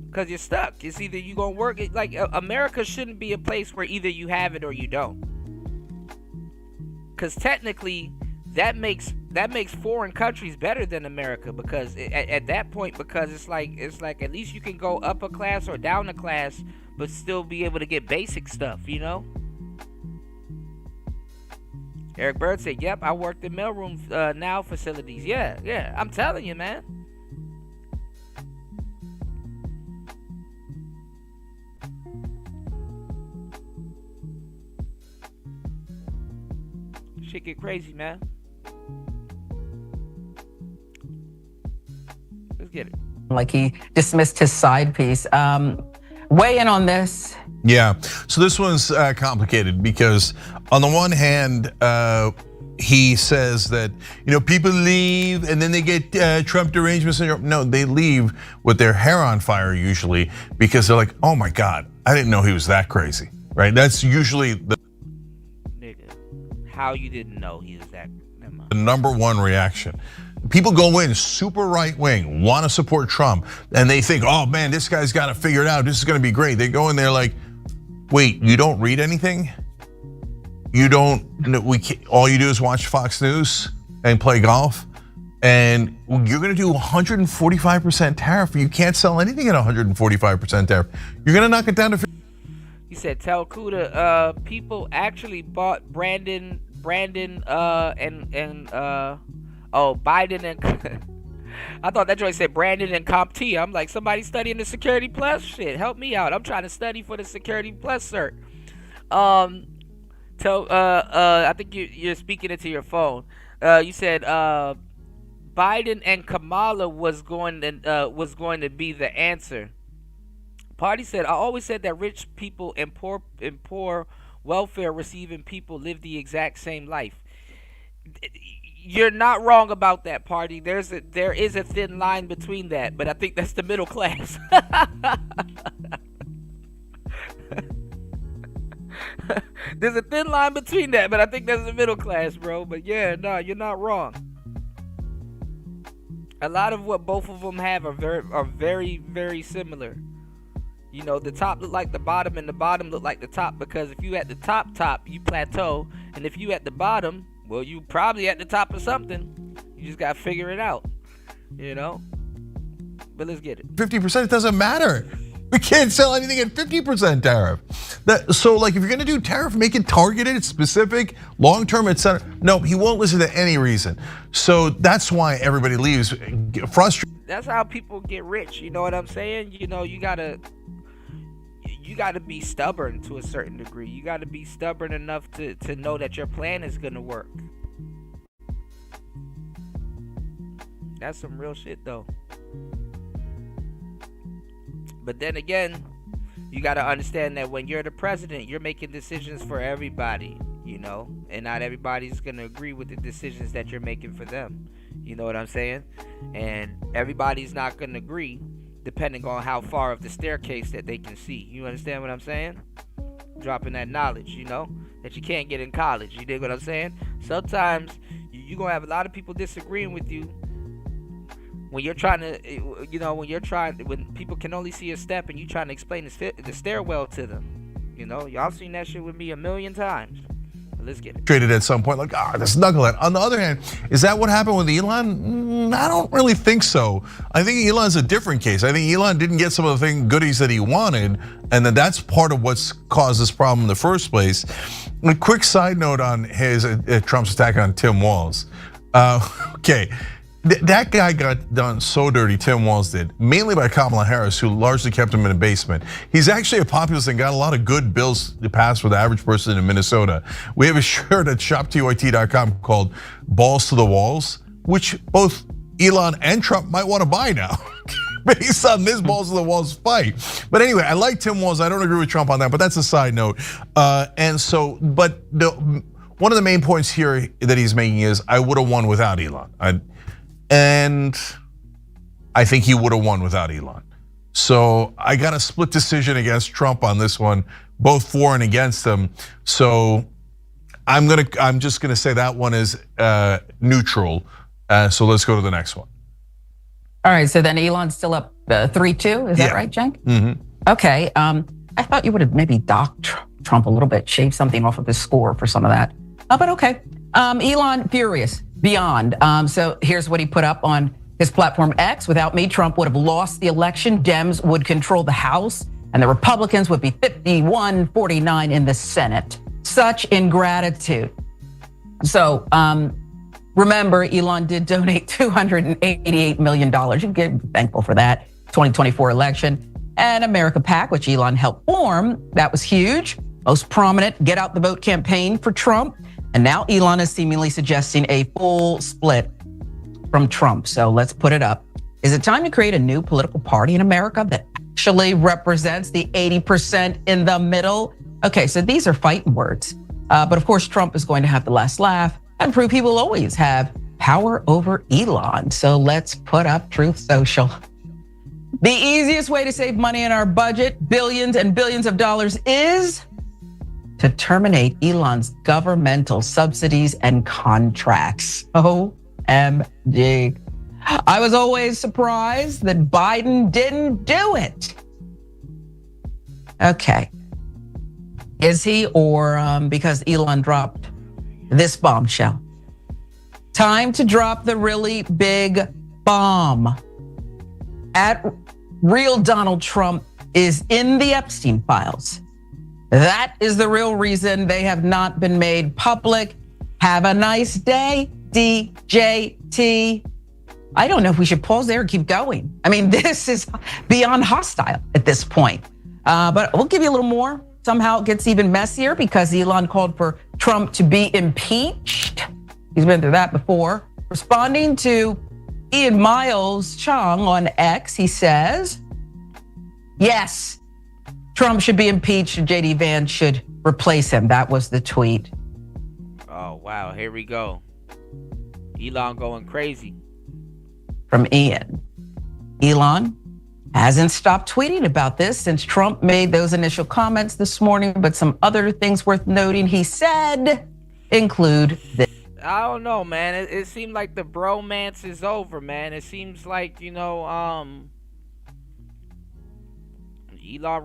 S1: because you're stuck. It's either you gonna work it. Like, America shouldn't be a place where either you have it or you don't. Because technically, that makes foreign countries better than America, because at that point, because it's like at least you can go upper class or down a class, but still be able to get basic stuff, you know. Eric Bird said, "Yep, I worked in mailroom now facilities." Yeah, I'm telling you, man. Shit get crazy, man. Let's get it.
S14: Like he dismissed his side piece. Weigh in on this.
S13: Yeah, so this one's complicated because on the one hand, he says that, you know, people leave and then they get Trump derangement syndrome. No, they leave with their hair on fire usually, because they're like, oh my God, I didn't know he was that crazy, right? That's usually the
S1: how you didn't know he was that.
S13: the number one reaction. People go in super right wing, want to support Trump, and they think, oh man, this guy's got it figured out. This is going to be great. They go in there like, wait, you don't read anything? You don't, all you do is watch Fox News and play golf, and you're going to do 145% tariff. You can't sell anything at 145% tariff. You're going to knock it down to 50.
S1: He said, tell Kuda, people actually bought Biden and I thought that joint said Brandon and CompT. I'm like, somebody studying the Security Plus shit. Help me out. I'm trying to study for the Security Plus cert. I think you're speaking into your phone. You said Biden and Kamala was going to be the answer. Party said, I always said that rich people and poor welfare receiving people live the exact same life. You're not wrong about that, Party. There is a thin line between that, but I think that's the middle class. There's a thin line between that, but I think that's the middle class, bro. But yeah, no, you're not wrong. A lot of what both of them have are very, very similar. You know, the top look like the bottom and the bottom look like the top, because if you at the top, you plateau. And if you at the bottom, well, you probably at the top of something. You just got to figure it out, you know? But let's get it.
S13: 50%, it doesn't matter. We can't sell anything at 50% tariff. So like, if you're gonna do tariff, make it targeted, specific, long-term, etc. No, he won't listen to any reason. So that's why everybody leaves frustrated.
S1: That's how people get rich, you know what I'm saying? You know, you gotta be stubborn to a certain degree. You gotta be stubborn enough to know that your plan is gonna work. That's some real shit though. But then again, you gotta understand that when you're the president, you're making decisions for everybody, you know? And not everybody's gonna agree with the decisions that you're making for them. You know what I'm saying? And everybody's not gonna agree depending on how far of the staircase that they can see. You understand what I'm saying? Dropping that knowledge, you know, that you can't get in college. You dig what I'm saying? Sometimes you're gonna have a lot of people disagreeing with you when you're trying to, you know, when people can only see a step and you're trying to explain the stairwell to them. You know, y'all seen that shit with me a million times. Let's get it.
S13: Traded at some point, like, this knucklehead. On the other hand, is that what happened with Elon? I don't really think so. I think Elon's a different case. I think Elon didn't get some of the goodies that he wanted, and that's part of what's caused this problem in the first place. A quick side note on his Trump's attack on Tim Walz. Okay. That guy got done so dirty, Tim Walz did, mainly by Kamala Harris, who largely kept him in the basement. He's actually a populist and got a lot of good bills to pass for the average person in Minnesota. We have a shirt at shoptyt.com called Balls to the Walls, which both Elon and Trump might want to buy now. Based on this Balls to the Walls fight. But anyway, I like Tim Walz. I don't agree with Trump on that, but that's a side note. One of the main points here that he's making is, I would have won without Elon. And I think he would have won without Elon. So I got a split decision against Trump on this one, both for and against him. So I'm just gonna say that one is neutral. So let's go to the next one.
S14: All right, so then Elon's still up 3-2, is that right, Cenk?
S13: Mm-hmm.
S14: Okay, I thought you would have maybe docked Trump a little bit, shaved something off of his score for some of that. But okay, Elon furious. Beyond. So here's what he put up on his platform X. Without me, Trump would have lost the election. Dems would control the House, and the Republicans would be 51-49 in the Senate. Such ingratitude. So remember, Elon did donate $288 million. You can be thankful for that. 2024 election. And America PAC, which Elon helped form, that was huge. Most prominent get out the vote campaign for Trump. And now Elon is seemingly suggesting a full split from Trump. So let's put it up. Is it time to create a new political party in America that actually represents the 80% in the middle? Okay, so these are fighting words. But of course, Trump is going to have the last laugh and prove he will always have power over Elon. So let's put up Truth Social. The easiest way to save money in our budget, billions and billions of dollars, is to terminate Elon's governmental subsidies and contracts. OMG. I was always surprised that Biden didn't do it. Okay. Is he, or because Elon dropped this bombshell? Time to drop the really big bomb. At real Donald Trump is in the Epstein files. That is the real reason they have not been made public. Have a nice day, DJT. I don't know if we should pause there or keep going. I mean, this is beyond hostile at this point. But we'll give you a little more. Somehow it gets even messier because Elon called for Trump to be impeached. He's been through that before. Responding to Ian Miles Chung on X, he says, yes, Trump should be impeached and JD Vance should replace him. That was the tweet.
S1: Oh, wow. Here we go. Elon going crazy.
S14: From Ian. Elon hasn't stopped tweeting about this since Trump made those initial comments this morning, but some other things worth noting he said include this.
S1: I don't know, man. It seemed like the bromance is over, man. It seems like, Elon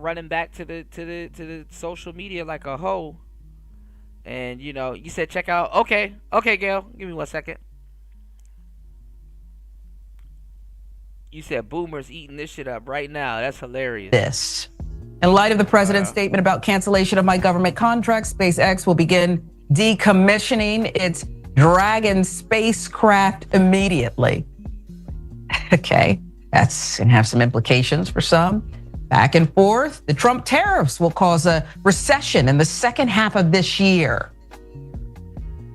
S1: running back to the social media like a hoe. And you said check out. Okay, Gail, give me 1 second. You said boomers eating this shit up right now. That's hilarious.
S14: This. In light of the president's statement about cancellation of my government contracts, SpaceX will begin decommissioning its Dragon spacecraft immediately. Okay, that's gonna have some implications for some. Back and forth, the Trump tariffs will cause a recession in the second half of this year.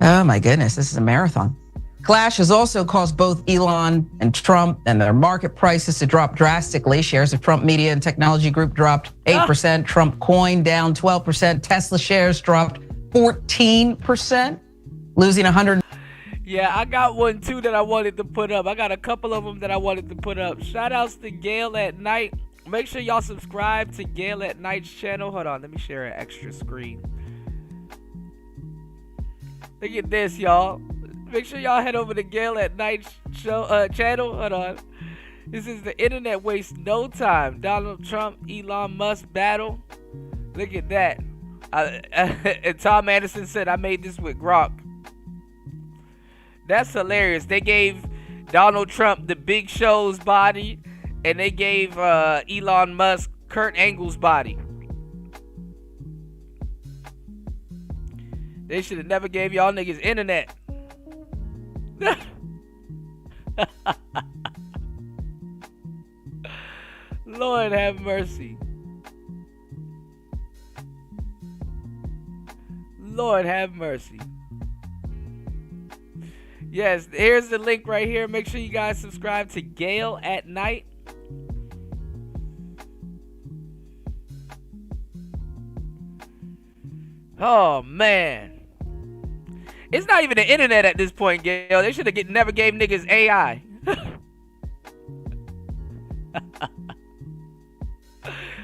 S14: Oh my goodness, this is a marathon. Clash has also caused both Elon and Trump and their market prices to drop drastically. Shares of Trump Media and Technology Group dropped 8%, Trump Coin down 12%, Tesla shares dropped 14%, losing 100.
S1: Yeah, I got one too that I wanted to put up. I got a couple of them that I wanted to put up. Shout outs to Gail at Night. Make sure y'all subscribe to Gail at Night's channel. Hold on, let me share an extra screen. Look at this, y'all. Make sure y'all head over to Gail at Night's channel. Hold on. This is the internet wastes no time. Donald Trump, Elon Musk battle. Look at that. And Tom Anderson said, "I made this with Grok." That's hilarious. They gave Donald Trump the Big Show's body, and they gave Elon Musk Kurt Angle's body. They should have never gave y'all niggas internet. Lord have mercy. Lord have mercy. Yes, here's the link right here. Make sure you guys subscribe to Gale at Night. Oh, man. It's not even the internet at this point, Gale. They should have never gave niggas AI.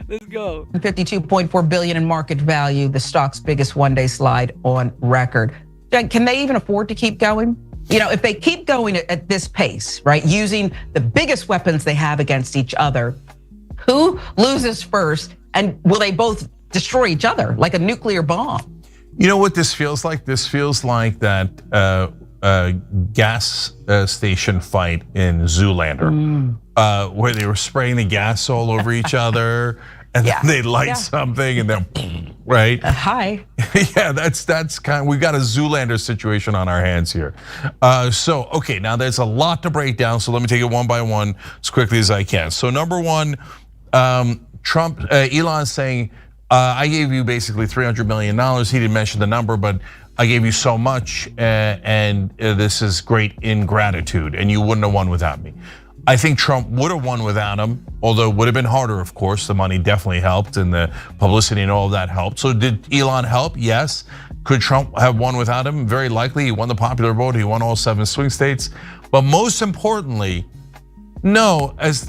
S1: Let's go.
S14: 52.4 billion in market value, the stock's biggest one-day slide on record. Can they even afford to keep going? You know, if they keep going at this pace, right, using the biggest weapons they have against each other, who loses first, and will they both destroy each other like a nuclear bomb?
S13: You know what this feels like? This feels like that gas station fight in Zoolander, where they were spraying the gas all over each other, and then they light something, and then right?
S14: Hi.
S13: Yeah, that's kind of, we've got a Zoolander situation on our hands here. So okay, now there's a lot to break down. So let me take it one by one as quickly as I can. So number one, Trump, Elon saying, I gave you basically $300 million. He didn't mention the number, but I gave you so much, and this is great ingratitude, and you wouldn't have won without me. I think Trump would have won without him, although it would have been harder, of course. The money definitely helped, and the publicity and all of that helped. So did Elon help? Yes. Could Trump have won without him? Very likely. He won the popular vote. He won all 7 swing states. But most importantly, no, as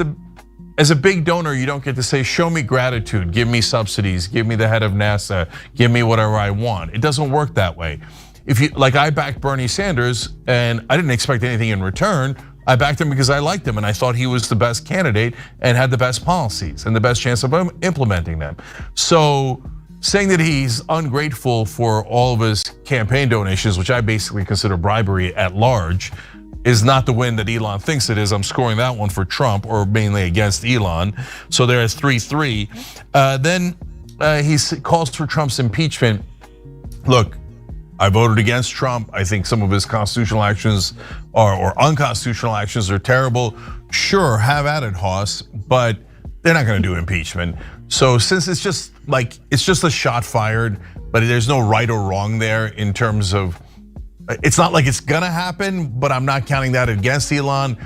S13: a big donor, you don't get to say, show me gratitude, give me subsidies, give me the head of NASA, give me whatever I want. It doesn't work that way. If you, like, I backed Bernie Sanders and I didn't expect anything in return. I backed him because I liked him and I thought he was the best candidate and had the best policies and the best chance of implementing them. So saying that he's ungrateful for all of his campaign donations, which I basically consider bribery at large, is not the win that Elon thinks it is. I'm scoring that one for Trump, or mainly against Elon. So there is 3-3. Then he calls for Trump's impeachment. Look, I voted against Trump. I think some of his constitutional actions or unconstitutional actions are terrible. Sure, have at it, Hoss, but they're not gonna do impeachment. So since it's just a shot fired, but there's no right or wrong there in terms of, it's not like it's gonna happen, but I'm not counting that against Elon.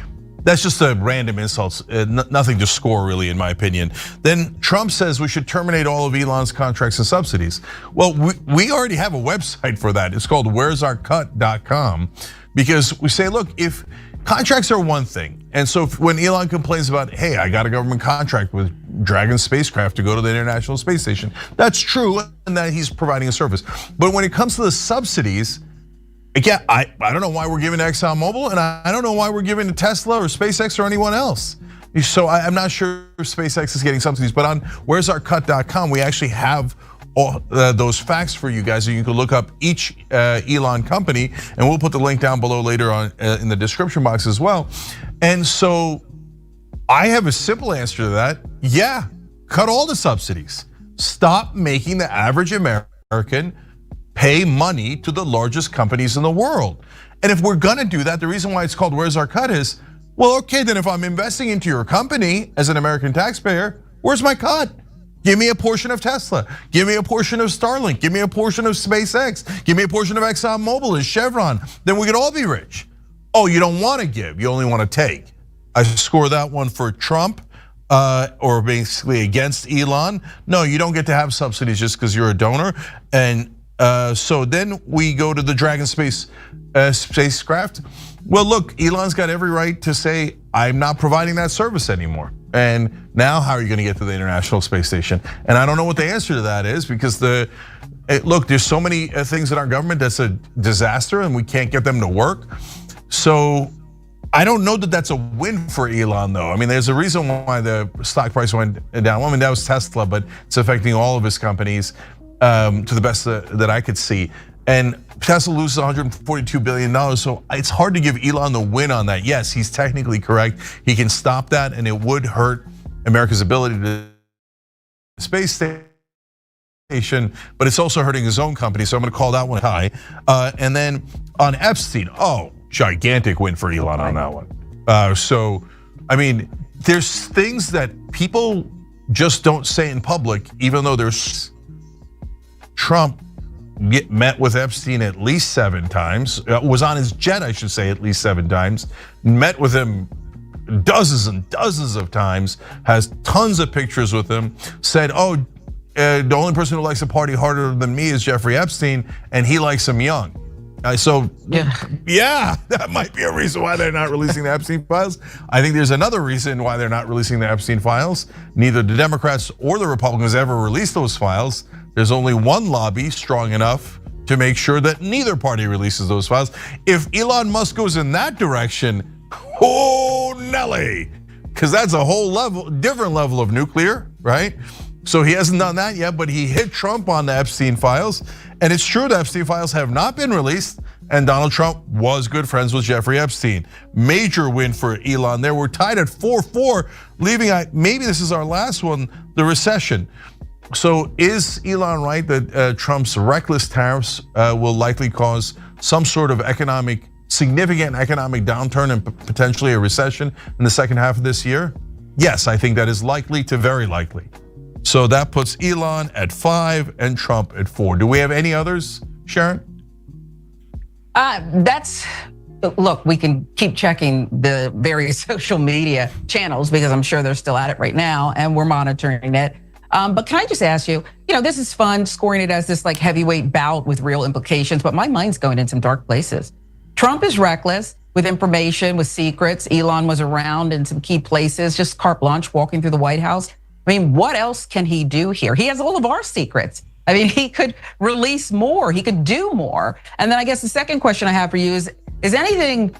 S13: That's just a random insult, nothing to score really, in my opinion. Then Trump says we should terminate all of Elon's contracts and subsidies. Well, we already have a website for that. It's called where'sourcut.com, because we say, look, if contracts are one thing, and so when Elon complains about, hey, I got a government contract with Dragon spacecraft to go to the International Space Station, that's true, and that he's providing a service. But when it comes to the subsidies, again, I don't know why we're giving to ExxonMobil, and I don't know why we're giving to Tesla or SpaceX or anyone else. So I'm not sure if SpaceX is getting subsidies, but on where'sourcut.com, we actually have all those facts for you guys. So you can look up each Elon company, and we'll put the link down below later on in the description box as well. And so I have a simple answer to that. Yeah, cut all the subsidies. Stop making the average American pay money to the largest companies in the world. And if we're gonna do that, the reason why it's called Where's Our Cut is, well, okay, then if I'm investing into your company as an American taxpayer, where's my cut? Give me a portion of Tesla. Give me a portion of Starlink. Give me a portion of SpaceX. Give me a portion of ExxonMobil and Chevron. Then we could all be rich. Oh, you don't wanna give, you only wanna take. I score that one for Trump, or basically against Elon. No, you don't get to have subsidies just because you're a donor. And so then we go to the Dragon spacecraft. Well, look, Elon's got every right to say, I'm not providing that service anymore. And now how are you gonna get to the International Space Station? And I don't know what the answer to that is, because look, there's so many things in our government that's a disaster and we can't get them to work. So I don't know that that's a win for Elon, though. I mean, there's a reason why the stock price went down. I mean, that was Tesla, but it's affecting all of his companies. to the best that I could see. And Tesla loses $142 billion, so it's hard to give Elon the win on that. Yes, he's technically correct. He can stop that, and it would hurt America's ability to space station, but it's also hurting his own company, so I'm gonna call that one high. And then on Epstein, gigantic win for Elon on that one. So, I mean, there's things that people just don't say in public, even though there's Trump met with Epstein at least 7 times, was on his jet, I should say, at least 7 times, met with him dozens and dozens of times, has tons of pictures with him, said, the only person who likes to party harder than me is Jeffrey Epstein, and he likes him young. Yeah, that might be a reason why they're not releasing the Epstein files. I think there's another reason why they're not releasing the Epstein files. Neither the Democrats or the Republicans ever released those files. There's only one lobby strong enough to make sure that neither party releases those files. If Elon Musk goes in that direction, oh Nelly, because that's a whole different level of nuclear, right? So he hasn't done that yet, but he hit Trump on the Epstein files. And it's true the Epstein files have not been released, and Donald Trump was good friends with Jeffrey Epstein. Major win for Elon there. We're tied at 4-4, leaving, maybe this is our last one, the recession. So is Elon right that Trump's reckless tariffs will likely cause some sort of significant economic downturn and potentially a recession in the second half of this year? Yes, I think that is likely to very likely. So that puts Elon at 5 and Trump at 4. Do we have any others, Sharon?
S14: Look, we can keep checking the various social media channels because I'm sure they're still at it right now and we're monitoring it. But can I just ask you, this is fun, scoring it as this like heavyweight bout with real implications, but my mind's going in some dark places. Trump is reckless with information, with secrets. Elon was around in some key places, just carte blanche walking through the White House. I mean, what else can he do here? He has all of our secrets. I mean, he could release more, he could do more. And then I guess the second question I have for you is anything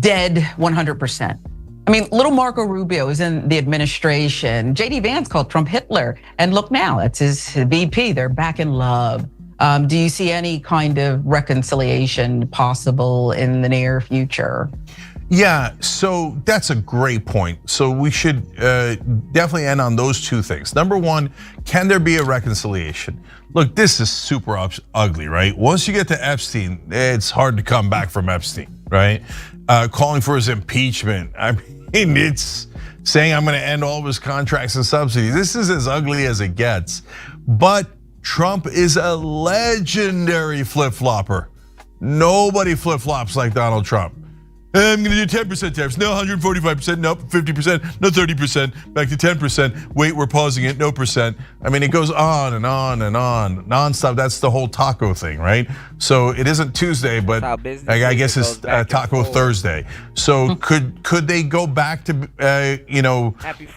S14: dead 100%? I mean, little Marco Rubio is in the administration. JD Vance called Trump Hitler. And look now, that's his VP, they're back in love. Do you see any kind of reconciliation possible in the near future?
S13: Yeah, so that's a great point. So we should definitely end on those two things. Number one, can there be a reconciliation? Look, this is super ugly, right? Once you get to Epstein, it's hard to come back from Epstein, right? Calling for his impeachment. I mean, it's saying I'm gonna end all of his contracts and subsidies. This is as ugly as it gets. But Trump is a legendary flip-flopper. Nobody flip-flops like Donald Trump. I'm gonna do 10% tariffs. No, 145%, nope, 50%, no 30%, back to 10%. Wait, we're pausing it, no percent. I mean, it goes on and on and on, nonstop. That's the whole taco thing, right? So it isn't Tuesday, but I guess it's Taco Thursday. So could they go back to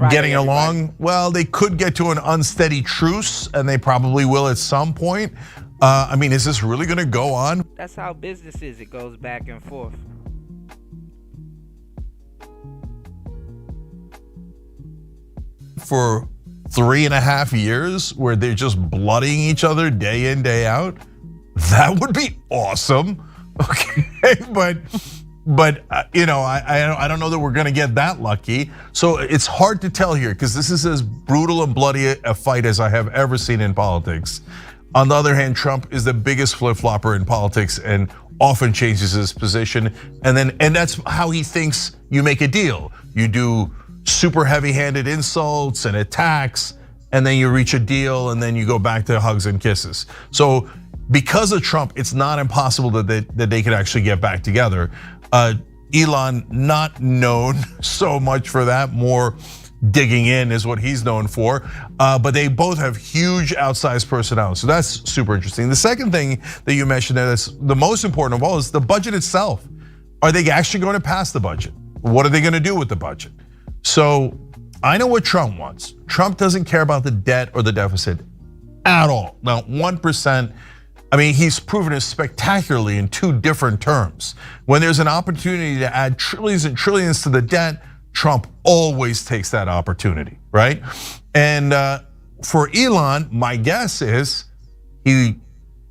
S13: getting along?
S1: Everybody.
S13: Well, they could get to an unsteady truce, and they probably will at some point. I mean, is this really gonna go on?
S1: That's how business is. It goes back and forth.
S13: For 3.5 years where they're just bloodying each other day in, day out? That would be awesome. Okay, but I don't know that we're gonna get that lucky. So it's hard to tell here because this is as brutal and bloody a fight as I have ever seen in politics. On the other hand, Trump is the biggest flip-flopper in politics and often changes his position. And that's how he thinks you make a deal. You do super heavy-handed insults and attacks, and then you reach a deal, and then you go back to hugs and kisses. So because of Trump, it's not impossible that they could actually get back together. Elon, not known so much for that, more digging in is what he's known for. But they both have huge outsized personalities, so that's super interesting. The second thing that you mentioned there that's the most important of all is the budget itself. Are they actually going to pass the budget? What are they going to do with the budget? So I know what Trump wants. Trump doesn't care about the debt or the deficit at all. Now, 1%, I mean, he's proven it spectacularly in 2 different terms. When there's an opportunity to add trillions and trillions to the debt, Trump always takes that opportunity, right? And for Elon, my guess is He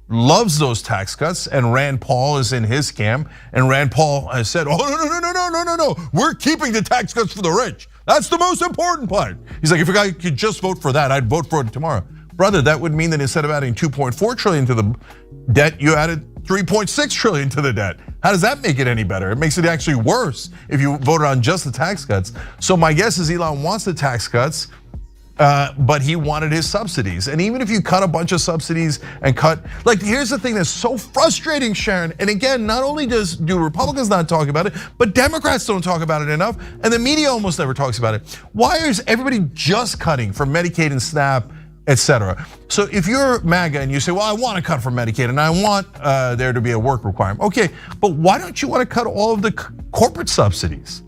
S13: loves those tax cuts, and Rand Paul is in his camp. And Rand Paul has said, "Oh no! We're keeping the tax cuts for the rich. That's the most important part." He's like, "If a guy could just vote for that, I'd vote for it tomorrow." Brother, that would mean that instead of adding 2.4 trillion to the debt, you added 3.6 trillion to the debt. How does that make it any better? It makes it actually worse if you voted on just the tax cuts. So my guess is Elon wants the tax cuts, but he wanted his subsidies. And even if you cut a bunch of subsidies and cut, like, here's the thing that's so frustrating, Sharon. And again, not only do Republicans not talk about it, but Democrats don't talk about it enough, and the media almost never talks about it. Why is everybody just cutting from Medicaid and SNAP, etc.? So if you're MAGA and you say, well, I want to cut from Medicaid and I want there to be a work requirement. Okay, but why don't you want to cut all of the corporate subsidies?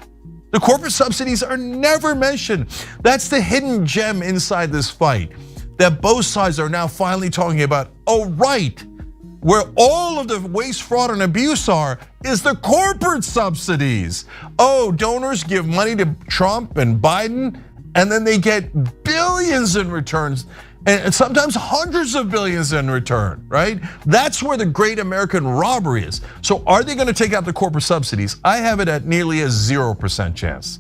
S13: The corporate subsidies are never mentioned. That's the hidden gem inside this fight that both sides are now finally talking about. Oh, right, where all of the waste, fraud, and abuse are is the corporate subsidies. Oh, donors give money to Trump and Biden, and then they get billions in returns, and sometimes hundreds of billions in return, right? That's where the great American robbery is. So are they gonna take out the corporate subsidies? I have it at nearly a 0% chance.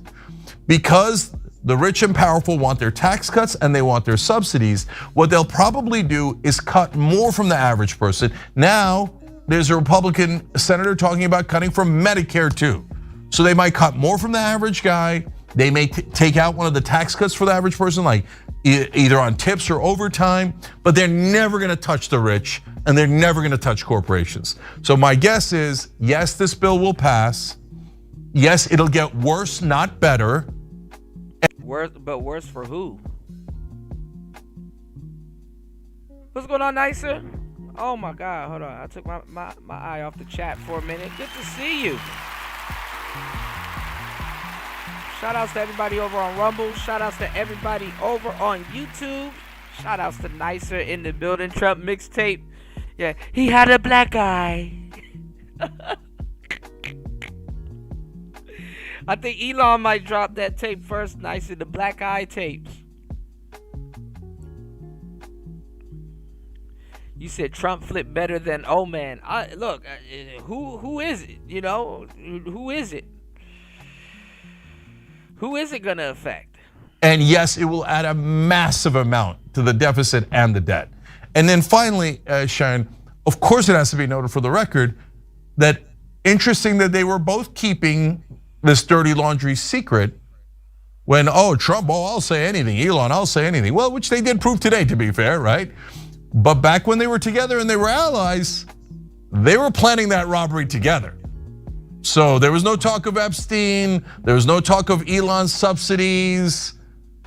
S13: Because the rich and powerful want their tax cuts and they want their subsidies, what they'll probably do is cut more from the average person. Now, there's a Republican senator talking about cutting from Medicare too. So they might cut more from the average guy. They may take out one of the tax cuts for the average person, like either on tips or overtime, but they're never gonna touch the rich and they're never gonna touch corporations. So my guess is, yes, this bill will pass. Yes, it'll get worse, not better.
S1: Worse, but worse for who? What's going on, Nicer? Oh my God, hold on. I took my eye off the chat for a minute. Good to see you. Shout outs to everybody over on Rumble. Shout outs to everybody over on YouTube. Shout outs to Nicer in the building. Trump mixtape. Yeah, he had a black eye. I think Elon might drop that tape first. Nicer, the black eye tapes. You said Trump flipped better than man. Look, who is it? You know, who is it? Who is it gonna affect?
S13: And yes, it will add a massive amount to the deficit and the debt. And then finally, Sharon, of course it has to be noted for the record that interesting that they were both keeping this dirty laundry secret when, Trump, I'll say anything. Elon, I'll say anything. Well, which they did prove today, to be fair, right? But back when they were together and they were allies, they were planning that robbery together. So there was no talk of Epstein. There was no talk of Elon's subsidies.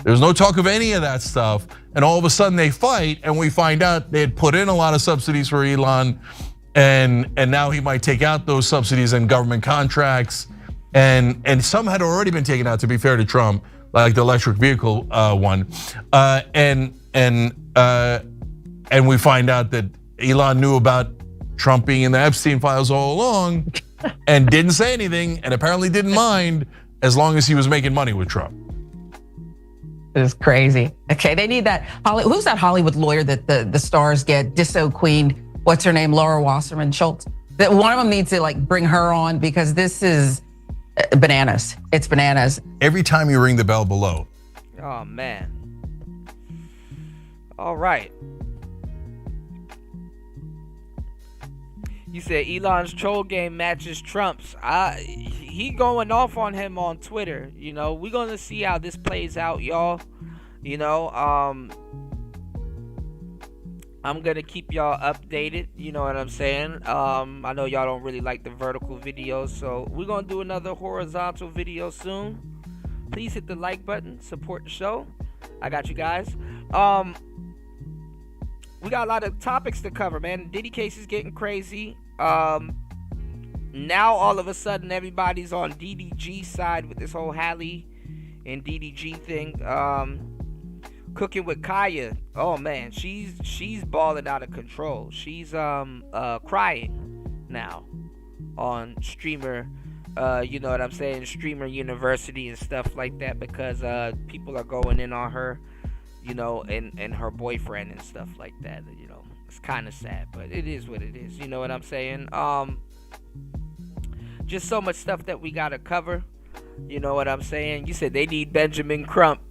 S13: There was no talk of any of that stuff. And all of a sudden they fight and we find out they had put in a lot of subsidies for Elon. And now he might take out those subsidies and government contracts. And some had already been taken out, to be fair to Trump, like the electric vehicle one. And we find out that Elon knew about Trump being in the Epstein files all along and didn't say anything and apparently didn't mind as long as he was making money with Trump.
S14: It's crazy. Okay, they need that. Who's that Hollywood lawyer that the stars get? Disso Queen, what's her name? Laura Wasserman Schultz. That one of them needs to bring her on because this is bananas. It's bananas.
S13: Every time you ring the bell below.
S1: Oh man. All right. You said Elon's troll game matches Trump's. He going off on him on Twitter. You know, we're gonna see how this plays out, y'all. You know, I'm gonna keep y'all updated. You know what I'm saying? I know y'all don't really like the vertical videos, so we're gonna do another horizontal video soon. Please hit the like button, support the show. I got you guys. We got a lot of topics to cover, man. Diddy case is getting crazy. Now all of a sudden everybody's on DDG side with this whole Hallie and DDG thing. Cooking with Kaya. Oh man, she's balling out of control. She's crying now on streamer. You know what I'm saying? Streamer University and stuff like that because people are going in on her. You know, and her boyfriend and stuff like that, you know. It's kind of sad, but it is what it is. You know what I'm saying? Just so much stuff that we gotta cover. You know what I'm saying? You said they need Benjamin Crump.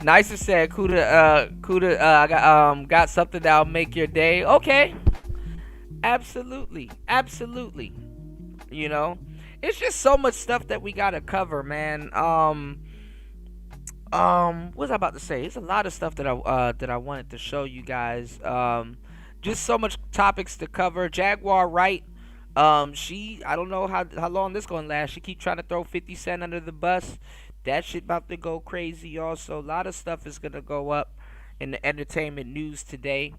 S1: Nicer said, Kuda, I got something that'll make your day. Okay. Absolutely. Absolutely. You know? It's just so much stuff that we gotta cover, man. What was I about to say? It's a lot of stuff that I wanted to show you guys. Just so much topics to cover. Jaguar Wright. I don't know how long this gonna last. She keep trying to throw 50 Cent under the bus. That shit about to go crazy also. A lot of stuff is gonna go up in the entertainment news today.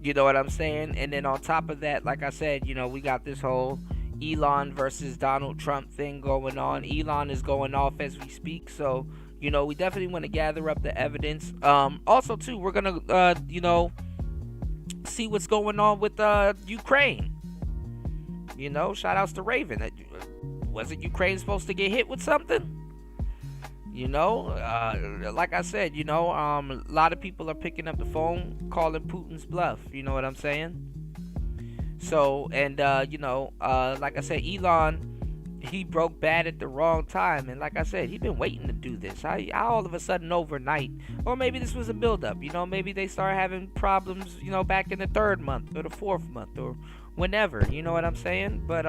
S1: You know what I'm saying? And then on top of that, like I said, you know, we got this whole Elon versus Donald Trump thing going on. Elon is going off as we speak, so you know we definitely want to gather up the evidence. Also too, we're gonna you know, see what's going on with Ukraine. You know, shout outs to Raven. Wasn't Ukraine supposed to get hit with something? You know, like I said, you know, a lot of people are picking up the phone, calling Putin's bluff. You know what I'm saying? So, and you know, like I said, Elon, he broke bad at the wrong time, and like I said, he's been waiting to do this. How all of a sudden overnight, or maybe this was a buildup. You know, maybe they started having problems, you know, back in the 3rd month or the 4th month or whenever. You know what I'm saying? But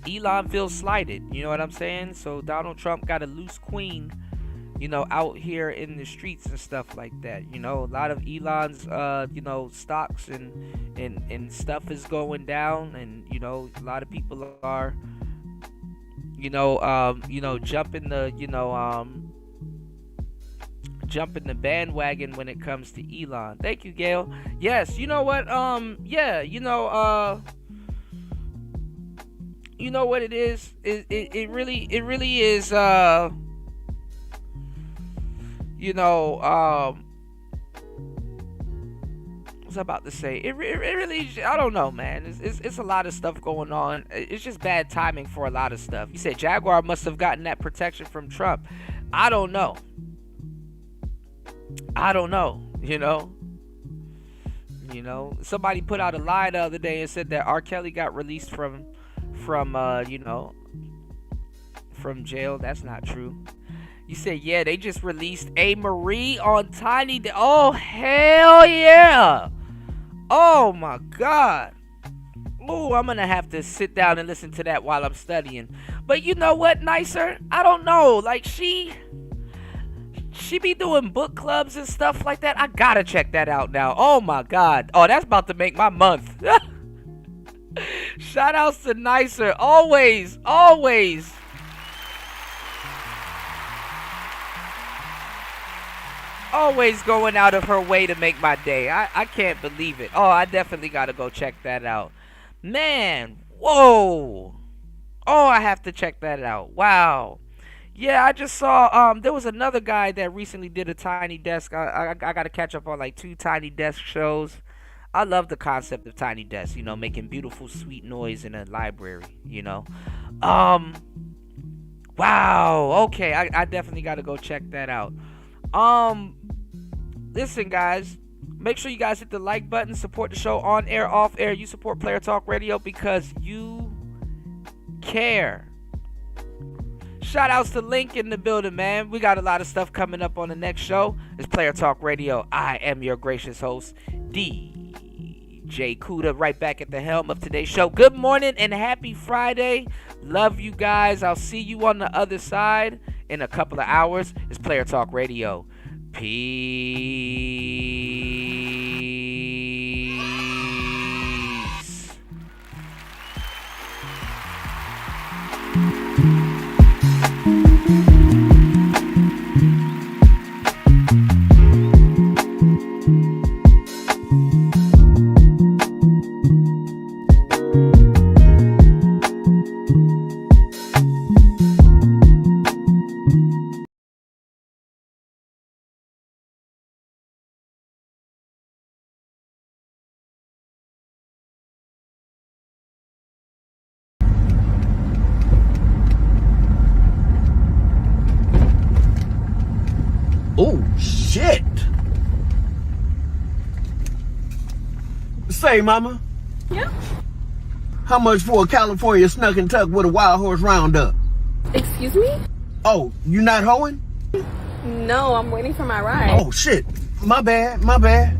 S1: Elon feels slighted. You know what I'm saying? So Donald Trump got a loose queen, you know, out here in the streets and stuff like that. You know, a lot of Elon's you know, stocks and stuff is going down, and you know, a lot of people are you know, jumping the bandwagon when it comes to Elon. Thank you, Gail. Yes, you know what? Yeah, you know what it is? It really is you know, what was I about to say? It really, I don't know, man. It's a lot of stuff going on. It's just bad timing for a lot of stuff. You said Jaguar must have gotten that protection from Trump. I don't know. You know, somebody put out a lie the other day and said that R. Kelly got released from you know, from jail. That's not true. You said, yeah, they just released A. Marie on Tiny. Oh, hell yeah. Oh, my God. Oh, I'm going to have to sit down and listen to that while I'm studying. But you know what, Nicer? I don't know. Like, she be doing book clubs and stuff like that. I got to check that out now. Oh, my God. Oh, that's about to make my month. Shout outs to Nicer. Always. Always going out of her way to make my day. I can't believe it. Oh, I definitely got to go check that out. Man, whoa. Oh, I have to check that out. Wow. Yeah, I just saw, there was another guy that recently did a Tiny Desk. I got to catch up on like 2 Tiny Desk shows. I love the concept of Tiny Desk, you know, making beautiful, sweet noise in a library, you know. Wow. Okay, I definitely got to go check that out. Listen, guys, make sure you guys hit the like button, support the show on air, off air. You support Player Talk Radio because you care. Shout outs to Link in the building, man. We got a lot of stuff coming up on the next show. It's Player Talk Radio. I am your gracious host, DJ Kuda, right back at the helm of today's show. Good morning and happy Friday. Love you guys. I'll see you on the other side in a couple of hours. It's Player Talk Radio. Peace.
S8: say, mama?
S4: Yeah.
S8: How much for a California snuck and tuck with a wild horse roundup?
S4: Excuse me?
S8: Oh, you not hoeing?
S4: No, I'm waiting for my ride.
S8: Oh, shit. My bad, my bad.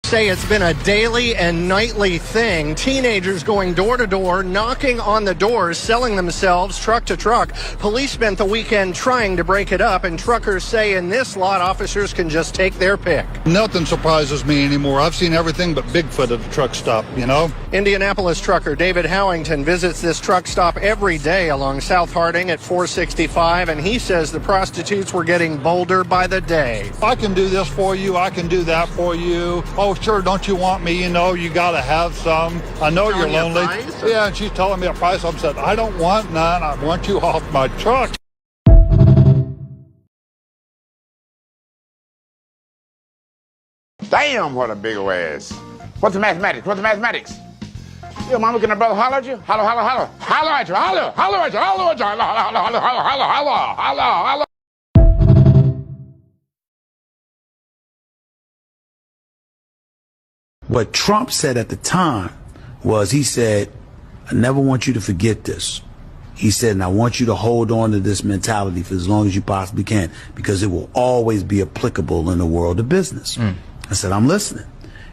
S17: Say it's been a daily and nightly thing. Teenagers going door to door, knocking on the doors, selling themselves truck to truck. Police spent the weekend trying to break it up, and truckers say in this lot, officers can just take their pick.
S18: Nothing surprises me anymore. I've seen everything but Bigfoot at the truck stop, you know?
S17: Indianapolis trucker David Howington visits this truck stop every day along South Harding at 465, and he says the prostitutes were getting bolder by the day.
S18: I can do this for you. I can do that for you. Oh, sure, don't you want me? You know, you got to have some. I know you're lonely. Yeah, and she's telling me a price. I'm saying, I don't want none. I want you off my truck.
S19: Damn, what a big old ass. What's the mathematics? What's the mathematics? Yo, mama, can a brother holler at you? Holler, holler, holler. Holler at you, holler, holler at you, holler at you, holler, holler, holler, holler, holler, holler, holler, holler.
S15: What Trump said at the time was, he said, I never want you to forget this. He said, and I want you to hold on to this mentality for as long as you possibly can, because it will always be applicable in the world of business. I said, I'm listening.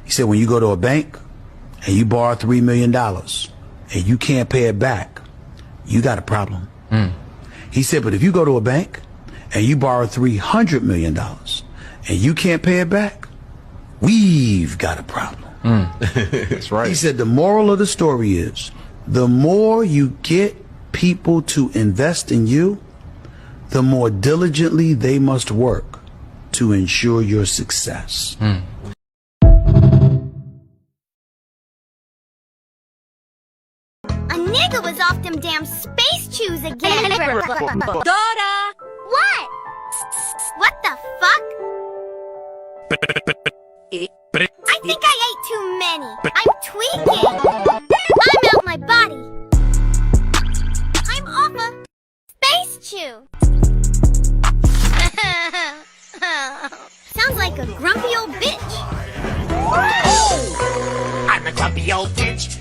S15: He said, when you go to a bank and you borrow $3 million and you can't pay it back, you got a problem. He said, but if you go to a bank and you borrow $300 million and you can't pay it back, we've got a problem.
S2: That's right.
S15: He said, the moral of the story is, the more you get people to invest in you, the more diligently they must work to ensure your success.
S20: A nigga was off them damn space chews again. Dora! What? What the fuck? I think I ate too many. I'm tweaking. I'm out my body. I'm off a space chew. Sounds like a grumpy old bitch.
S5: I'm a grumpy old bitch.